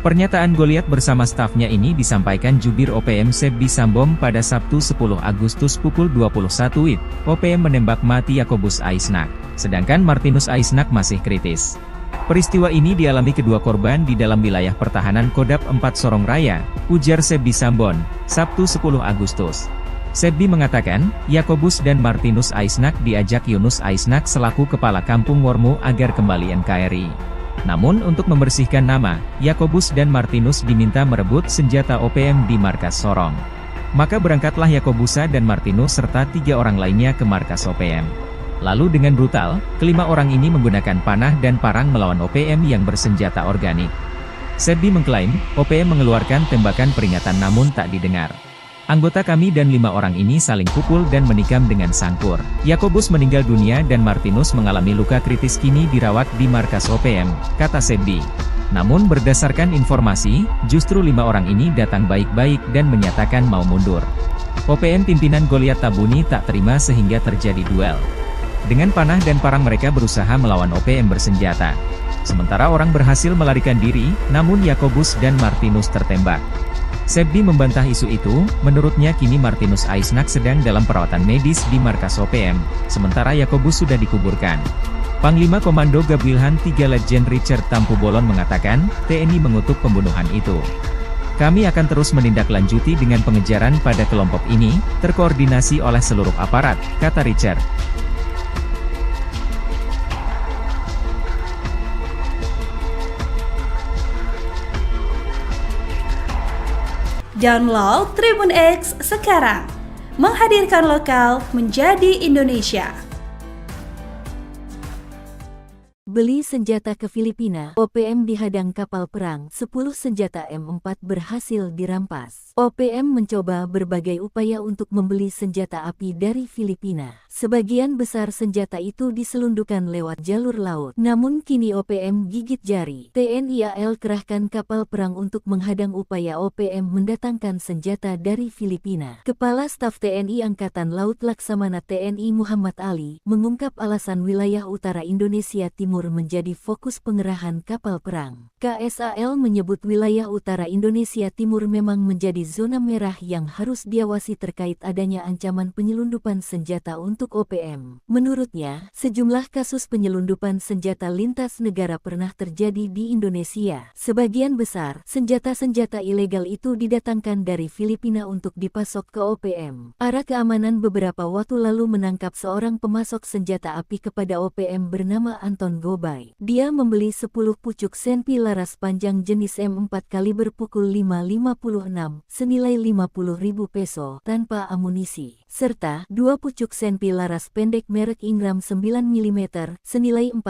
[SPEAKER 1] Pernyataan Goliat bersama stafnya ini disampaikan Jubir OPM Sebi Sambom pada Sabtu 10 Agustus pukul 21 WIB. OPM menembak mati Yakobus Aisnak, sedangkan Martinus Aisnak masih kritis. Peristiwa ini dialami kedua korban di dalam wilayah pertahanan Kodap 4 Sorong Raya, ujar Sebi Sambon, Sabtu 10 Agustus. Sebi mengatakan, Yakobus dan Martinus Aisnak diajak Yunus Aisnak selaku kepala kampung Wormu agar kembali NKRI. Namun untuk membersihkan nama, Yakobus dan Martinus diminta merebut senjata OPM di markas Sorong. Maka berangkatlah Yakobusa dan Martinus serta 3 orang lainnya ke markas OPM. Lalu dengan brutal, kelima orang ini menggunakan panah dan parang melawan OPM yang bersenjata organik. Sebbi mengklaim, OPM mengeluarkan tembakan peringatan namun tak didengar. Anggota kami dan 5 orang ini saling pukul dan menikam dengan sangkur. Yakobus meninggal dunia dan Martinus mengalami luka kritis, kini dirawat di markas OPM, kata Sebbi. Namun berdasarkan informasi, justru 5 orang ini datang baik-baik dan menyatakan mau mundur. OPM pimpinan Goliat Tabuni tak terima sehingga terjadi duel. Dengan panah dan parang mereka berusaha melawan OPM bersenjata. Sementara orang berhasil melarikan diri, namun Yakobus dan Martinus tertembak. Sebbi membantah isu itu, menurutnya kini Martinus Aisnak sedang dalam perawatan medis di markas OPM, sementara Yakobus sudah dikuburkan. Panglima Komando Gabwilhan 3 Letjen Richard Tampu Bolon mengatakan, TNI mengutuk pembunuhan itu. Kami akan terus menindaklanjuti dengan pengejaran pada kelompok ini, terkoordinasi oleh seluruh aparat, kata Richard.
[SPEAKER 2] Download Tribun X sekarang, menghadirkan lokal menjadi Indonesia.
[SPEAKER 3] Beli senjata ke Filipina, OPM dihadang kapal perang, 10 senjata M4 berhasil dirampas. OPM mencoba berbagai upaya untuk membeli senjata api dari Filipina. Sebagian besar senjata itu diselundupkan lewat jalur laut. Namun kini OPM gigit jari. TNI AL kerahkan kapal perang untuk menghadang upaya OPM mendatangkan senjata dari Filipina. Kepala Staf TNI Angkatan Laut Laksamana TNI Muhammad Ali mengungkap alasan wilayah utara Indonesia Timur menjadi fokus pengerahan kapal perang. KSAL menyebut wilayah utara Indonesia Timur memang menjadi zona merah yang harus diawasi terkait adanya ancaman penyelundupan senjata untuk OPM. Menurutnya, sejumlah kasus penyelundupan senjata lintas negara pernah terjadi di Indonesia. Sebagian besar, senjata-senjata ilegal itu didatangkan dari Filipina untuk dipasok ke OPM. Ara Keamanan beberapa waktu lalu menangkap seorang pemasok senjata api kepada OPM bernama Anton Gobay. Dia membeli 10 pucuk senpi laras panjang jenis M4 kaliber pukul 5.56 senilai 50.000 peso tanpa amunisi, serta 2 pucuk senpi laras pendek merek Ingram 9 mm senilai 45.000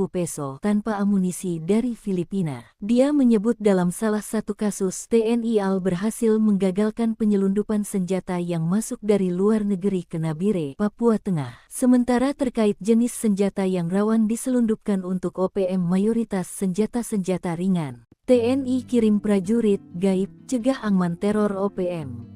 [SPEAKER 3] peso tanpa amunisi dari Filipina. Dia menyebut dalam salah satu kasus TNI AL berhasil menggagalkan penyelundupan senjata yang masuk dari luar negeri ke Nabire, Papua Tengah. Sementara terkait jenis senjata yang rawan diselundupkan untuk OPM mayoritas senjata-senjata ringan. TNI kirim prajurit gaib cegah angman teror OPM.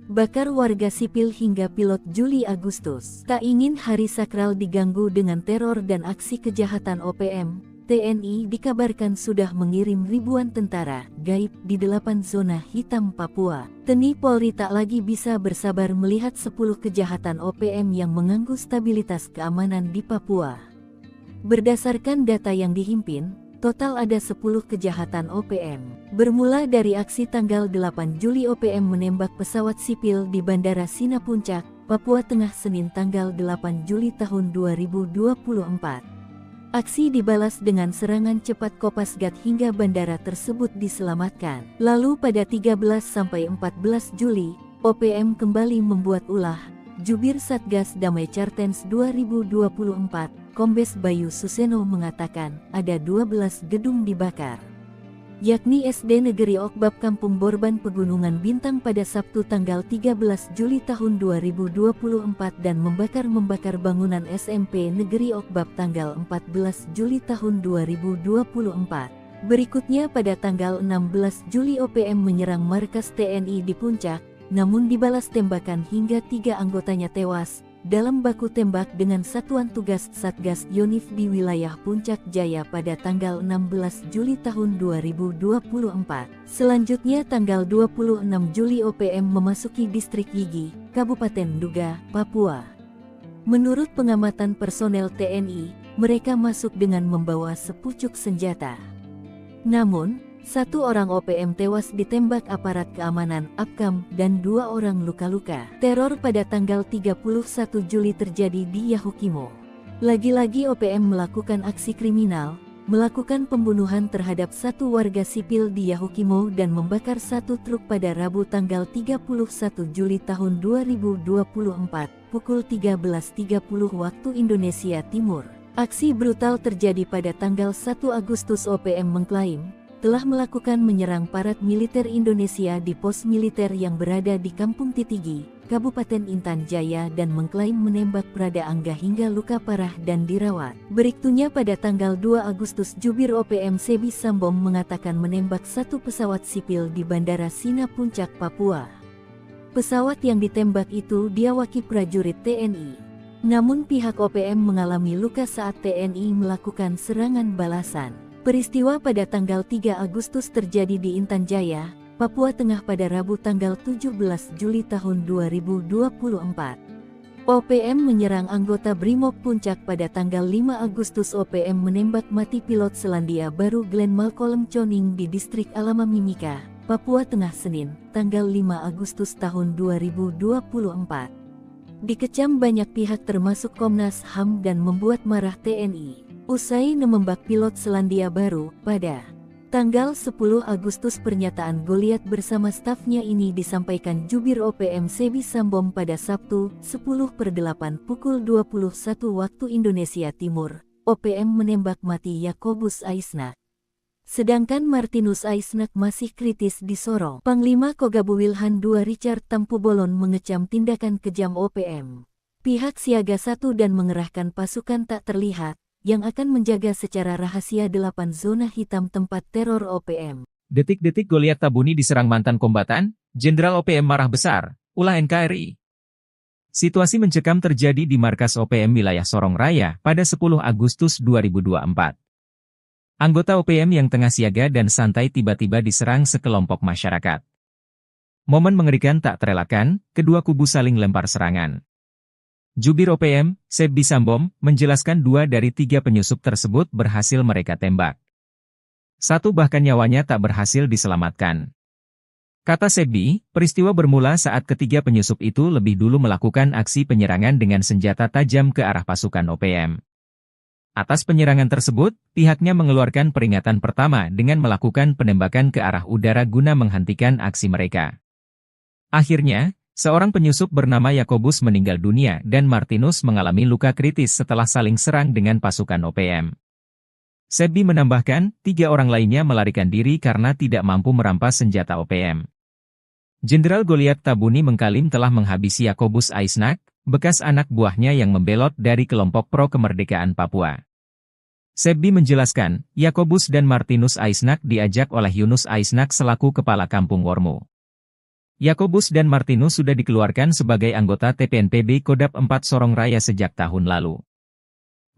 [SPEAKER 3] Bakar warga sipil hingga pilot Juli Agustus. Tak ingin hari sakral diganggu dengan teror dan aksi kejahatan OPM, TNI dikabarkan sudah mengirim ribuan tentara gaib di 8 zona hitam Papua. TNI Polri tak lagi bisa bersabar melihat 10 kejahatan OPM yang mengganggu stabilitas keamanan di Papua. Berdasarkan data yang dihimpin, total ada 10 kejahatan OPM. Bermula dari aksi tanggal 8 Juli OPM menembak pesawat sipil di Bandara Sina Puncak, Papua Tengah Senin tanggal 8 Juli tahun 2024. Aksi dibalas dengan serangan cepat Kopasgat hingga bandara tersebut diselamatkan. Lalu pada 13-14 Juli, OPM kembali membuat ulah. Jubir Satgas Damai Cartens 2024, Kombes Bayu Suseno mengatakan, ada 12 gedung dibakar, yakni SD Negeri Okbab Kampung Borban Pegunungan Bintang pada Sabtu tanggal 13 Juli tahun 2024 dan membakar bangunan SMP Negeri Okbab tanggal 14 Juli tahun 2024. Berikutnya pada tanggal 16 Juli OPM menyerang markas TNI di Puncak, namun dibalas tembakan hingga 3 anggotanya tewas dalam baku tembak dengan Satuan Tugas Satgas Yonif di wilayah Puncak Jaya pada tanggal 16 Juli tahun 2024. Selanjutnya tanggal 26 Juli OPM memasuki distrik Yigi, Kabupaten Nduga, Papua. Menurut pengamatan personel TNI, mereka masuk dengan membawa sepucuk senjata. Namun, 1 orang OPM tewas ditembak aparat keamanan APKAM dan 2 orang luka-luka. Teror pada tanggal 31 Juli terjadi di Yahukimo. Lagi-lagi OPM melakukan aksi kriminal, melakukan pembunuhan terhadap satu warga sipil di Yahukimo dan membakar satu truk pada Rabu tanggal 31 Juli tahun 2024, pukul 13.30 waktu Indonesia Timur. Aksi brutal terjadi pada tanggal 1 Agustus. OPM mengklaim telah melakukan menyerang aparat militer Indonesia di pos militer yang berada di Kampung Titigi, Kabupaten Intan Jaya dan mengklaim menembak Prada Angga hingga luka parah dan dirawat. Berikutnya pada tanggal 2 Agustus Jubir OPM Sebi Sambom mengatakan menembak satu pesawat sipil di Bandara Sina Puncak, Papua. Pesawat yang ditembak itu diawaki prajurit TNI. Namun pihak OPM mengalami luka saat TNI melakukan serangan balasan. Peristiwa pada tanggal 3 Agustus terjadi di Intan Jaya, Papua Tengah pada Rabu tanggal 17 Juli tahun 2024. OPM menyerang anggota Brimob Puncak pada tanggal 5 Agustus. OPM menembak mati pilot Selandia Baru Glenn Malcolm Choning di distrik Alama Mimika, Papua Tengah Senin, tanggal 5 Agustus tahun 2024. Dikecam banyak pihak termasuk Komnas HAM dan membuat marah TNI. Usai menembak pilot Selandia Baru, pada tanggal 10 Agustus pernyataan Goliat bersama stafnya ini disampaikan Jubir OPM Sebi Sambom pada Sabtu, 10/8 pukul 21 waktu Indonesia Timur. OPM menembak mati Yakobus Aisnak. Sedangkan Martinus Aisnak masih kritis di Sorong. Panglima Kogabu Wilhan II Richard Tampubolon mengecam tindakan kejam OPM. Pihak siaga 1 dan mengerahkan pasukan tak terlihat yang akan menjaga secara rahasia 8 zona hitam tempat teror OPM.
[SPEAKER 1] Detik-detik Goliat Tabuni diserang mantan kombatan, Jenderal OPM marah besar, ulah NKRI. Situasi mencekam terjadi di markas OPM wilayah Sorong Raya pada 10 Agustus 2024. Anggota OPM yang tengah siaga dan santai tiba-tiba diserang sekelompok masyarakat. Momen mengerikan tak terelakkan, kedua kubu saling lempar serangan. Jubir OPM, Sebi Sambom, menjelaskan 2 dari 3 penyusup tersebut berhasil mereka tembak. 1 bahkan nyawanya tak berhasil diselamatkan. Kata Sebi, peristiwa bermula saat ketiga penyusup itu lebih dulu melakukan aksi penyerangan dengan senjata tajam ke arah pasukan OPM. Atas penyerangan tersebut, pihaknya mengeluarkan peringatan pertama dengan melakukan penembakan ke arah udara guna menghentikan aksi mereka. Akhirnya, seorang penyusup bernama Yakobus meninggal dunia dan Martinus mengalami luka kritis setelah saling serang dengan pasukan OPM. Sebi menambahkan, 3 orang lainnya melarikan diri karena tidak mampu merampas senjata OPM. Jenderal Goliat Tabuni mengklaim telah menghabisi Yakobus Aisnak, bekas anak buahnya yang membelot dari kelompok pro-kemerdekaan Papua. Sebi menjelaskan, Yakobus dan Martinus Aisnak diajak oleh Yunus Aisnak selaku kepala kampung Wormo. Yakobus dan Martinus sudah dikeluarkan sebagai anggota TPNPB Kodap 4 Sorong Raya sejak tahun lalu.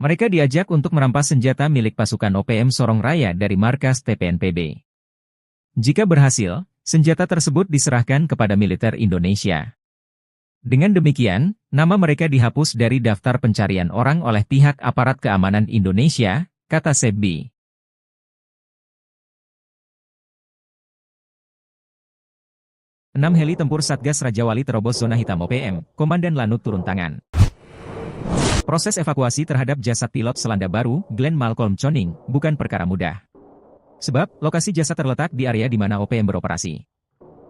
[SPEAKER 1] Mereka diajak untuk merampas senjata milik pasukan OPM Sorong Raya dari markas TPNPB. Jika berhasil, senjata tersebut diserahkan kepada militer Indonesia. Dengan demikian, nama mereka dihapus dari daftar pencarian orang oleh pihak aparat keamanan Indonesia, kata Sebi. Enam heli tempur Satgas Raja Wali terobos zona hitam OPM, Komandan Lanut turun tangan. Proses evakuasi terhadap jasad pilot Selandia Baru, Glenn Malcolm Choning, bukan perkara mudah. Sebab, lokasi jasad terletak di area di mana OPM beroperasi.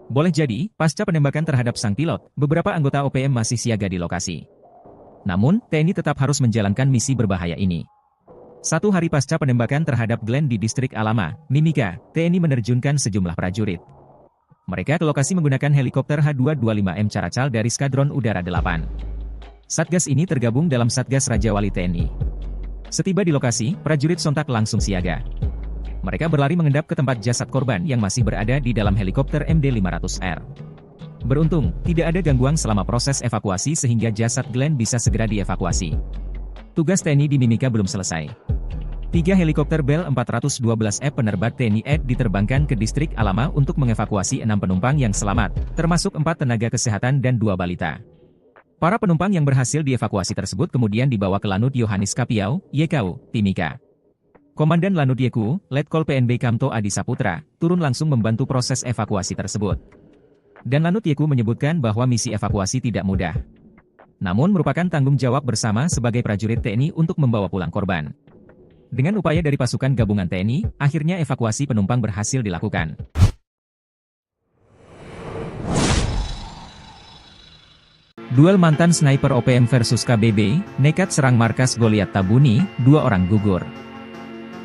[SPEAKER 1] Boleh jadi, pasca penembakan terhadap sang pilot, beberapa anggota OPM masih siaga di lokasi. Namun, TNI tetap harus menjalankan misi berbahaya ini. 1 hari pasca penembakan terhadap Glenn di distrik Alama, Mimika, TNI menerjunkan sejumlah prajurit. Mereka ke lokasi menggunakan helikopter H225M Caracal dari Skadron Udara 8. Satgas ini tergabung dalam Satgas Raja Wali TNI. Setiba di lokasi, prajurit sontak langsung siaga. Mereka berlari mengendap ke tempat jasad korban yang masih berada di dalam helikopter MD-500R. Beruntung, tidak ada gangguan selama proses evakuasi sehingga jasad Glenn bisa segera dievakuasi. Tugas TNI di Mimika belum selesai. 3 helikopter Bell 412F penerbat TNI AD diterbangkan ke distrik Alama untuk mengevakuasi 6 penumpang yang selamat, termasuk 4 tenaga kesehatan dan 2 balita. Para penumpang yang berhasil dievakuasi tersebut kemudian dibawa ke Lanut Yohanis Kapiau, YKU, Timika. Komandan Lanut YKU, Letkol PNB Kamto Adi Saputra, turun langsung membantu proses evakuasi tersebut. Dan Lanut YKU menyebutkan bahwa misi evakuasi tidak mudah. Namun merupakan tanggung jawab bersama sebagai prajurit TNI untuk membawa pulang korban. Dengan upaya dari pasukan gabungan TNI, akhirnya evakuasi penumpang berhasil dilakukan. Duel mantan sniper OPM versus KBB, nekat serang markas Goliat Tabuni, 2 orang gugur.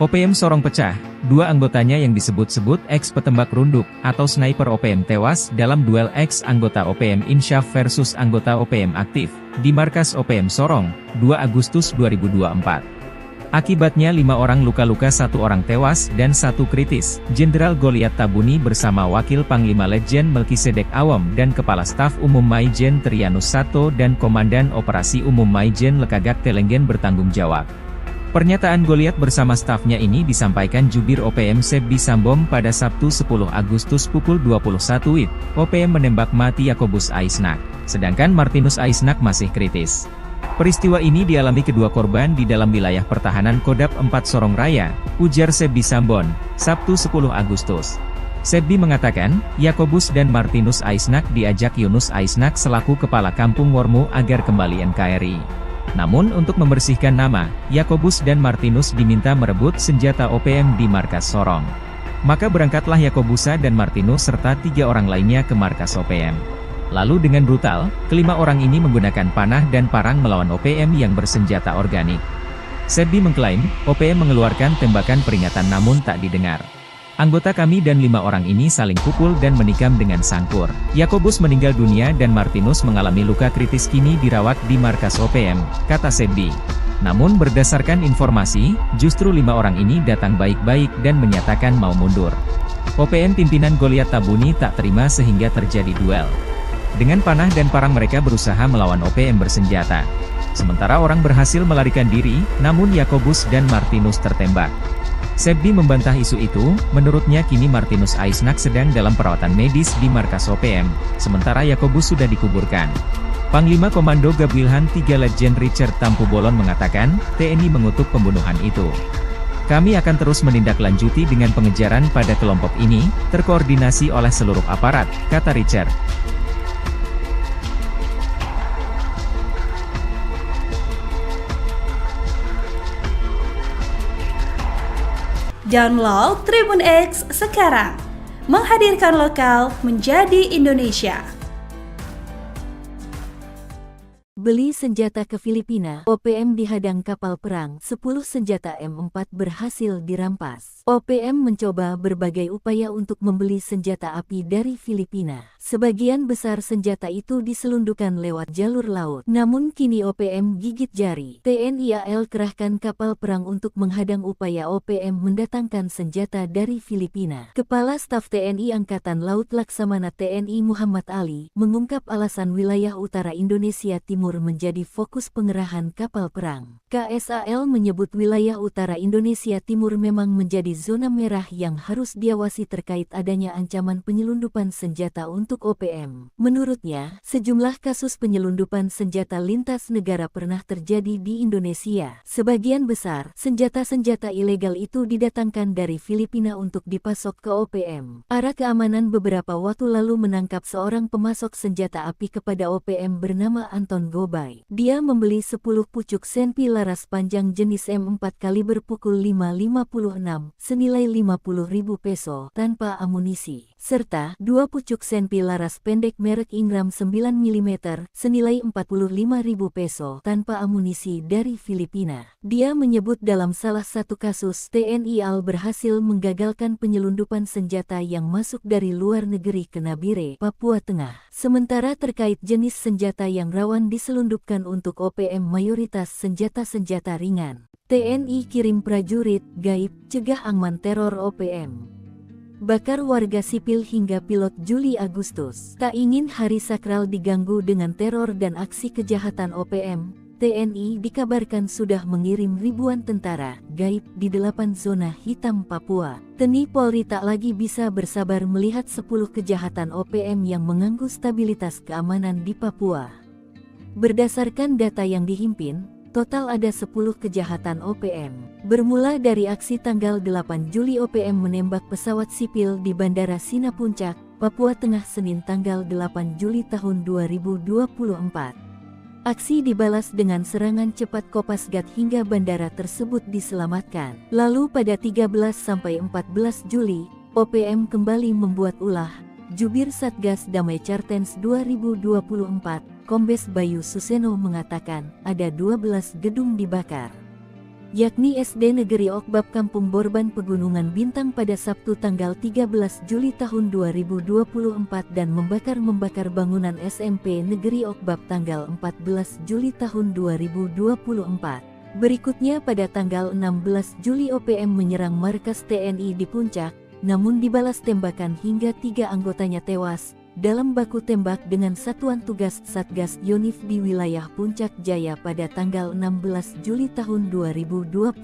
[SPEAKER 1] OPM Sorong pecah, 2 anggotanya yang disebut-sebut ex-petembak runduk, atau sniper OPM tewas dalam duel ex-anggota OPM Insyaf versus anggota OPM aktif, di markas OPM Sorong, 2 Agustus 2024. Akibatnya 5 orang luka-luka, 1 orang tewas dan 1 kritis. Jenderal Goliat Tabuni bersama Wakil Panglima Letjen Melkisedek Awam dan Kepala Staf Umum Maijen Trianus Sato dan Komandan Operasi Umum Maijen Lekagak Telenggen bertanggung jawab. Pernyataan Goliat bersama stafnya ini disampaikan Jubir OPM Sebbi Sambom pada Sabtu 10 Agustus pukul 21 WIB. OPM menembak mati Yakobus Aisnak, sedangkan Martinus Aisnak masih kritis. Peristiwa ini dialami kedua korban di dalam wilayah pertahanan Kodap 4 Sorong Raya, ujar Sebbi Sambon, Sabtu 10 Agustus. Sebbi mengatakan, Yakobus dan Martinus Aisnak diajak Yunus Aisnak selaku Kepala Kampung Wormu agar kembali NKRI. Namun untuk membersihkan nama, Yakobus dan Martinus diminta merebut senjata OPM di markas Sorong. Maka berangkatlah Yakobusa dan Martinus serta 3 orang lainnya ke markas OPM. Lalu dengan brutal, kelima orang ini menggunakan panah dan parang melawan OPM yang bersenjata organik. Sebbi mengklaim, OPM mengeluarkan tembakan peringatan namun tak didengar. Anggota kami dan 5 orang ini saling pukul dan menikam dengan sangkur. Yakobus meninggal dunia dan Martinus mengalami luka kritis, kini dirawat di markas OPM, kata Sebbi. Namun berdasarkan informasi, justru 5 orang ini datang baik-baik dan menyatakan mau mundur. OPM pimpinan Goliat Tabuni tak terima sehingga terjadi duel. Dengan panah dan parang mereka berusaha melawan OPM bersenjata. Sementara orang berhasil melarikan diri, namun Yakobus dan Martinus tertembak. Sebbi membantah isu itu, menurutnya kini Martinus Aisnak sedang dalam perawatan medis di markas OPM, sementara Yakobus sudah dikuburkan. Panglima Komando Gabwilhan 3 Letjen Richard Tampu Bolon mengatakan, TNI mengutuk pembunuhan itu. Kami akan terus menindaklanjuti dengan pengejaran pada kelompok ini, terkoordinasi oleh seluruh aparat, kata Richard.
[SPEAKER 2] Download Tribun X sekarang, menghadirkan lokal menjadi Indonesia.
[SPEAKER 3] Beli senjata ke Filipina, OPM dihadang kapal perang, 10 senjata M4 berhasil dirampas. OPM mencoba berbagai upaya untuk membeli senjata api dari Filipina. Sebagian besar senjata itu diselundupkan lewat jalur laut. Namun kini OPM gigit jari. TNI AL kerahkan kapal perang untuk menghadang upaya OPM mendatangkan senjata dari Filipina. Kepala Staf TNI Angkatan Laut Laksamana TNI Muhammad Ali mengungkap alasan wilayah utara Indonesia Timur menjadi fokus pengerahan kapal perang. KSAL menyebut wilayah utara Indonesia Timur memang menjadi zona merah yang harus diawasi terkait adanya ancaman penyelundupan senjata untuk OPM. Menurutnya, sejumlah kasus penyelundupan senjata lintas negara pernah terjadi di Indonesia. Sebagian besar, senjata-senjata ilegal itu didatangkan dari Filipina untuk dipasok ke OPM. Ara Keamanan beberapa waktu lalu menangkap seorang pemasok senjata api kepada OPM bernama Anton Gobay. Dia membeli 10 pucuk senpi laras panjang jenis M4 kaliber pukul 5.56 senilai 50.000 peso tanpa amunisi, serta 2 pucuk senpi laras pendek merek Ingram 9 mm senilai 45.000 peso tanpa amunisi dari Filipina. Dia menyebut dalam salah satu kasus TNI AL berhasil menggagalkan penyelundupan senjata yang masuk dari luar negeri ke Nabire, Papua Tengah. Sementara terkait jenis senjata yang rawan diselundupkan untuk OPM mayoritas senjata-senjata ringan. TNI kirim prajurit gaib cegah angman teror OPM. Bakar warga sipil hingga pilot Juli Agustus. Tak ingin hari sakral diganggu dengan teror dan aksi kejahatan OPM, TNI dikabarkan sudah mengirim ribuan tentara gaib di 8 zona hitam Papua. TNI Polri tak lagi bisa bersabar melihat 10 kejahatan OPM yang mengganggu stabilitas keamanan di Papua. Berdasarkan data yang dihimpin, total ada 10 kejahatan OPM. Bermula dari aksi tanggal 8 Juli OPM menembak pesawat sipil di Bandara Sina Puncak, Papua Tengah Senin tanggal 8 Juli tahun 2024. Aksi dibalas dengan serangan cepat Kopasgat hingga bandara tersebut diselamatkan. Lalu pada 13-14 Juli, OPM kembali membuat ulah. Jubir Satgas Damai Cartens 2024, Kombes Bayu Suseno mengatakan, ada 12 gedung dibakar, yakni SD Negeri Okbab Kampung Borban Pegunungan Bintang pada Sabtu tanggal 13 Juli tahun 2024 dan membakar bangunan SMP Negeri Okbab tanggal 14 Juli tahun 2024. Berikutnya pada tanggal 16 Juli OPM menyerang markas TNI di Puncak, namun dibalas tembakan hingga 3 anggotanya tewas dalam baku tembak dengan Satuan Tugas Satgas Yonif di wilayah Puncak Jaya pada tanggal 16 Juli tahun 2024.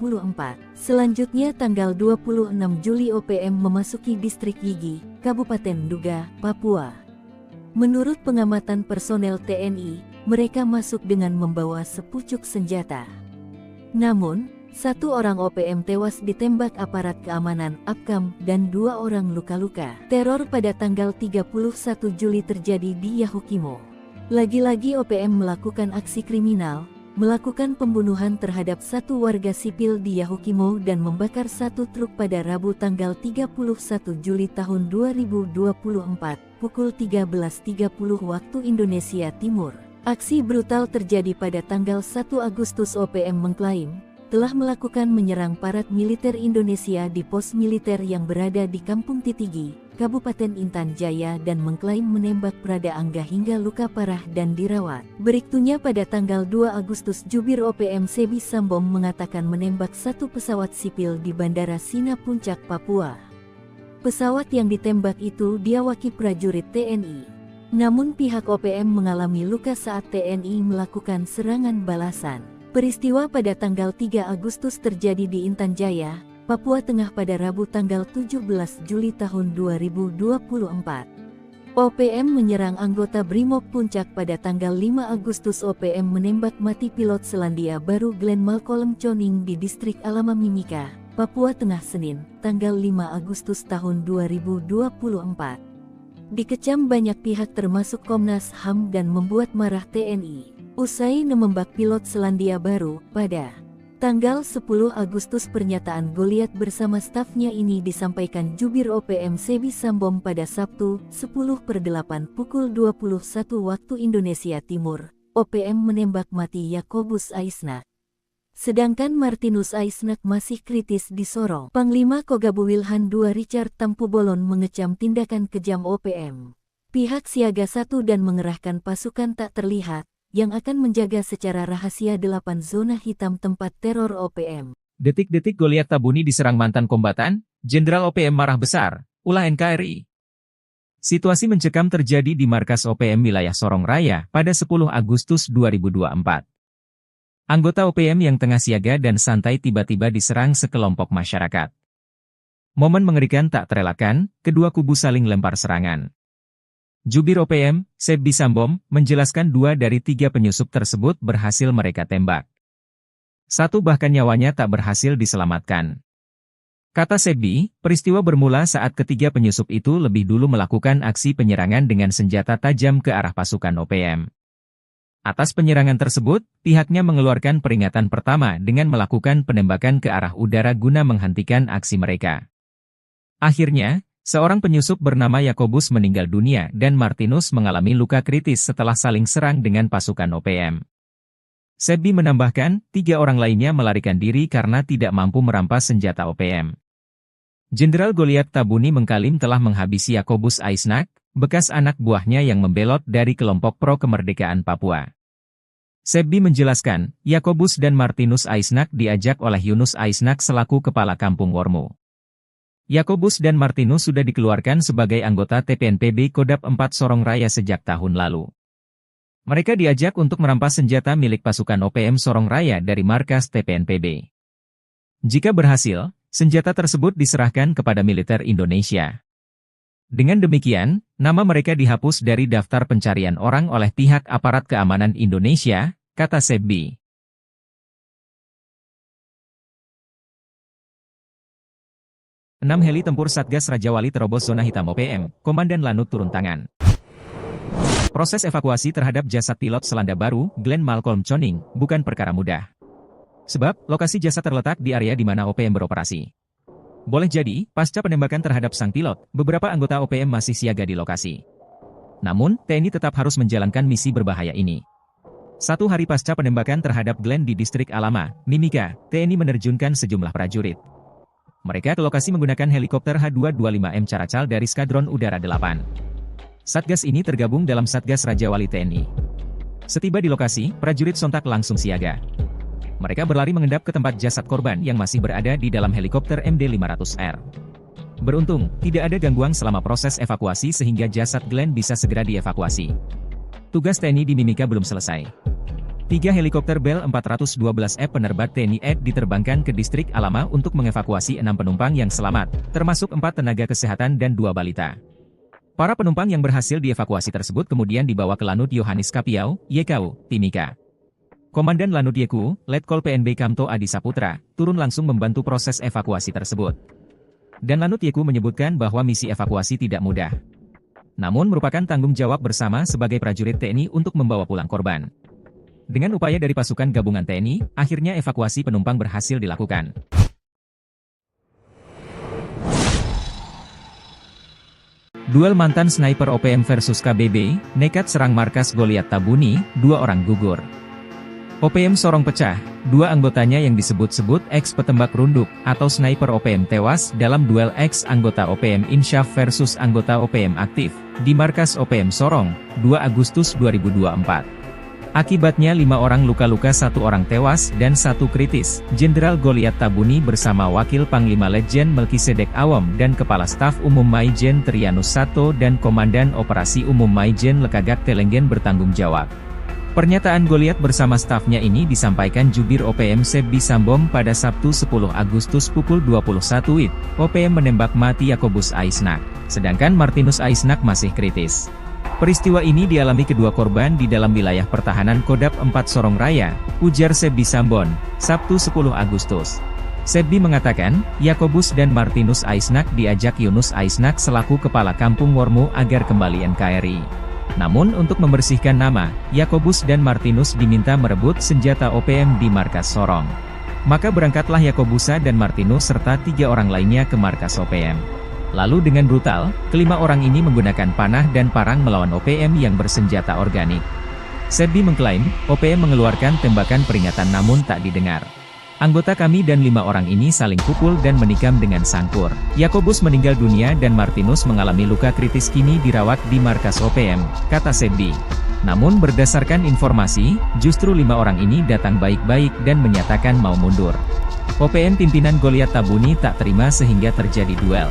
[SPEAKER 3] Selanjutnya tanggal 26 Juli OPM memasuki distrik Yigi, Kabupaten Nduga, Papua. Menurut pengamatan personel TNI, mereka masuk dengan membawa sepucuk senjata. Namun, 1 orang OPM tewas ditembak aparat keamanan APKAM dan 2 orang luka-luka. Teror pada tanggal 31 Juli terjadi di Yahukimo. Lagi-lagi OPM melakukan aksi kriminal, melakukan pembunuhan terhadap 1 warga sipil di Yahukimo dan membakar 1 truk pada Rabu tanggal 31 Juli tahun 2024, pukul 13.30 waktu Indonesia Timur. Aksi brutal terjadi pada tanggal 1 Agustus. OPM mengklaim telah melakukan menyerang parat militer Indonesia di pos militer yang berada di Kampung Titigi, Kabupaten Intan Jaya dan mengklaim menembak Prada Angga hingga luka parah dan dirawat. Berikutnya pada tanggal 2 Agustus Jubir OPM Sebi Sambom mengatakan menembak 1 pesawat sipil di Bandara Sina Puncak, Papua. Pesawat yang ditembak itu diawaki prajurit TNI. Namun pihak OPM mengalami luka saat TNI melakukan serangan balasan. Peristiwa pada tanggal 3 Agustus terjadi di Intan Jaya, Papua Tengah pada Rabu tanggal 17 Juli tahun 2024. OPM menyerang anggota Brimob Puncak pada tanggal 5 Agustus. OPM menembak mati pilot Selandia Baru Glenn Malcolm Choning di distrik Alama Mimika, Papua Tengah Senin, tanggal 5 Agustus tahun 2024. Dikecam banyak pihak termasuk Komnas HAM dan membuat marah TNI. Usai menembak pilot Selandia Baru, pada tanggal 10 Agustus pernyataan Goliat bersama stafnya ini disampaikan Jubir OPM Sebi Sambom pada Sabtu, 10/8 pukul 21 waktu Indonesia Timur. OPM menembak mati Yakobus Aisnak. Sedangkan Martinus Aisnak masih kritis di Sorong. Panglima Kogabu Wilhan II Richard Tampubolon mengecam tindakan kejam OPM. Pihak siaga 1 dan mengerahkan pasukan tak terlihat yang akan menjaga secara rahasia 8 zona hitam tempat teror OPM.
[SPEAKER 1] Detik-detik Goliat Tabuni diserang mantan kombatan, Jenderal OPM marah besar, ulah NKRI. Situasi mencekam terjadi di markas OPM wilayah Sorong Raya pada 10 Agustus 2024. Anggota OPM yang tengah siaga dan santai tiba-tiba diserang sekelompok masyarakat. Momen mengerikan tak terelakkan, kedua kubu saling lempar serangan. Jubir OPM, Sebi Sambom, menjelaskan 2 dari 3 penyusup tersebut berhasil mereka tembak. 1 bahkan nyawanya tak berhasil diselamatkan. Kata Sebi, peristiwa bermula saat ketiga penyusup itu lebih dulu melakukan aksi penyerangan dengan senjata tajam ke arah pasukan OPM. Atas penyerangan tersebut, pihaknya mengeluarkan peringatan pertama dengan melakukan penembakan ke arah udara guna menghentikan aksi mereka. Akhirnya, seorang penyusup bernama Yakobus meninggal dunia dan Martinus mengalami luka kritis setelah saling serang dengan pasukan OPM. Sebi menambahkan, 3 orang lainnya melarikan diri karena tidak mampu merampas senjata OPM. Jenderal Goliat Tabuni mengklaim telah menghabisi Yakobus Aisnak, bekas anak buahnya yang membelot dari kelompok pro-kemerdekaan Papua. Sebi menjelaskan, Yakobus dan Martinus Aisnak diajak oleh Yunus Aisnak selaku kepala kampung Wormu. Yakobus dan Martinus sudah dikeluarkan sebagai anggota TPNPB Kodap 4 Sorong Raya sejak tahun lalu. Mereka diajak untuk merampas senjata milik pasukan OPM Sorong Raya dari markas TPNPB. Jika berhasil, senjata tersebut diserahkan kepada militer Indonesia. Dengan demikian, nama mereka dihapus dari daftar pencarian orang oleh pihak aparat keamanan Indonesia, kata Sebi. 6 heli tempur Satgas Raja Wali terobos zona hitam OPM, Komandan Lanut turun tangan. Proses evakuasi terhadap jasad pilot Selandia Baru, Glenn Malcolm Choning, bukan perkara mudah. Sebab, lokasi jasad terletak di area di mana OPM beroperasi. Boleh jadi, pasca penembakan terhadap sang pilot, beberapa anggota OPM masih siaga di lokasi. Namun, TNI tetap harus menjalankan misi berbahaya ini. 1 hari pasca penembakan terhadap Glenn di distrik Alama, Mimika, TNI menerjunkan sejumlah prajurit. Mereka ke lokasi menggunakan helikopter H225M Caracal dari Skadron Udara 8. Satgas ini tergabung dalam Satgas Raja Wali TNI. Setiba di lokasi, prajurit sontak langsung siaga. Mereka berlari mengendap ke tempat jasad korban yang masih berada di dalam helikopter MD-500R. Beruntung, tidak ada gangguan selama proses evakuasi sehingga jasad Glenn bisa segera dievakuasi. Tugas TNI di Mimika belum selesai. 3 helikopter Bell 412F penerbat TNI AD diterbangkan ke distrik Alama untuk mengevakuasi 6 penumpang yang selamat, termasuk 4 tenaga kesehatan dan 2 balita. Para penumpang yang berhasil dievakuasi tersebut kemudian dibawa ke Lanut Yohanes Kapiau, YKU, Timika. Komandan Lanut YKU, Letkol PNB Kamto Adi Saputra, turun langsung membantu proses evakuasi tersebut. Dan Lanut YKU menyebutkan bahwa misi evakuasi tidak mudah. Namun merupakan tanggung jawab bersama sebagai prajurit TNI untuk membawa pulang korban. Dengan upaya dari pasukan gabungan TNI, akhirnya evakuasi penumpang berhasil dilakukan. Duel mantan sniper OPM versus KBB, nekat serang markas Goliat Tabuni, 2 orang gugur. OPM Sorong pecah, 2 anggotanya yang disebut-sebut ex-petembak runduk, atau sniper OPM tewas dalam duel ex-anggota OPM Insyaf versus anggota OPM aktif, di markas OPM Sorong, 2 Agustus 2024. Akibatnya 5 orang luka-luka, 1 orang tewas dan 1 kritis. Jenderal Goliat Tabuni bersama Wakil Panglima Letjen Melkisedek Awam dan Kepala Staf Umum Maijen Trianus Sato dan Komandan Operasi Umum Maijen Lekagak Telenggen bertanggung jawab. Pernyataan Goliat bersama stafnya ini disampaikan Jubir OPM Sebbi Sambom pada Sabtu 10 Agustus pukul 21 WIB. OPM menembak mati Yakobus Aisnak, sedangkan Martinus Aisnak masih kritis. Peristiwa ini dialami kedua korban di dalam wilayah pertahanan Kodap 4 Sorong Raya, ujar Sebbi Sambon, Sabtu 10 Agustus. Sebbi mengatakan, Yakobus dan Martinus Aisnak diajak Yunus Aisnak selaku kepala kampung Wormu agar kembali NKRI. Namun untuk membersihkan nama, Yakobus dan Martinus diminta merebut senjata OPM di markas Sorong. Maka berangkatlah Yakobusa dan Martinus serta 3 orang lainnya ke markas OPM. Lalu dengan brutal, kelima orang ini menggunakan panah dan parang melawan OPM yang bersenjata organik. Sebbi mengklaim, OPM mengeluarkan tembakan peringatan namun tak didengar. Anggota kami dan 5 orang ini saling pukul dan menikam dengan sangkur. Yakobus meninggal dunia dan Martinus mengalami luka kritis, kini dirawat di markas OPM, kata Sebbi. Namun berdasarkan informasi, justru 5 orang ini datang baik-baik dan menyatakan mau mundur. OPM pimpinan Goliat Tabuni tak terima sehingga terjadi duel.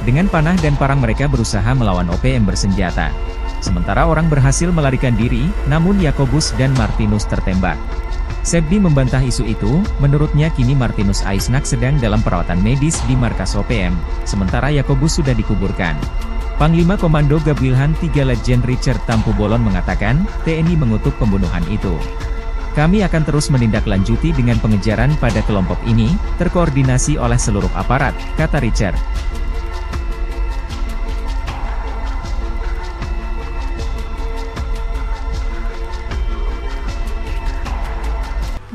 [SPEAKER 1] Dengan panah dan parang mereka berusaha melawan OPM bersenjata. Sementara orang berhasil melarikan diri, namun Yakobus dan Martinus tertembak. Sebbi membantah isu itu, menurutnya kini Martinus Aisnak sedang dalam perawatan medis di markas OPM, sementara Yakobus sudah dikuburkan. Panglima Komando Gabwilhan 3 Letjen Richard Tampubolon mengatakan, TNI mengutuk pembunuhan itu. Kami akan terus menindaklanjuti dengan pengejaran pada kelompok ini, terkoordinasi oleh seluruh aparat, kata Richard.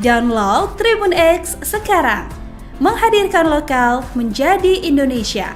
[SPEAKER 2] Download Tribun X sekarang, menghadirkan lokal menjadi Indonesia.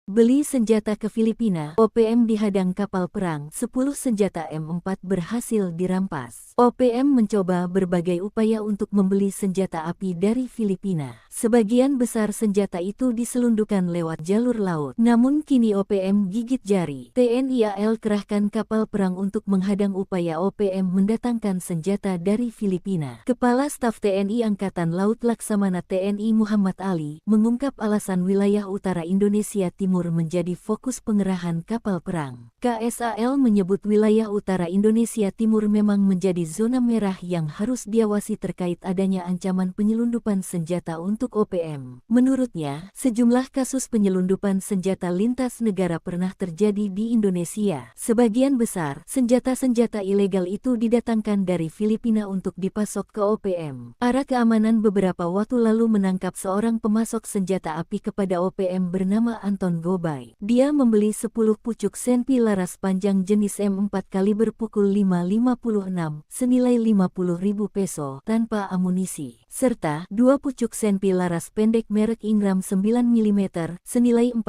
[SPEAKER 3] Beli senjata ke Filipina, OPM dihadang kapal perang, 10 senjata M4 berhasil dirampas. OPM mencoba berbagai upaya untuk membeli senjata api dari Filipina. Sebagian besar senjata itu diselundupkan lewat jalur laut. Namun kini OPM gigit jari. TNI AL kerahkan kapal perang untuk menghadang upaya OPM mendatangkan senjata dari Filipina. Kepala Staf TNI Angkatan Laut Laksamana TNI Muhammad Ali mengungkap alasan wilayah utara Indonesia Timur menjadi fokus pengerahan kapal perang. KSAL menyebut wilayah utara Indonesia Timur memang menjadi zona merah yang harus diawasi terkait adanya ancaman penyelundupan senjata untuk OPM. Menurutnya, sejumlah kasus penyelundupan senjata lintas negara pernah terjadi di Indonesia. Sebagian besar, senjata-senjata ilegal itu didatangkan dari Filipina untuk dipasok ke OPM. Ara Keamanan beberapa waktu lalu menangkap seorang pemasok senjata api kepada OPM bernama Anton Gobay. Dia membeli 10 pucuk senpi laras panjang jenis M4 kaliber pukul 5.56 senilai 50.000 peso tanpa amunisi, serta 2 pucuk senpi laras pendek merek Ingram 9 mm senilai 45.000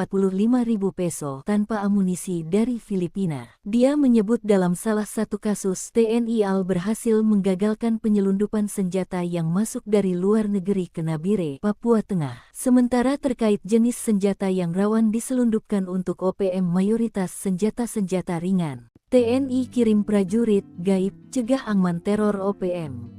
[SPEAKER 3] peso tanpa amunisi dari Filipina. Dia menyebut dalam salah satu kasus TNI AL berhasil menggagalkan penyelundupan senjata yang masuk dari luar negeri ke Nabire, Papua Tengah. Sementara terkait jenis senjata yang rawan diselundupkan untuk OPM mayoritas senjata-senjata ringan. TNI kirim prajurit gaib cegah angman teror OPM.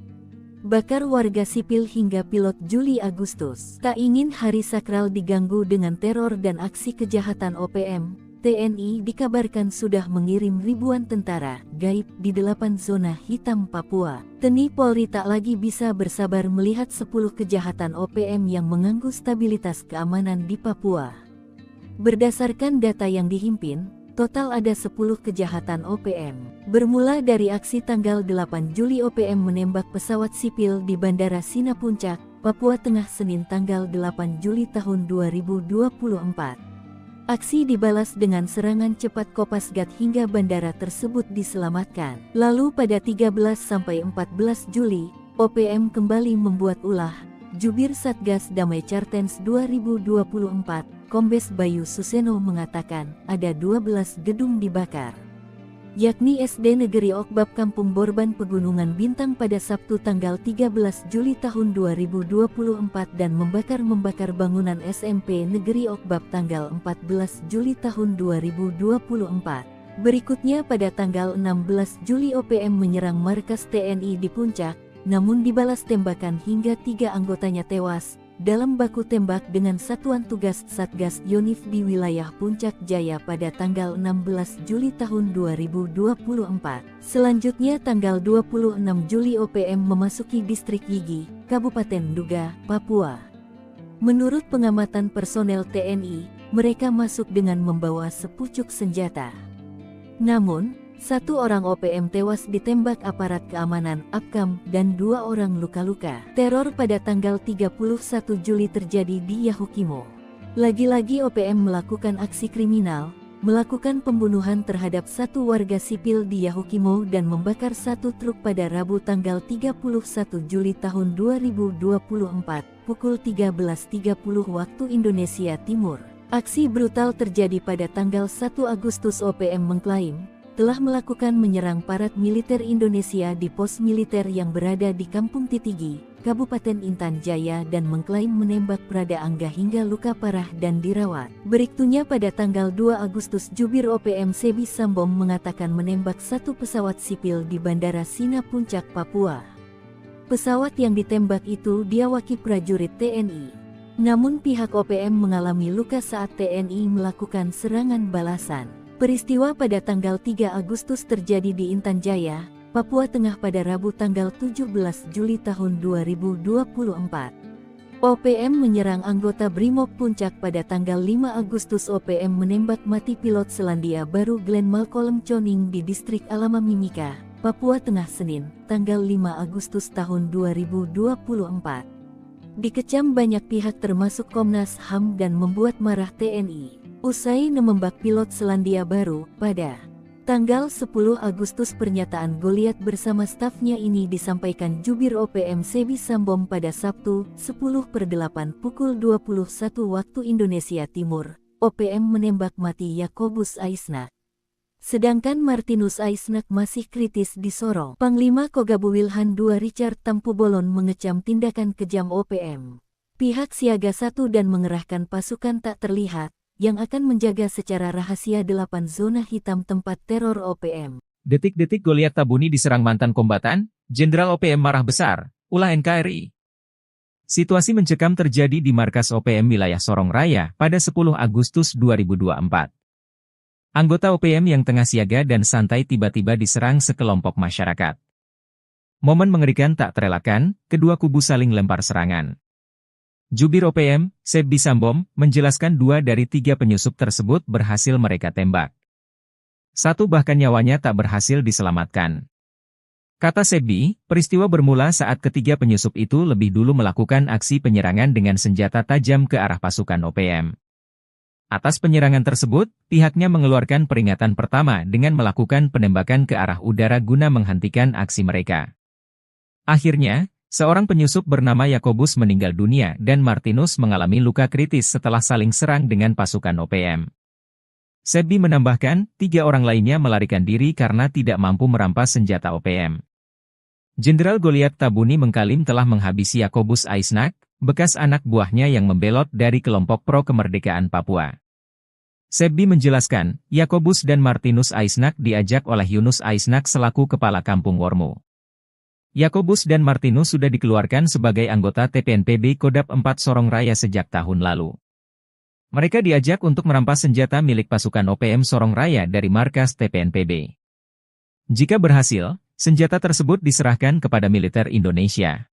[SPEAKER 3] Bakar warga sipil hingga pilot Juli Agustus. Tak ingin hari sakral diganggu dengan teror dan aksi kejahatan OPM, TNI dikabarkan sudah mengirim ribuan tentara gaib di 8 zona hitam Papua. TNI Polri tak lagi bisa bersabar melihat 10 kejahatan OPM yang mengganggu stabilitas keamanan di Papua. Berdasarkan data yang dihimpin, total ada 10 kejahatan OPM. Bermula dari aksi tanggal 8 Juli OPM menembak pesawat sipil di Bandara Sina Puncak, Papua Tengah Senin tanggal 8 Juli tahun 2024. Aksi dibalas dengan serangan cepat Kopasgat hingga bandara tersebut diselamatkan. Lalu pada 13-14 Juli, OPM kembali membuat ulah. Jubir Satgas Damai Cartens 2024, Kombes Bayu Suseno mengatakan ada 12 gedung dibakar, yakni SD Negeri Okbab Kampung Borban Pegunungan Bintang pada Sabtu tanggal 13 Juli tahun 2024 dan membakar bangunan SMP Negeri Okbab tanggal 14 Juli tahun 2024. Berikutnya pada tanggal 16 Juli OPM menyerang markas TNI di Puncak, namun dibalas tembakan hingga 3 anggotanya tewas dalam baku tembak dengan Satuan Tugas Satgas Yonif di wilayah Puncak Jaya pada tanggal 16 Juli tahun 2024. Selanjutnya tanggal 26 Juli OPM memasuki distrik Yigi, Kabupaten Duga, Papua. Menurut pengamatan personel TNI, mereka masuk dengan membawa sepucuk senjata. Namun, 1 orang OPM tewas ditembak aparat keamanan APKAM dan 2 orang luka-luka. Teror pada tanggal 31 Juli terjadi di Yahukimo. Lagi-lagi OPM melakukan aksi kriminal, melakukan pembunuhan terhadap 1 warga sipil di Yahukimo dan membakar 1 truk pada Rabu tanggal 31 Juli tahun 2024, pukul 13.30 waktu Indonesia Timur. Aksi brutal terjadi pada tanggal 1 Agustus. OPM mengklaim telah melakukan menyerang parat militer Indonesia di pos militer yang berada di Kampung Titigi, Kabupaten Intan Jaya dan mengklaim menembak Prada Angga hingga luka parah dan dirawat. Berikutnya pada tanggal 2 Agustus Jubir OPM Sebi Sambom mengatakan menembak 1 pesawat sipil di Bandara Sina Puncak, Papua. Pesawat yang ditembak itu diawaki prajurit TNI. Namun pihak OPM mengalami luka saat TNI melakukan serangan balasan. Peristiwa pada tanggal 3 Agustus terjadi di Intan Jaya, Papua Tengah pada Rabu tanggal 17 Juli tahun 2024. OPM menyerang anggota Brimob Puncak pada tanggal 5 Agustus. OPM menembak mati pilot Selandia Baru Glenn Malcolm Choning di distrik Alamamimika, Papua Tengah Senin, tanggal 5 Agustus tahun 2024. Dikecam banyak pihak termasuk Komnas HAM dan membuat marah TNI. Usai menembak pilot Selandia Baru, pada tanggal 10 Agustus pernyataan Goliat bersama stafnya ini disampaikan Jubir OPM Sebi Sambom pada Sabtu, 10/8 pukul 21 waktu Indonesia Timur. OPM menembak mati Yakobus Aisnak. Sedangkan Martinus Aisnak masih kritis di Sorong. Panglima Kogabu Wilhan II Richard Tampubolon mengecam tindakan kejam OPM. Pihak siaga 1 dan mengerahkan pasukan tak terlihat yang akan menjaga secara rahasia 8 zona hitam tempat teror OPM.
[SPEAKER 1] Detik-detik Goliat Tabuni diserang mantan kombatan, Jenderal OPM marah besar, ulah NKRI. Situasi mencekam terjadi di markas OPM wilayah Sorong Raya pada 10 Agustus 2024. Anggota OPM yang tengah siaga dan santai tiba-tiba diserang sekelompok masyarakat. Momen mengerikan tak terelakkan, kedua kubu saling lempar serangan. Jubir OPM, Sebbi Sambom, menjelaskan 2 dari 3 penyusup tersebut berhasil mereka tembak. 1 bahkan nyawanya tak berhasil diselamatkan. Kata Sebbi, peristiwa bermula saat ketiga penyusup itu lebih dulu melakukan aksi penyerangan dengan senjata tajam ke arah pasukan OPM. Atas penyerangan tersebut, pihaknya mengeluarkan peringatan pertama dengan melakukan penembakan ke arah udara guna menghentikan aksi mereka. Akhirnya, seorang penyusup bernama Yakobus meninggal dunia dan Martinus mengalami luka kritis setelah saling serang dengan pasukan OPM. Sebbi menambahkan, 3 orang lainnya melarikan diri karena tidak mampu merampas senjata OPM. Jenderal Goliath Tabuni mengklaim telah menghabisi Yakobus Aisnak, bekas anak buahnya yang membelot dari kelompok pro-kemerdekaan Papua. Sebbi menjelaskan, Yakobus dan Martinus Aisnak diajak oleh Yunus Aisnak selaku kepala kampung Wormu. Yakobus dan Martinus sudah dikeluarkan sebagai anggota TPNPB Kodap 4 Sorong Raya sejak tahun lalu. Mereka diajak untuk merampas senjata milik pasukan OPM Sorong Raya dari markas TPNPB. Jika berhasil, senjata tersebut diserahkan kepada militer Indonesia.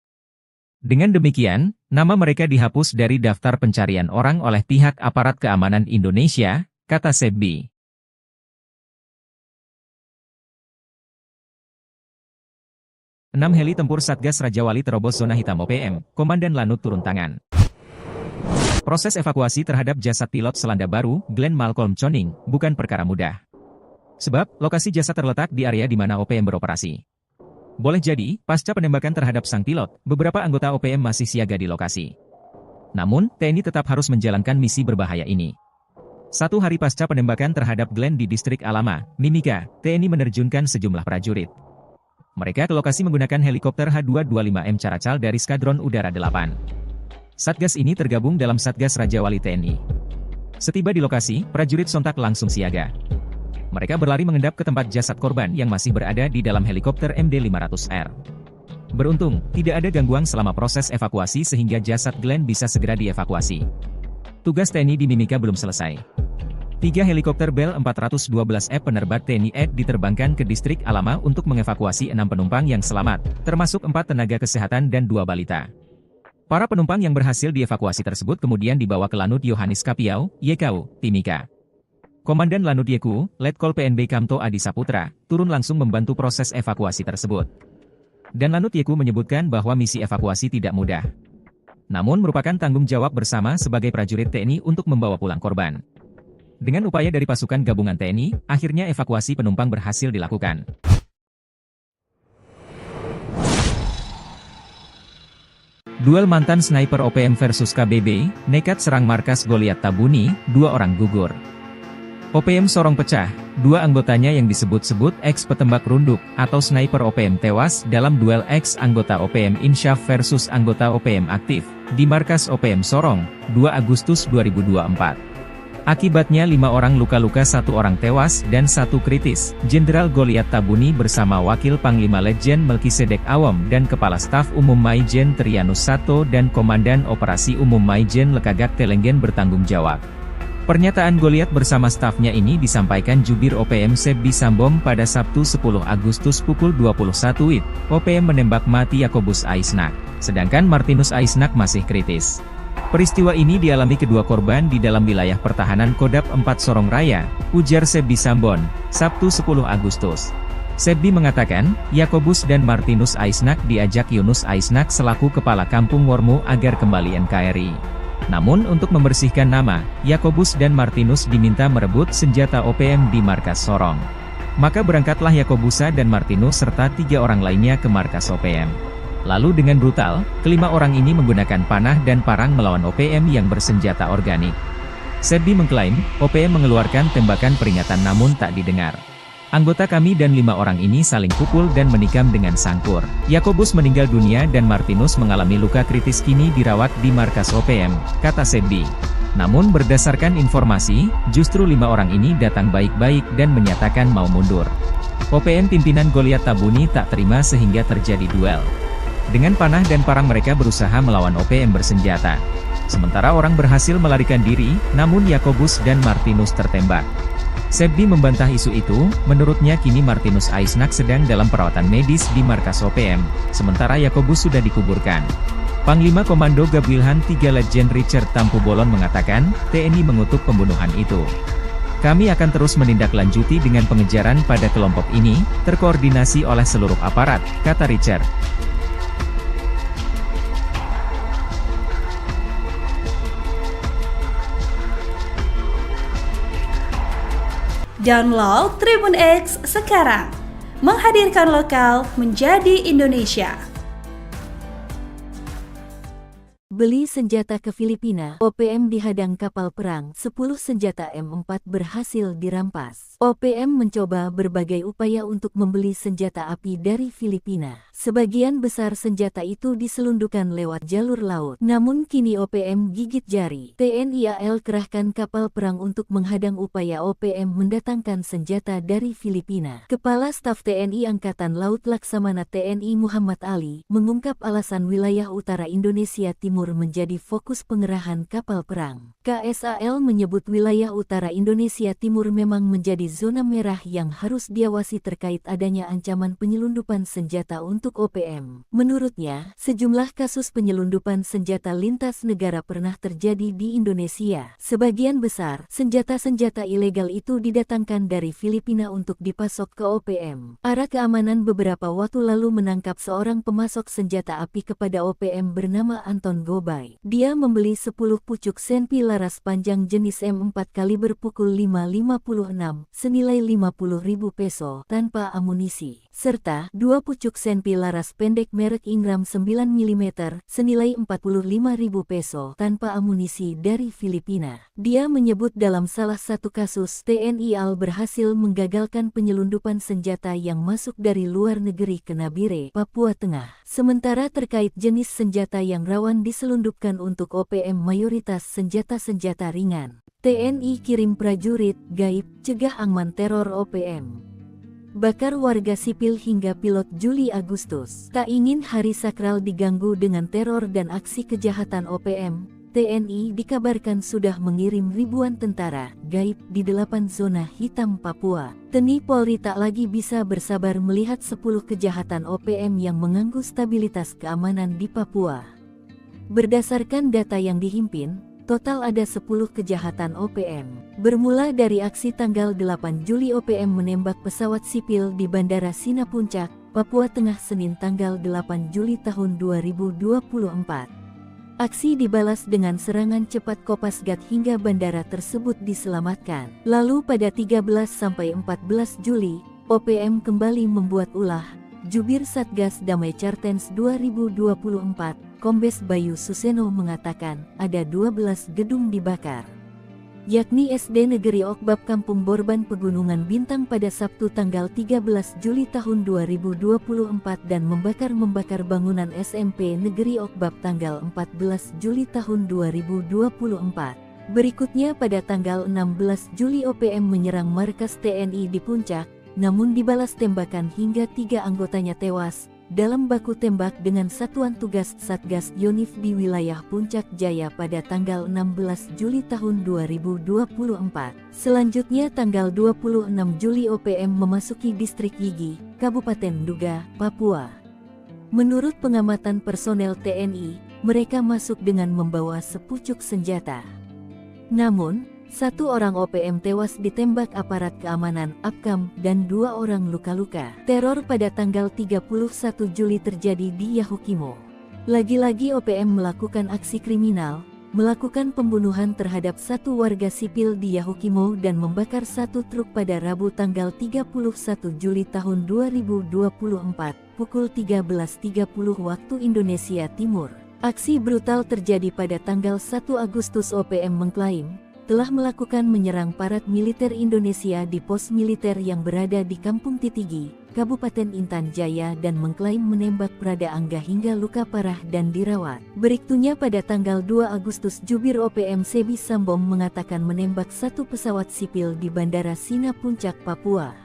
[SPEAKER 1] Dengan demikian, nama mereka dihapus dari daftar pencarian orang oleh pihak aparat keamanan Indonesia, kata Sebbi. Enam heli tempur Satgas Raja Wali terobos zona hitam OPM, Komandan Lanut turun tangan. Proses evakuasi terhadap jasad pilot Selandia Baru, Glenn Malcolm Choning, bukan perkara mudah. Sebab, lokasi jasad terletak di area di mana OPM beroperasi. Boleh jadi, pasca penembakan terhadap sang pilot, beberapa anggota OPM masih siaga di lokasi. Namun, TNI tetap harus menjalankan misi berbahaya ini. 1 hari pasca penembakan terhadap Glenn di distrik Alama, Mimika, TNI menerjunkan sejumlah prajurit. Mereka ke lokasi menggunakan helikopter H225M Caracal dari Skadron Udara 8. Satgas ini tergabung dalam Satgas Raja Wali TNI. Setiba di lokasi, prajurit sontak langsung siaga. Mereka berlari mengendap ke tempat jasad korban yang masih berada di dalam helikopter MD-500R. Beruntung, tidak ada gangguan selama proses evakuasi sehingga jasad Glenn bisa segera dievakuasi. Tugas TNI di Mimika belum selesai. 3 helikopter Bell 412F penerbat TNI AD diterbangkan ke distrik Alama untuk mengevakuasi 6 penumpang yang selamat, termasuk 4 tenaga kesehatan dan 2 balita. Para penumpang yang berhasil dievakuasi tersebut kemudian dibawa ke Lanut Yohanes Kapiau, YKU, Timika. Komandan Lanut YKU, Letkol PNB Kamto Adi Saputra, turun langsung membantu proses evakuasi tersebut. Dan Lanut YKU menyebutkan bahwa misi evakuasi tidak mudah. Namun merupakan tanggung jawab bersama sebagai prajurit TNI untuk membawa pulang korban. Dengan upaya dari pasukan gabungan TNI, akhirnya evakuasi penumpang berhasil dilakukan. Duel mantan sniper OPM versus KBB, nekat serang markas Goliath Tabuni, 2 orang gugur. OPM Sorong pecah, 2 anggotanya yang disebut-sebut ex-petembak runduk atau sniper OPM tewas dalam duel ex-anggota OPM Insyaf versus anggota OPM aktif di markas OPM Sorong, 2 Agustus 2024. Akibatnya 5 orang luka-luka, 1 orang tewas dan 1 kritis. Jenderal Goliath Tabuni bersama Wakil Panglima Letjen Melkisedek Awam dan Kepala Staf Umum Maijen Trianus Sato dan Komandan Operasi Umum Maijen Lekagak Telenggen bertanggung jawab. Pernyataan Goliath bersama stafnya ini disampaikan Jubir OPM Sebbi Sambom pada Sabtu 10 Agustus pukul 21 WIB. OPM menembak mati Yakobus Aisnak, sedangkan Martinus Aisnak masih kritis. Peristiwa ini dialami kedua korban di dalam wilayah pertahanan Kodap 4 Sorong Raya, ujar Sebbi Sambon, Sabtu 10 Agustus. Sebbi mengatakan, Yakobus dan Martinus Aisnak diajak Yunus Aisnak selaku kepala kampung Wormu agar kembali NKRI. Namun untuk membersihkan nama, Yakobus dan Martinus diminta merebut senjata OPM di markas Sorong. Maka berangkatlah Yakobusa dan Martinus serta 3 orang lainnya ke markas OPM. Lalu dengan brutal, kelima orang ini menggunakan panah dan parang melawan OPM yang bersenjata organik. Sebbi mengklaim, OPM mengeluarkan tembakan peringatan namun tak didengar. Anggota kami dan 5 orang ini saling pukul dan menikam dengan sangkur. Yakobus meninggal dunia dan Martinus mengalami luka kritis, kini dirawat di markas OPM, kata Sebbi. Namun berdasarkan informasi, justru 5 orang ini datang baik-baik dan menyatakan mau mundur. OPM pimpinan Goliath Tabuni tak terima sehingga terjadi duel. Dengan panah dan parang mereka berusaha melawan OPM bersenjata. Sementara orang berhasil melarikan diri, namun Yakobus dan Martinus tertembak. Sebdi membantah isu itu, menurutnya kini Martinus Aisnak sedang dalam perawatan medis di markas OPM, sementara Yakobus sudah dikuburkan. Panglima Komando Gabwilhan 3 Letjen Richard Tampu Bolon mengatakan, TNI mengutuk pembunuhan itu. Kami akan terus menindaklanjuti dengan pengejaran pada kelompok ini, terkoordinasi oleh seluruh aparat, kata Richard.
[SPEAKER 2] Download Tribun X sekarang, menghadirkan lokal menjadi Indonesia.
[SPEAKER 3] Beli senjata ke Filipina, OPM dihadang kapal perang, 10 senjata M4 berhasil dirampas. OPM mencoba berbagai upaya untuk membeli senjata api dari Filipina. Sebagian besar senjata itu diselundupkan lewat jalur laut. Namun kini OPM gigit jari. TNI AL kerahkan kapal perang untuk menghadang upaya OPM mendatangkan senjata dari Filipina. Kepala Staf TNI Angkatan Laut Laksamana TNI Muhammad Ali mengungkap alasan wilayah utara Indonesia Timur menjadi fokus pengerahan kapal perang. KSAL menyebut wilayah utara Indonesia Timur memang menjadi zona merah yang harus diawasi terkait adanya ancaman penyelundupan senjata untuk OPM. Menurutnya, sejumlah kasus penyelundupan senjata lintas negara pernah terjadi di Indonesia. Sebagian besar, senjata-senjata ilegal itu didatangkan dari Filipina untuk dipasok ke OPM. Ara Keamanan beberapa waktu lalu menangkap seorang pemasok senjata api kepada OPM bernama Anton Gobay. Dia membeli 10 pucuk senpi laras panjang jenis M4 kaliber pukul 5.56 senilai 50.000 peso tanpa amunisi, serta 2 pucuk senpi laras pendek merek Ingram 9 mm senilai 45.000 peso tanpa amunisi dari Filipina. Dia menyebut dalam salah satu kasus TNI AL berhasil menggagalkan penyelundupan senjata yang masuk dari luar negeri ke Nabire, Papua Tengah. Sementara terkait jenis senjata yang rawan diselundupkan untuk OPM mayoritas senjata-senjata ringan. TNI kirim prajurit gaib cegah angman teror OPM. Bakar warga sipil hingga pilot Juli Agustus. Tak ingin hari sakral diganggu dengan teror dan aksi kejahatan OPM, TNI dikabarkan sudah mengirim ribuan tentara gaib di 8 zona hitam Papua. TNI Polri tak lagi bisa bersabar melihat 10 kejahatan OPM yang mengganggu stabilitas keamanan di Papua. Berdasarkan data yang dihimpin, total ada 10 kejahatan OPM. Bermula dari aksi tanggal 8 Juli OPM menembak pesawat sipil di Bandara Sina Puncak, Papua Tengah Senin tanggal 8 Juli tahun 2024. Aksi dibalas dengan serangan cepat Kopasgat hingga bandara tersebut diselamatkan. Lalu pada 13-14 Juli, OPM kembali membuat ulah. Jubir Satgas Damai Cartens 2024, Kombes Bayu Suseno mengatakan, ada 12 gedung dibakar, yakni SD Negeri Okbab Kampung Borban Pegunungan Bintang pada Sabtu tanggal 13 Juli tahun 2024 dan membakar bangunan SMP Negeri Okbab tanggal 14 Juli tahun 2024. Berikutnya pada tanggal 16 Juli OPM menyerang markas TNI di Puncak, namun dibalas tembakan hingga 3 anggotanya tewas dalam baku tembak dengan Satuan Tugas Satgas Yonif di wilayah Puncak Jaya pada tanggal 16 Juli tahun 2024. Selanjutnya tanggal 26 Juli OPM memasuki distrik Yigi, Kabupaten Nduga, Papua. Menurut pengamatan personel TNI, mereka masuk dengan membawa sepucuk senjata. Namun, 1 orang OPM tewas ditembak aparat keamanan APKAM dan 2 orang luka-luka. Teror pada tanggal 31 Juli terjadi di Yahukimo. Lagi-lagi OPM melakukan aksi kriminal, melakukan pembunuhan terhadap 1 warga sipil di Yahukimo dan membakar 1 truk pada Rabu tanggal 31 Juli tahun 2024, pukul 13.30 waktu Indonesia Timur. Aksi brutal terjadi pada tanggal 1 Agustus. OPM mengklaim telah melakukan menyerang parat militer Indonesia di pos militer yang berada di Kampung Titigi, Kabupaten Intan Jaya dan mengklaim menembak Prada Angga hingga luka parah dan dirawat. Berikutnya pada tanggal 2 Agustus Jubir OPM Sebi Sambom mengatakan menembak 1 pesawat sipil di Bandara Sina Puncak, Papua.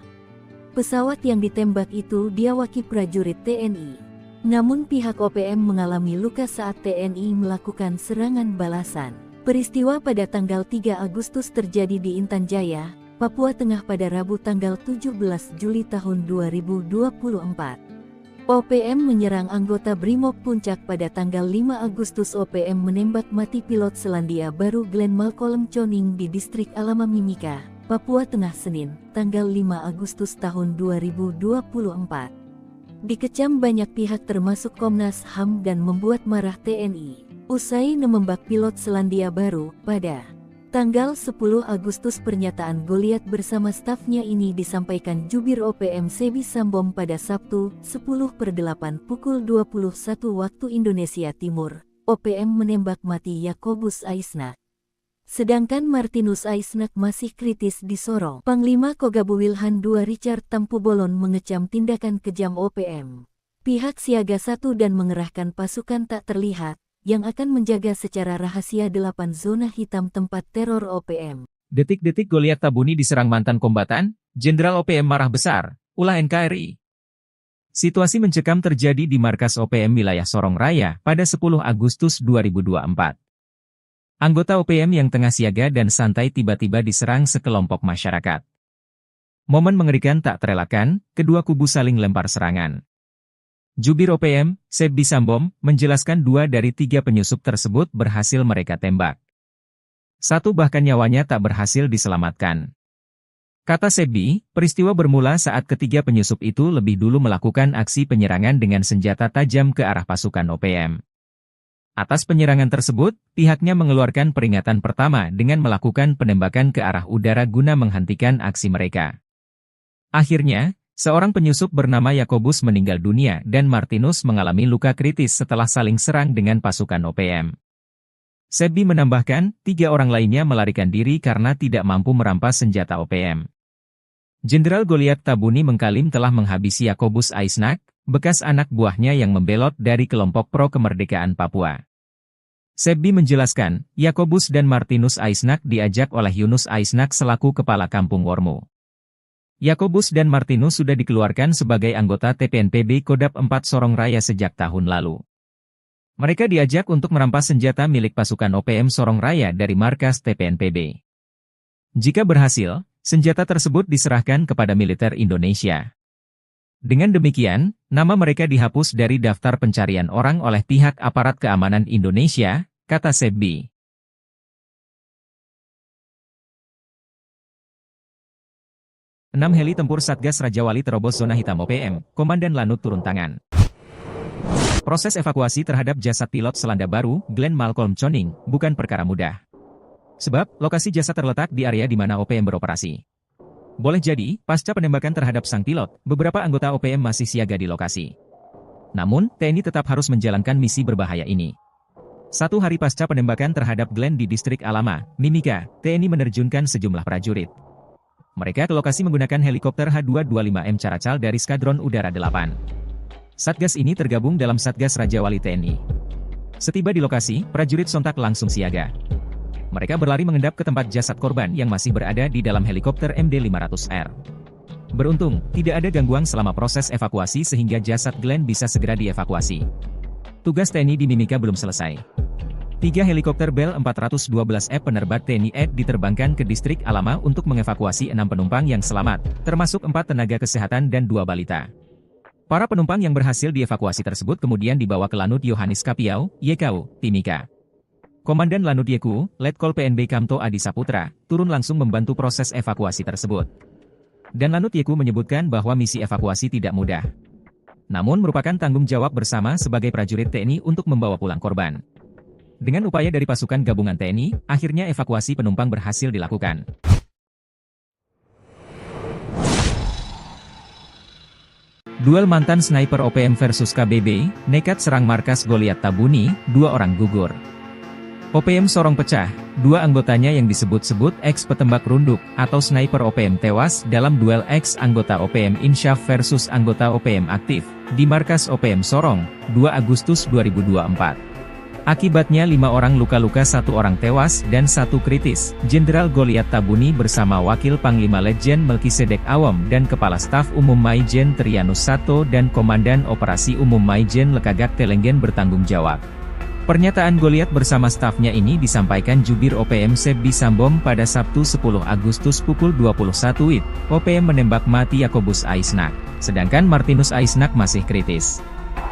[SPEAKER 3] Pesawat yang ditembak itu diawaki prajurit TNI. Namun pihak OPM mengalami luka saat TNI melakukan serangan balasan. Peristiwa pada tanggal 3 Agustus terjadi di Intan Jaya, Papua Tengah pada Rabu tanggal 17 Juli tahun 2024. OPM menyerang anggota Brimob Puncak pada tanggal 5 Agustus. OPM menembak mati pilot Selandia Baru Glenn Malcolm Choning di distrik Alama Mimika, Papua Tengah Senin, tanggal 5 Agustus tahun 2024. Dikecam banyak pihak termasuk Komnas HAM dan membuat marah TNI. Usai menembak pilot Selandia Baru pada tanggal 10 Agustus, pernyataan Goliat bersama stafnya ini disampaikan Jubir OPM Sebi Sambom pada Sabtu, 10/8 pukul 21 waktu Indonesia Timur. OPM menembak mati Yakobus Aisnak. Sedangkan Martinus Aisnak masih kritis di Sorong. Panglima Kogabu Wilhan II Richard Tampubolon mengecam tindakan kejam OPM. Pihak siaga 1 dan mengerahkan pasukan tak terlihat yang akan menjaga secara rahasia 8 zona hitam tempat teror OPM.
[SPEAKER 1] Detik-detik Goliat Tabuni diserang mantan kombatan, Jenderal OPM marah besar, ulah NKRI. Situasi mencekam terjadi di markas OPM wilayah Sorong Raya pada 10 Agustus 2024. Anggota OPM yang tengah siaga dan santai tiba-tiba diserang sekelompok masyarakat. Momen mengerikan tak terelakkan, kedua kubu saling lempar serangan. Jubir OPM, Sebi Sambom, menjelaskan 2 dari 3 penyusup tersebut berhasil mereka tembak. 1 bahkan nyawanya tak berhasil diselamatkan. Kata Sebi, peristiwa bermula saat ketiga penyusup itu lebih dulu melakukan aksi penyerangan dengan senjata tajam ke arah pasukan OPM. Atas penyerangan tersebut, pihaknya mengeluarkan peringatan pertama dengan melakukan penembakan ke arah udara guna menghentikan aksi mereka. Akhirnya, seorang penyusup bernama Yakobus meninggal dunia dan Martinus mengalami luka kritis setelah saling serang dengan pasukan OPM. Sebi menambahkan, 3 orang lainnya melarikan diri karena tidak mampu merampas senjata OPM. Jenderal Goliat Tabuni mengklaim telah menghabisi Yakobus Aisnak, bekas anak buahnya yang membelot dari kelompok pro kemerdekaan Papua. Sebi menjelaskan, Yakobus dan Martinus Aisnak diajak oleh Yunus Aisnak selaku kepala kampung Wormu. Yakobus dan Martinus sudah dikeluarkan sebagai anggota TPNPB Kodap 4 Sorong Raya sejak tahun lalu. Mereka diajak untuk merampas senjata milik pasukan OPM Sorong Raya dari markas TPNPB. Jika berhasil, senjata tersebut diserahkan kepada militer Indonesia. Dengan demikian, nama mereka dihapus dari daftar pencarian orang oleh pihak aparat keamanan Indonesia, kata Sebi. Enam heli tempur Satgas Raja Wali terobos zona hitam OPM, Komandan Lanut turun tangan. Proses evakuasi terhadap jasad pilot Selandia Baru, Glenn Malcolm Choning, bukan perkara mudah. Sebab, lokasi jasad terletak di area di mana OPM beroperasi. Boleh jadi, pasca penembakan terhadap sang pilot, beberapa anggota OPM masih siaga di lokasi. Namun, TNI tetap harus menjalankan misi berbahaya ini. 1 hari pasca penembakan terhadap Glenn di distrik Alama, Mimika, TNI menerjunkan sejumlah prajurit. Mereka ke lokasi menggunakan helikopter H225M Caracal dari Skadron Udara 8. Satgas ini tergabung dalam Satgas Raja Wali TNI. Setiba di lokasi, prajurit sontak langsung siaga. Mereka berlari mengendap ke tempat jasad korban yang masih berada di dalam helikopter MD-500R. Beruntung, tidak ada gangguan selama proses evakuasi sehingga jasad Glenn bisa segera dievakuasi. Tugas TNI di Mimika belum selesai. 3 helikopter Bell 412F penerbat TNI AD diterbangkan ke distrik Alama untuk mengevakuasi 6 penumpang yang selamat, termasuk 4 tenaga kesehatan dan 2 balita. Para penumpang yang berhasil dievakuasi tersebut kemudian dibawa ke Lanut Yohanis Kapiau, YKU, Timika. Komandan Lanut YKU, Letkol PNB Kamto Adi Saputra, turun langsung membantu proses evakuasi tersebut. Dan Lanut YKU menyebutkan bahwa misi evakuasi tidak mudah. Namun merupakan tanggung jawab bersama sebagai prajurit TNI untuk membawa pulang korban. Dengan upaya dari pasukan gabungan TNI, akhirnya evakuasi penumpang berhasil dilakukan. Duel mantan sniper OPM versus KBB, nekat serang markas Goliat Tabuni, 2 orang gugur. OPM Sorong pecah, 2 anggotanya yang disebut-sebut ex-petembak runduk atau sniper OPM tewas dalam duel ex-anggota OPM Insyaf versus anggota OPM aktif, di markas OPM Sorong, 2 Agustus 2024. Akibatnya 5 orang luka-luka, 1 orang tewas dan 1 kritis. Jenderal Goliat Tabuni bersama Wakil Panglima Letjen Melkisedek Awam dan Kepala Staf Umum Maijen Trianus Sato dan Komandan Operasi Umum Maijen Lekagak Telenggen bertanggung jawab. Pernyataan Goliat bersama stafnya ini disampaikan jubir OPM Sebbi Sambom pada Sabtu 10 Agustus pukul 21 WIB. OPM menembak mati Yakobus Aisnak, sedangkan Martinus Aisnak masih kritis.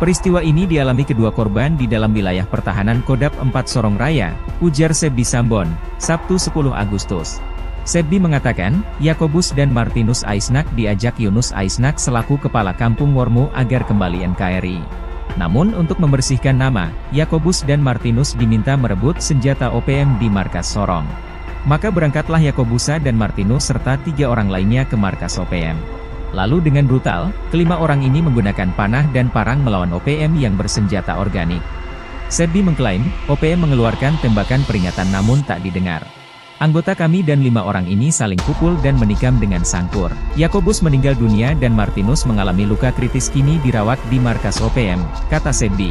[SPEAKER 1] Peristiwa ini dialami kedua korban di dalam wilayah pertahanan Kodap 4 Sorong Raya, ujar Sebbi Sambon, Sabtu 10 Agustus. Sebbi mengatakan, Yakobus dan Martinus Aisnak diajak Yunus Aisnak selaku kepala kampung Wormu agar kembali NKRI. Namun untuk membersihkan nama, Yakobus dan Martinus diminta merebut senjata OPM di markas Sorong. Maka berangkatlah Yakobusa dan Martinus serta 3 orang lainnya ke markas OPM. Lalu dengan brutal, kelima orang ini menggunakan panah dan parang melawan OPM yang bersenjata organik. Sebbi mengklaim, OPM mengeluarkan tembakan peringatan namun tak didengar. Anggota kami dan 5 orang ini saling pukul dan menikam dengan sangkur. Yakobus meninggal dunia dan Martinus mengalami luka kritis kini dirawat di markas OPM, kata Sebbi.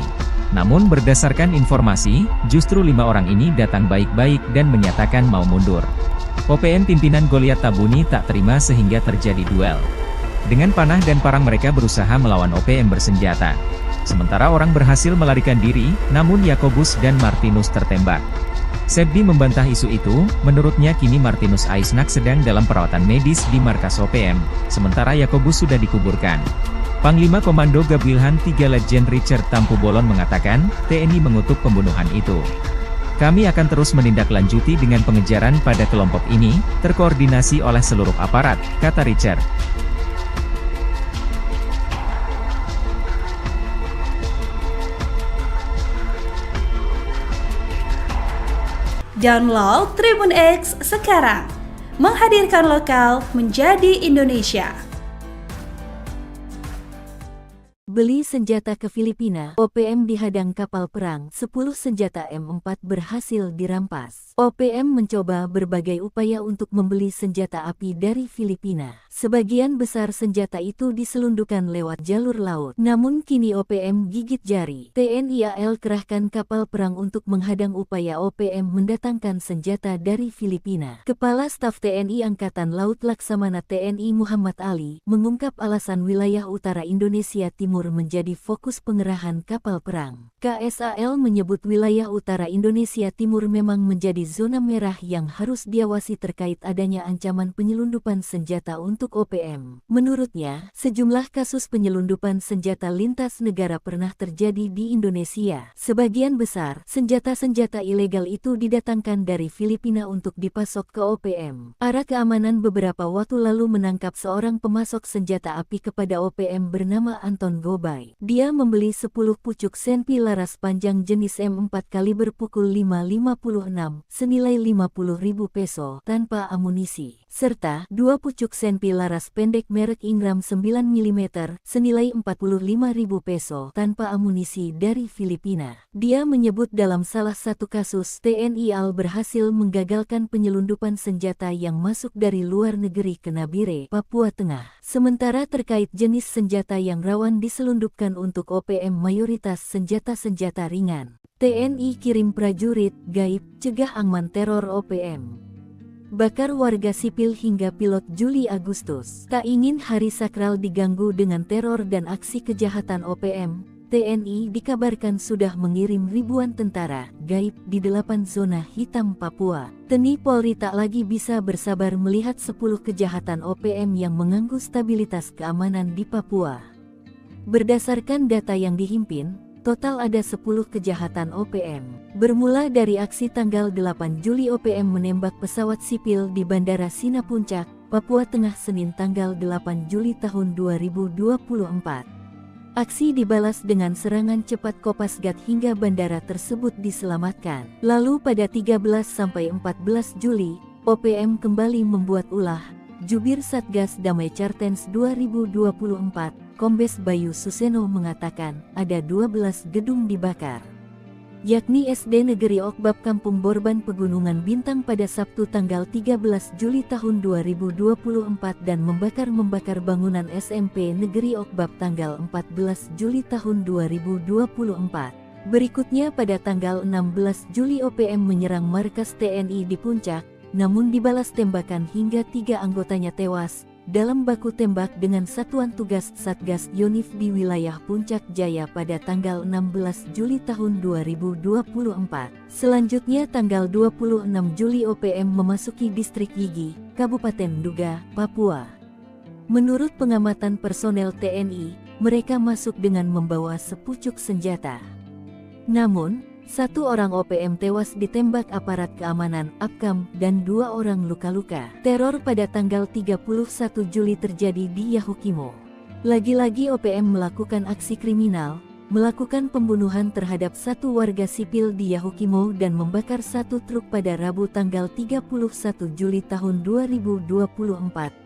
[SPEAKER 1] Namun berdasarkan informasi, justru 5 orang ini datang baik-baik dan menyatakan mau mundur. OPM pimpinan Goliat Tabuni tak terima sehingga terjadi duel. Dengan panah dan parang mereka berusaha melawan OPM bersenjata. Sementara orang berhasil melarikan diri, namun Yakobus dan Martinus tertembak. Sebbi membantah isu itu, menurutnya kini Martinus Aisnak sedang dalam perawatan medis di markas OPM, sementara Yakobus sudah dikuburkan. Panglima Komando Gabwilhan 3 Letjen Richard Tampu Bolon mengatakan, TNI mengutuk pembunuhan itu. Kami akan terus menindaklanjuti dengan pengejaran pada kelompok ini, terkoordinasi oleh seluruh aparat, kata Richard.
[SPEAKER 2] Download Tribun X sekarang, menghadirkan lokal menjadi Indonesia.
[SPEAKER 3] Beli senjata ke Filipina, OPM dihadang kapal perang, 10 senjata M4 berhasil dirampas. OPM mencoba berbagai upaya untuk membeli senjata api dari Filipina. Sebagian besar senjata itu diselundupkan lewat jalur laut. Namun kini OPM gigit jari. TNI AL kerahkan kapal perang untuk menghadang upaya OPM mendatangkan senjata dari Filipina. Kepala Staf TNI Angkatan Laut Laksamana TNI Muhammad Ali mengungkap alasan wilayah utara Indonesia Timur menjadi fokus pengerahan kapal perang. KSAL menyebut wilayah utara Indonesia Timur memang menjadi zona merah yang harus diawasi terkait adanya ancaman penyelundupan senjata untuk OPM. Menurutnya, sejumlah kasus penyelundupan senjata lintas negara pernah terjadi di Indonesia. Sebagian besar, senjata-senjata ilegal itu didatangkan dari Filipina untuk dipasok ke OPM. Ara Keamanan beberapa waktu lalu menangkap seorang pemasok senjata api kepada OPM bernama Anton Gobay. Dia membeli 10 pucuk senpi laras panjang jenis M4 kaliber pukul 5.56 senilai 50.000 peso tanpa amunisi, serta 2 pucuk senpi laras pendek merek Ingram 9 mm senilai 45.000 peso tanpa amunisi dari Filipina. Dia menyebut dalam salah satu kasus TNI AL berhasil menggagalkan penyelundupan senjata yang masuk dari luar negeri ke Nabire, Papua Tengah. Sementara terkait jenis senjata yang rawan diselundupkan untuk OPM mayoritas senjata-senjata ringan. TNI kirim prajurit gaib cegah angman teror OPM. Bakar warga sipil hingga pilot Juli Agustus. Tak ingin hari sakral diganggu dengan teror dan aksi kejahatan OPM, TNI dikabarkan sudah mengirim ribuan tentara gaib di 8 zona hitam Papua. TNI Polri tak lagi bisa bersabar melihat 10 kejahatan OPM yang mengganggu stabilitas keamanan di Papua. Berdasarkan data yang dihimpin, total ada 10 kejahatan OPM. Bermula dari aksi tanggal 8 Juli OPM menembak pesawat sipil di Bandara Sina Puncak, Papua Tengah Senin tanggal 8 Juli tahun 2024. Aksi dibalas dengan serangan cepat Kopasgat hingga bandara tersebut diselamatkan. Lalu pada 13-14 Juli, OPM kembali membuat ulah. Jubir Satgas Damai Cartens 2024, Kombes Bayu Suseno mengatakan, ada 12 gedung dibakar, yakni SD Negeri Okbab Kampung Borban Pegunungan Bintang pada Sabtu tanggal 13 Juli tahun 2024 dan membakar bangunan SMP Negeri Okbab tanggal 14 Juli tahun 2024. Berikutnya pada tanggal 16 Juli OPM menyerang markas TNI di Puncak, namun dibalas tembakan hingga 3 anggotanya tewas, dalam baku tembak dengan Satuan Tugas Satgas Yonif di wilayah Puncak Jaya pada tanggal 16 Juli tahun 2024. Selanjutnya tanggal 26 Juli OPM memasuki distrik Yigi, Kabupaten Nduga, Papua. Menurut pengamatan personel TNI, mereka masuk dengan membawa sepucuk senjata. Namun, 1 orang OPM tewas ditembak aparat keamanan APKAM dan 2 orang luka-luka. Teror pada tanggal 31 Juli terjadi di Yahukimo. Lagi-lagi OPM melakukan aksi kriminal, melakukan pembunuhan terhadap 1 warga sipil di Yahukimo dan membakar 1 truk pada Rabu tanggal 31 Juli tahun 2024,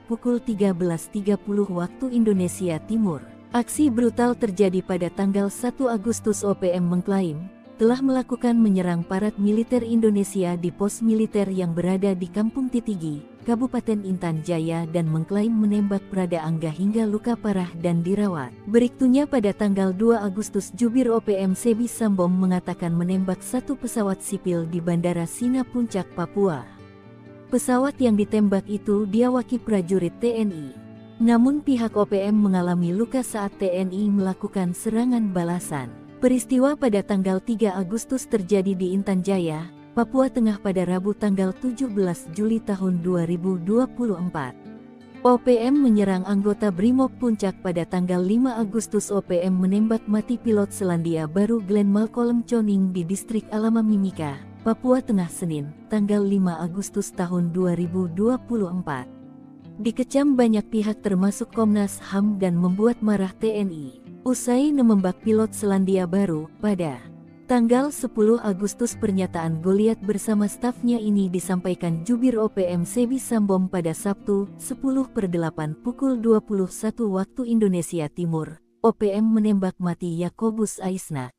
[SPEAKER 3] pukul 13.30 waktu Indonesia Timur. Aksi brutal terjadi pada tanggal 1 Agustus. OPM mengklaim telah melakukan menyerang parat militer Indonesia di pos militer yang berada di Kampung Titigi, Kabupaten Intan Jaya dan mengklaim menembak Prada Angga hingga luka parah dan dirawat. Berikutnya pada tanggal 2 Agustus Jubir OPM Sebi Sambom mengatakan menembak 1 pesawat sipil di Bandara Sina Puncak, Papua. Pesawat yang ditembak itu diawaki prajurit TNI. Namun pihak OPM mengalami luka saat TNI melakukan serangan balasan. Peristiwa pada tanggal 3 Agustus terjadi di Intan Jaya, Papua Tengah pada Rabu tanggal 17 Juli tahun 2024. OPM menyerang anggota Brimob Puncak pada tanggal 5 Agustus. OPM menembak mati pilot Selandia Baru Glenn Malcolm Choning di distrik Alama Mimika, Papua Tengah Senin, tanggal 5 Agustus tahun 2024. Dikecam banyak pihak termasuk Komnas HAM dan membuat marah TNI. Usai menembak pilot Selandia Baru, pada tanggal 10 Agustus pernyataan Goliat bersama stafnya ini disampaikan Jubir OPM Sebi Sambom pada Sabtu, 10/8 pukul 21 waktu Indonesia Timur. OPM menembak mati Yakobus Aisnak.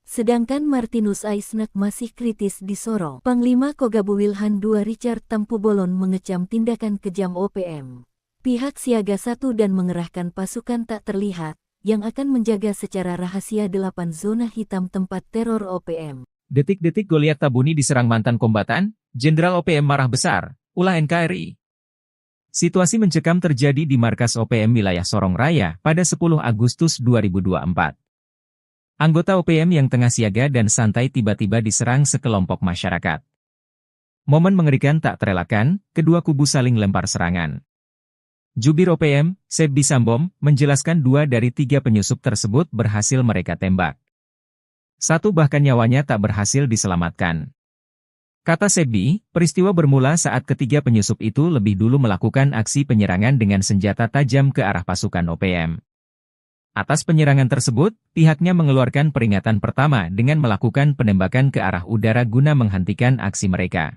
[SPEAKER 3] Sedangkan Martinus Aisnak masih kritis di Sorong. Panglima Kogabu Wilhan II Richard Tampubolon mengecam tindakan kejam OPM. Pihak siaga 1 dan mengerahkan pasukan tak terlihat yang akan menjaga secara rahasia 8 zona hitam tempat teror OPM.
[SPEAKER 1] Detik-detik Goliat Tabuni diserang mantan kombatan, Jenderal OPM marah besar, ulah NKRI. Situasi mencekam terjadi di markas OPM wilayah Sorong Raya pada 10 Agustus 2024. Anggota OPM yang tengah siaga dan santai tiba-tiba diserang sekelompok masyarakat. Momen mengerikan tak terelakkan, kedua kubu saling lempar serangan. Jubir OPM, Sebi Sambom, menjelaskan 2 dari 3 penyusup tersebut berhasil mereka tembak. 1 bahkan nyawanya tak berhasil diselamatkan. Kata Sebi, peristiwa bermula saat ketiga penyusup itu lebih dulu melakukan aksi penyerangan dengan senjata tajam ke arah pasukan OPM. Atas penyerangan tersebut, pihaknya mengeluarkan peringatan pertama dengan melakukan penembakan ke arah udara guna menghentikan aksi mereka.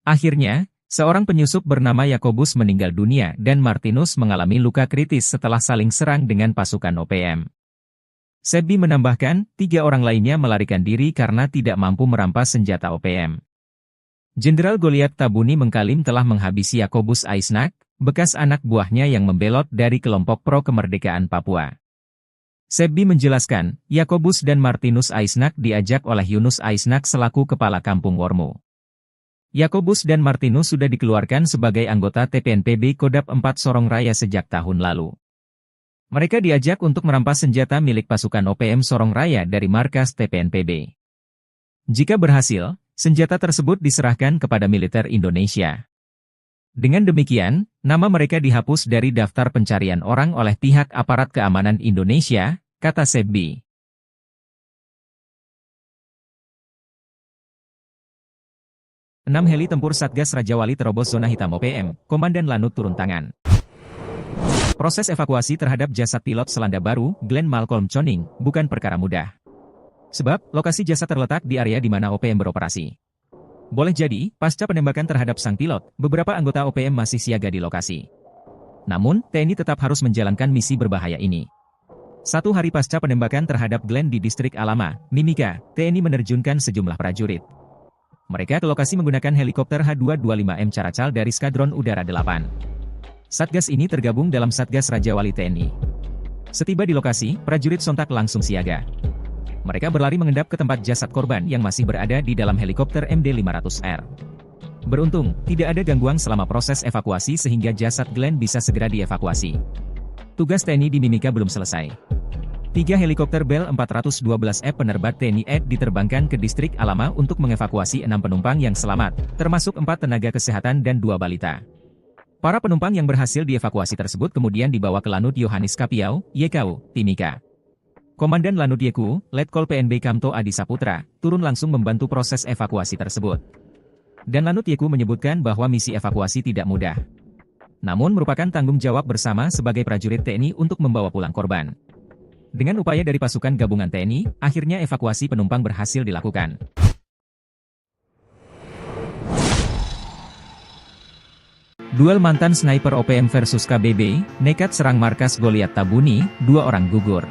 [SPEAKER 1] Akhirnya, seorang penyusup bernama Yakobus meninggal dunia dan Martinus mengalami luka kritis setelah saling serang dengan pasukan OPM. Sebi menambahkan, 3 orang lainnya melarikan diri karena tidak mampu merampas senjata OPM. Jenderal Goliat Tabuni mengklaim telah menghabisi Yakobus Aisnak, bekas anak buahnya yang membelot dari kelompok pro-kemerdekaan Papua. Sebi menjelaskan, Yakobus dan Martinus Aisnak diajak oleh Yunus Aisnak selaku kepala kampung Wormo. Yakobus dan Martinus sudah dikeluarkan sebagai anggota TPNPB Kodap 4 Sorong Raya sejak tahun lalu. Mereka diajak untuk merampas senjata milik pasukan OPM Sorong Raya dari markas TPNPB. Jika berhasil, senjata tersebut diserahkan kepada militer Indonesia. Dengan demikian, nama mereka dihapus dari daftar pencarian orang oleh pihak aparat keamanan Indonesia, kata Sebi. Enam heli tempur Satgas Raja Wali terobos zona hitam OPM, Komandan Lanut turun tangan. Proses evakuasi terhadap jasad pilot Selandia Baru, Glenn Malcolm Choning, bukan perkara mudah. Sebab, lokasi jasad terletak di area di mana OPM beroperasi. Boleh jadi, pasca penembakan terhadap sang pilot, beberapa anggota OPM masih siaga di lokasi. Namun, TNI tetap harus menjalankan misi berbahaya ini. 1 hari pasca penembakan terhadap Glenn di distrik Alama, Mimika, TNI menerjunkan sejumlah prajurit. Mereka ke lokasi menggunakan helikopter H225M Caracal dari Skadron Udara 8. Satgas ini tergabung dalam Satgas Raja Wali TNI. Setiba di lokasi, prajurit sontak langsung siaga. Mereka berlari mengendap ke tempat jasad korban yang masih berada di dalam helikopter MD-500R. Beruntung, tidak ada gangguan selama proses evakuasi sehingga jasad Glenn bisa segera dievakuasi. Tugas TNI di Mimika belum selesai. 3 helikopter Bell 412F penerbat TNI AD diterbangkan ke distrik Alama untuk mengevakuasi 6 penumpang yang selamat, termasuk 4 tenaga kesehatan dan 2 balita. Para penumpang yang berhasil dievakuasi tersebut kemudian dibawa ke Lanut Yohanes Kapiau, YKU, Timika. Komandan Lanut YKU, Letkol PNB Kamto Adi Saputra, turun langsung membantu proses evakuasi tersebut. Dan Lanut YKU menyebutkan bahwa misi evakuasi tidak mudah. Namun merupakan tanggung jawab bersama sebagai prajurit TNI untuk membawa pulang korban. Dengan upaya dari pasukan gabungan TNI, akhirnya evakuasi penumpang berhasil dilakukan. Duel mantan sniper OPM versus KBB, nekat serang markas Goliat Tabuni, 2 orang gugur.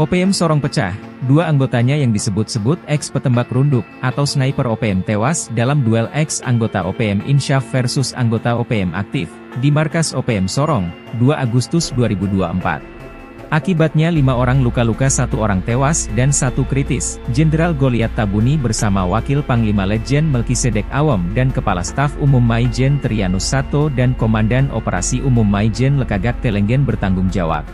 [SPEAKER 1] OPM Sorong pecah, 2 anggotanya yang disebut-sebut ex-petembak runduk, atau sniper OPM tewas dalam duel ex-anggota OPM Insyaf versus anggota OPM aktif, di markas OPM Sorong, 2 Agustus 2024. Akibatnya 5 orang luka-luka, 1 orang tewas dan 1 kritis. Jenderal Goliat Tabuni bersama Wakil Panglima Letjen Melkisedek Awam dan Kepala Staf Umum Maijen Trianus Sato dan Komandan Operasi Umum Maijen Lekagak Telenggen bertanggung jawab.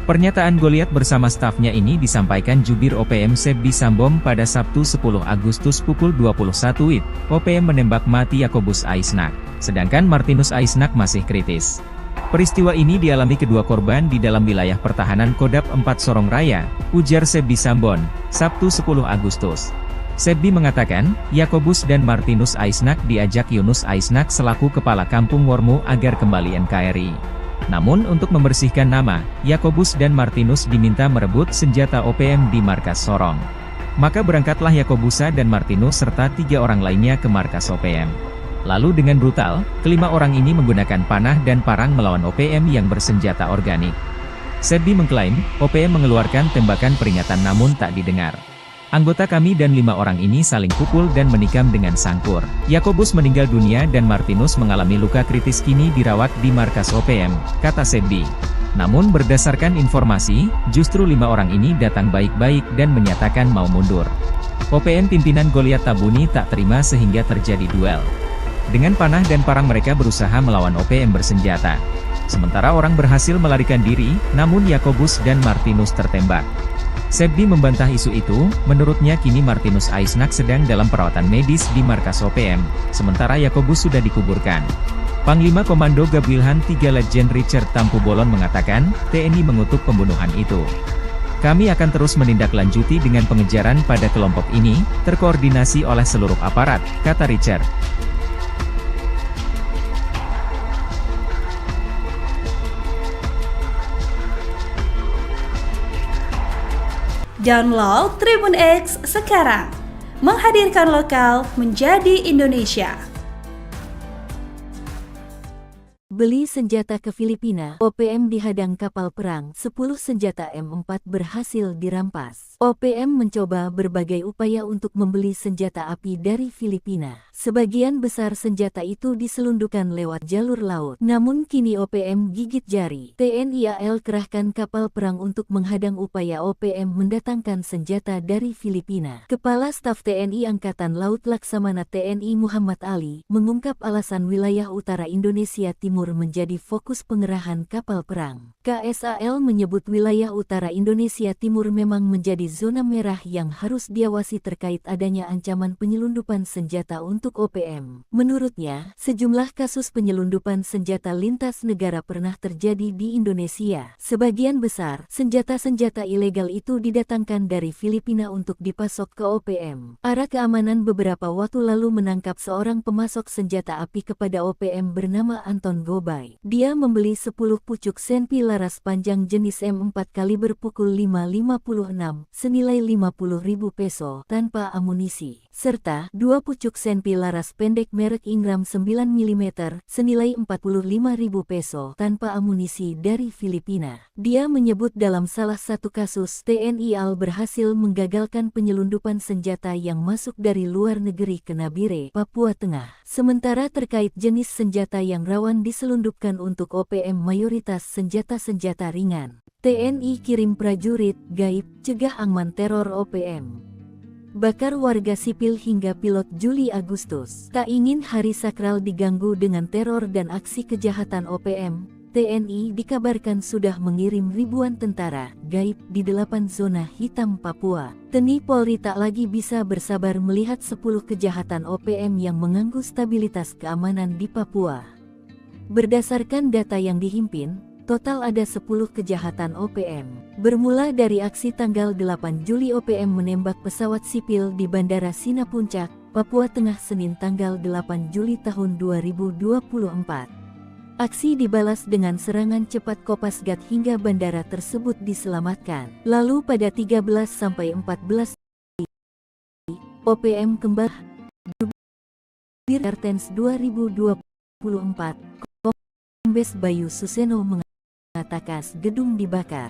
[SPEAKER 1] Pernyataan Goliat bersama stafnya ini disampaikan Jubir OPM Sebbi Sambom pada Sabtu 10 Agustus pukul 21 WIB. OPM menembak mati Yakobus Aisnak, sedangkan Martinus Aisnak masih kritis. Peristiwa ini dialami kedua korban di dalam wilayah pertahanan Kodap 4 Sorong Raya, ujar Sebbi Sambon, Sabtu 10 Agustus. Sebbi mengatakan, Yakobus dan Martinus Aisnak diajak Yunus Aisnak selaku Kepala Kampung Wormu agar kembali NKRI. Namun untuk membersihkan nama, Yakobus dan Martinus diminta merebut senjata OPM di markas Sorong. Maka berangkatlah Yakobusa dan Martinus serta 3 orang lainnya ke markas OPM. Lalu dengan brutal, kelima orang ini menggunakan panah dan parang melawan OPM yang bersenjata organik. Sebbi mengklaim, OPM mengeluarkan tembakan peringatan namun tak didengar. Anggota kami dan 5 orang ini saling pukul dan menikam dengan sangkur. Yakobus meninggal dunia dan Martinus mengalami luka kritis, kini dirawat di markas OPM, kata Sebbi. Namun berdasarkan informasi, justru 5 orang ini datang baik-baik dan menyatakan mau mundur. OPM pimpinan Goliat Tabuni tak terima sehingga terjadi duel. Dengan panah dan parang mereka berusaha melawan OPM bersenjata. Sementara orang berhasil melarikan diri, namun Yakobus dan Martinus tertembak. Sebbi membantah isu itu, menurutnya kini Martinus Aisnak sedang dalam perawatan medis di markas OPM, sementara Yakobus sudah dikuburkan. Panglima Komando Gabwilhan 3 Letjen Richard Tampu Bolon mengatakan, TNI mengutuk pembunuhan itu. Kami akan terus menindaklanjuti dengan pengejaran pada kelompok ini, terkoordinasi oleh seluruh aparat, kata Richard.
[SPEAKER 2] Download Tribun X sekarang, menghadirkan lokal menjadi Indonesia.
[SPEAKER 3] Beli senjata ke Filipina, OPM dihadang kapal perang, 10 senjata M4 berhasil dirampas. OPM mencoba berbagai upaya untuk membeli senjata api dari Filipina. Sebagian besar senjata itu diselundupkan lewat jalur laut. Namun kini OPM gigit jari. TNI AL kerahkan kapal perang untuk menghadang upaya OPM mendatangkan senjata dari Filipina. Kepala Staf TNI Angkatan Laut Laksamana TNI Muhammad Ali mengungkap alasan wilayah utara Indonesia Timur menjadi fokus pengerahan kapal perang. KSAL menyebut wilayah utara Indonesia Timur memang menjadi zona merah yang harus diawasi terkait adanya ancaman penyelundupan senjata untuk OPM. Menurutnya, sejumlah kasus penyelundupan senjata lintas negara pernah terjadi di Indonesia. Sebagian besar, senjata-senjata ilegal itu didatangkan dari Filipina untuk dipasok ke OPM. Ara Keamanan beberapa waktu lalu menangkap seorang pemasok senjata api kepada OPM bernama Anton Gobay. Dia membeli 10 pucuk senpi laras panjang jenis M4 kaliber pukul 5.56 senilai 50.000 peso tanpa amunisi, serta 2 pucuk senpi laras pendek merek Ingram 9 mm senilai 45.000 peso tanpa amunisi dari Filipina. Dia menyebut dalam salah satu kasus TNI AL berhasil menggagalkan penyelundupan senjata yang masuk dari luar negeri ke Nabire, Papua Tengah. Sementara terkait jenis senjata yang rawan diselundupkan untuk OPM mayoritas senjata-senjata ringan. TNI kirim prajurit gaib cegah angman teror OPM. bakar warga sipil hingga pilot Juli Agustus. Tak ingin hari sakral diganggu dengan teror dan aksi kejahatan OPM, TNI dikabarkan sudah mengirim ribuan tentara gaib di 8 zona hitam Papua. TNI Polri tak lagi bisa bersabar melihat 10 kejahatan OPM yang mengganggu stabilitas keamanan di Papua. Berdasarkan data yang dihimpin, total ada 10 kejahatan OPM. Bermula dari aksi tanggal 8 Juli OPM menembak pesawat sipil di Bandara Sina Puncak, Papua Tengah Senin tanggal 8 Juli tahun 2024. Aksi dibalas dengan serangan cepat Kopasgat hingga bandara tersebut diselamatkan. Lalu pada 13-14 OPM kembali Jubir Kartens 2024, Kombes Bayu Suseno mengatakan gedung dibakar,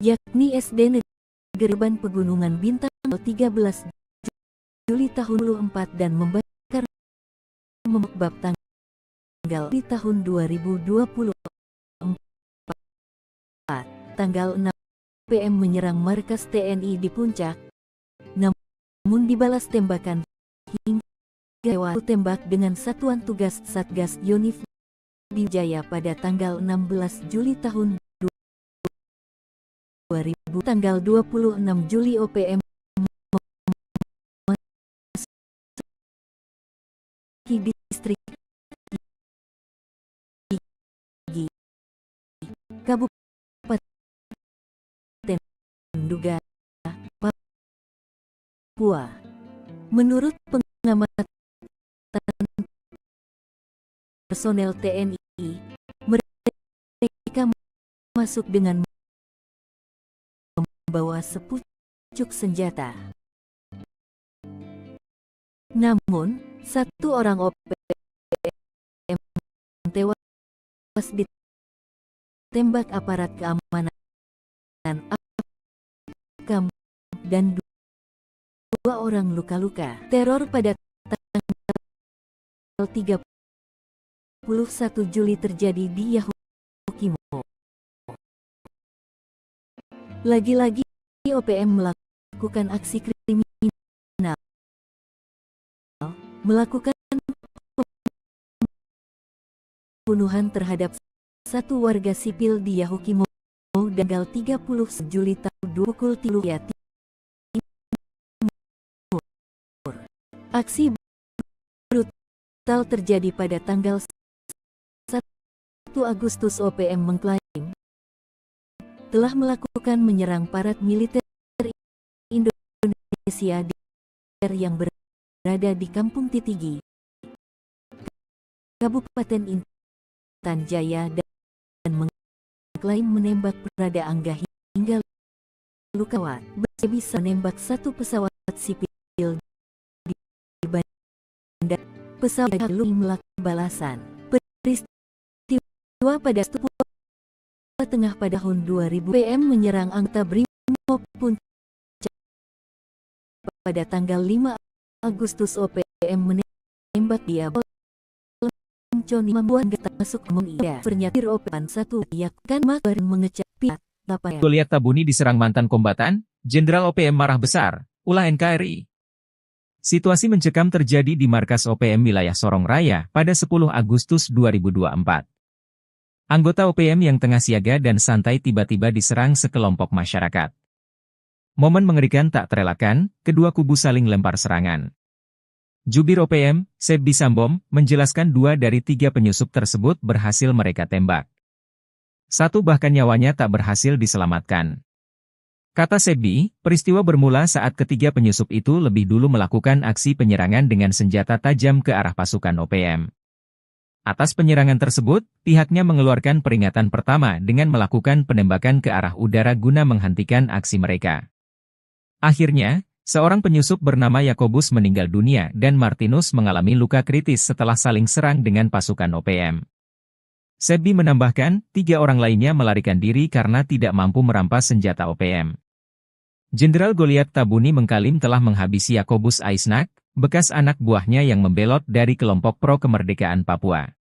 [SPEAKER 3] yakni SD Negeri Ban Pegunungan Bintang 13 Juli tahun 2024 dan membakar bab tanggal di tahun 2024. Tanggal 6 PM menyerang markas TNI di Puncak, namun dibalas tembakan hingga tembak dengan Satuan Tugas Satgas Yonif Wijaya pada tanggal 16 Juli tahun 2000. Tanggal 26 Juli OPM di distrik Kabupaten Nduga, Papua. Menurut pengamatan personel TNI, mereka masuk dengan membawa sepucuk senjata. Namun, satu orang OPM tewas ditembak aparat keamanan AKAM dan 2 orang luka-luka. Teror pada tanggal 31 Juli terjadi di Yahukimo. Lagi-lagi OPM melakukan aksi kriminal, melakukan pembunuhan terhadap 1 warga sipil di Yahukimo tanggal 30 Juli tahun pukul 3 Timur. Aksi brutal terjadi pada tanggal 1 Agustus. OPM mengklaim telah melakukan menyerang parat militer Indonesia yang berada di Kampung Titigi, Kabupaten Intan Jaya, dan mengklaim menembak Prada Angga hingga lukawat. Bisa menembak 1 pesawat sipil di bandara. Pesawat lalu melakukan balasan. Peristiwa pada Papua Tengah pada tahun 2000 PM menyerang anggota Brimob Puncak. Pada tanggal 5 Agustus OPM menembak dia Coni membuat anggota masuk mengira pernyatir OPM 1 yakkan makar mengecek pihak lapangan.
[SPEAKER 1] Goliat Tabuni diserang mantan kombatan, Jenderal OPM marah besar, ulah NKRI. Situasi mencekam terjadi di markas OPM wilayah Sorong Raya pada 10 Agustus 2024. Anggota OPM yang tengah siaga dan santai tiba-tiba diserang sekelompok masyarakat. Momen mengerikan tak terelakkan, kedua kubu saling lempar serangan. Jubir OPM, Sebbi Sambom, menjelaskan 2 dari 3 penyusup tersebut berhasil mereka tembak. 1 bahkan nyawanya tak berhasil diselamatkan. Kata Sebbi, peristiwa bermula saat ketiga penyusup itu lebih dulu melakukan aksi penyerangan dengan senjata tajam ke arah pasukan OPM. Atas penyerangan tersebut, pihaknya mengeluarkan peringatan pertama dengan melakukan penembakan ke arah udara guna menghentikan aksi mereka. Akhirnya, seorang penyusup bernama Yakobus meninggal dunia dan Martinus mengalami luka kritis setelah saling serang dengan pasukan OPM. Sebbi menambahkan, 3 orang lainnya melarikan diri karena tidak mampu merampas senjata OPM. Jenderal Goliat Tabuni mengklaim telah menghabisi Yakobus Aisnak, bekas anak buahnya yang membelot dari kelompok pro-kemerdekaan Papua.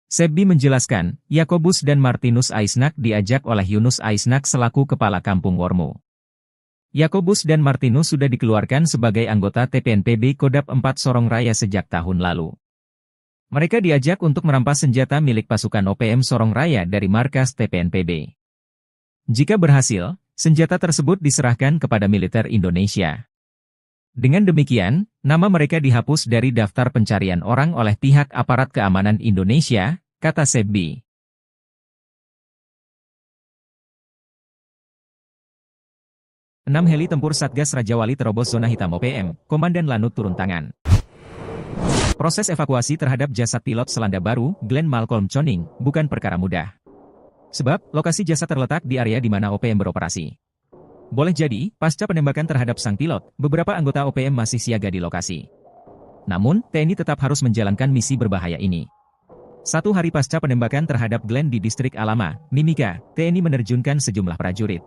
[SPEAKER 1] Sebbi menjelaskan, Yakobus dan Martinus Aisnak diajak oleh Yunus Aisnak selaku kepala kampung Wormo. Yakobus dan Martinus sudah dikeluarkan sebagai anggota TPNPB Kodap 4 Sorong Raya sejak tahun lalu. Mereka diajak untuk merampas senjata milik pasukan OPM Sorong Raya dari markas TPNPB. Jika berhasil, senjata tersebut diserahkan kepada militer Indonesia. Dengan demikian, nama mereka dihapus dari daftar pencarian orang oleh pihak aparat keamanan Indonesia, kata Sebbi. Enam heli tempur Satgas Raja Wali terobos zona hitam OPM, Komandan Lanut turun tangan. Proses evakuasi terhadap jasad pilot Selandia Baru, Glenn Malcolm Choning, bukan perkara mudah. Sebab, lokasi jasad terletak di area di mana OPM beroperasi. Boleh jadi, pasca penembakan terhadap sang pilot, beberapa anggota OPM masih siaga di lokasi. Namun, TNI tetap harus menjalankan misi berbahaya ini. 1 hari pasca penembakan terhadap Glenn di distrik Alama, Mimika, TNI menerjunkan sejumlah prajurit.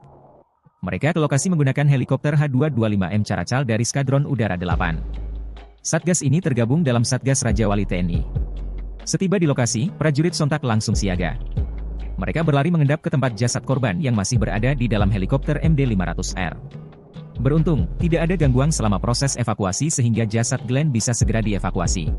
[SPEAKER 1] Mereka ke lokasi menggunakan helikopter H225M Caracal dari Skadron Udara 8. Satgas ini tergabung dalam Satgas Raja Wali TNI. Setiba di lokasi, prajurit sontak langsung siaga. Mereka berlari mengendap ke tempat jasad korban yang masih berada di dalam helikopter MD-500R. Beruntung, tidak ada gangguan selama proses evakuasi sehingga jasad Glenn bisa segera dievakuasi.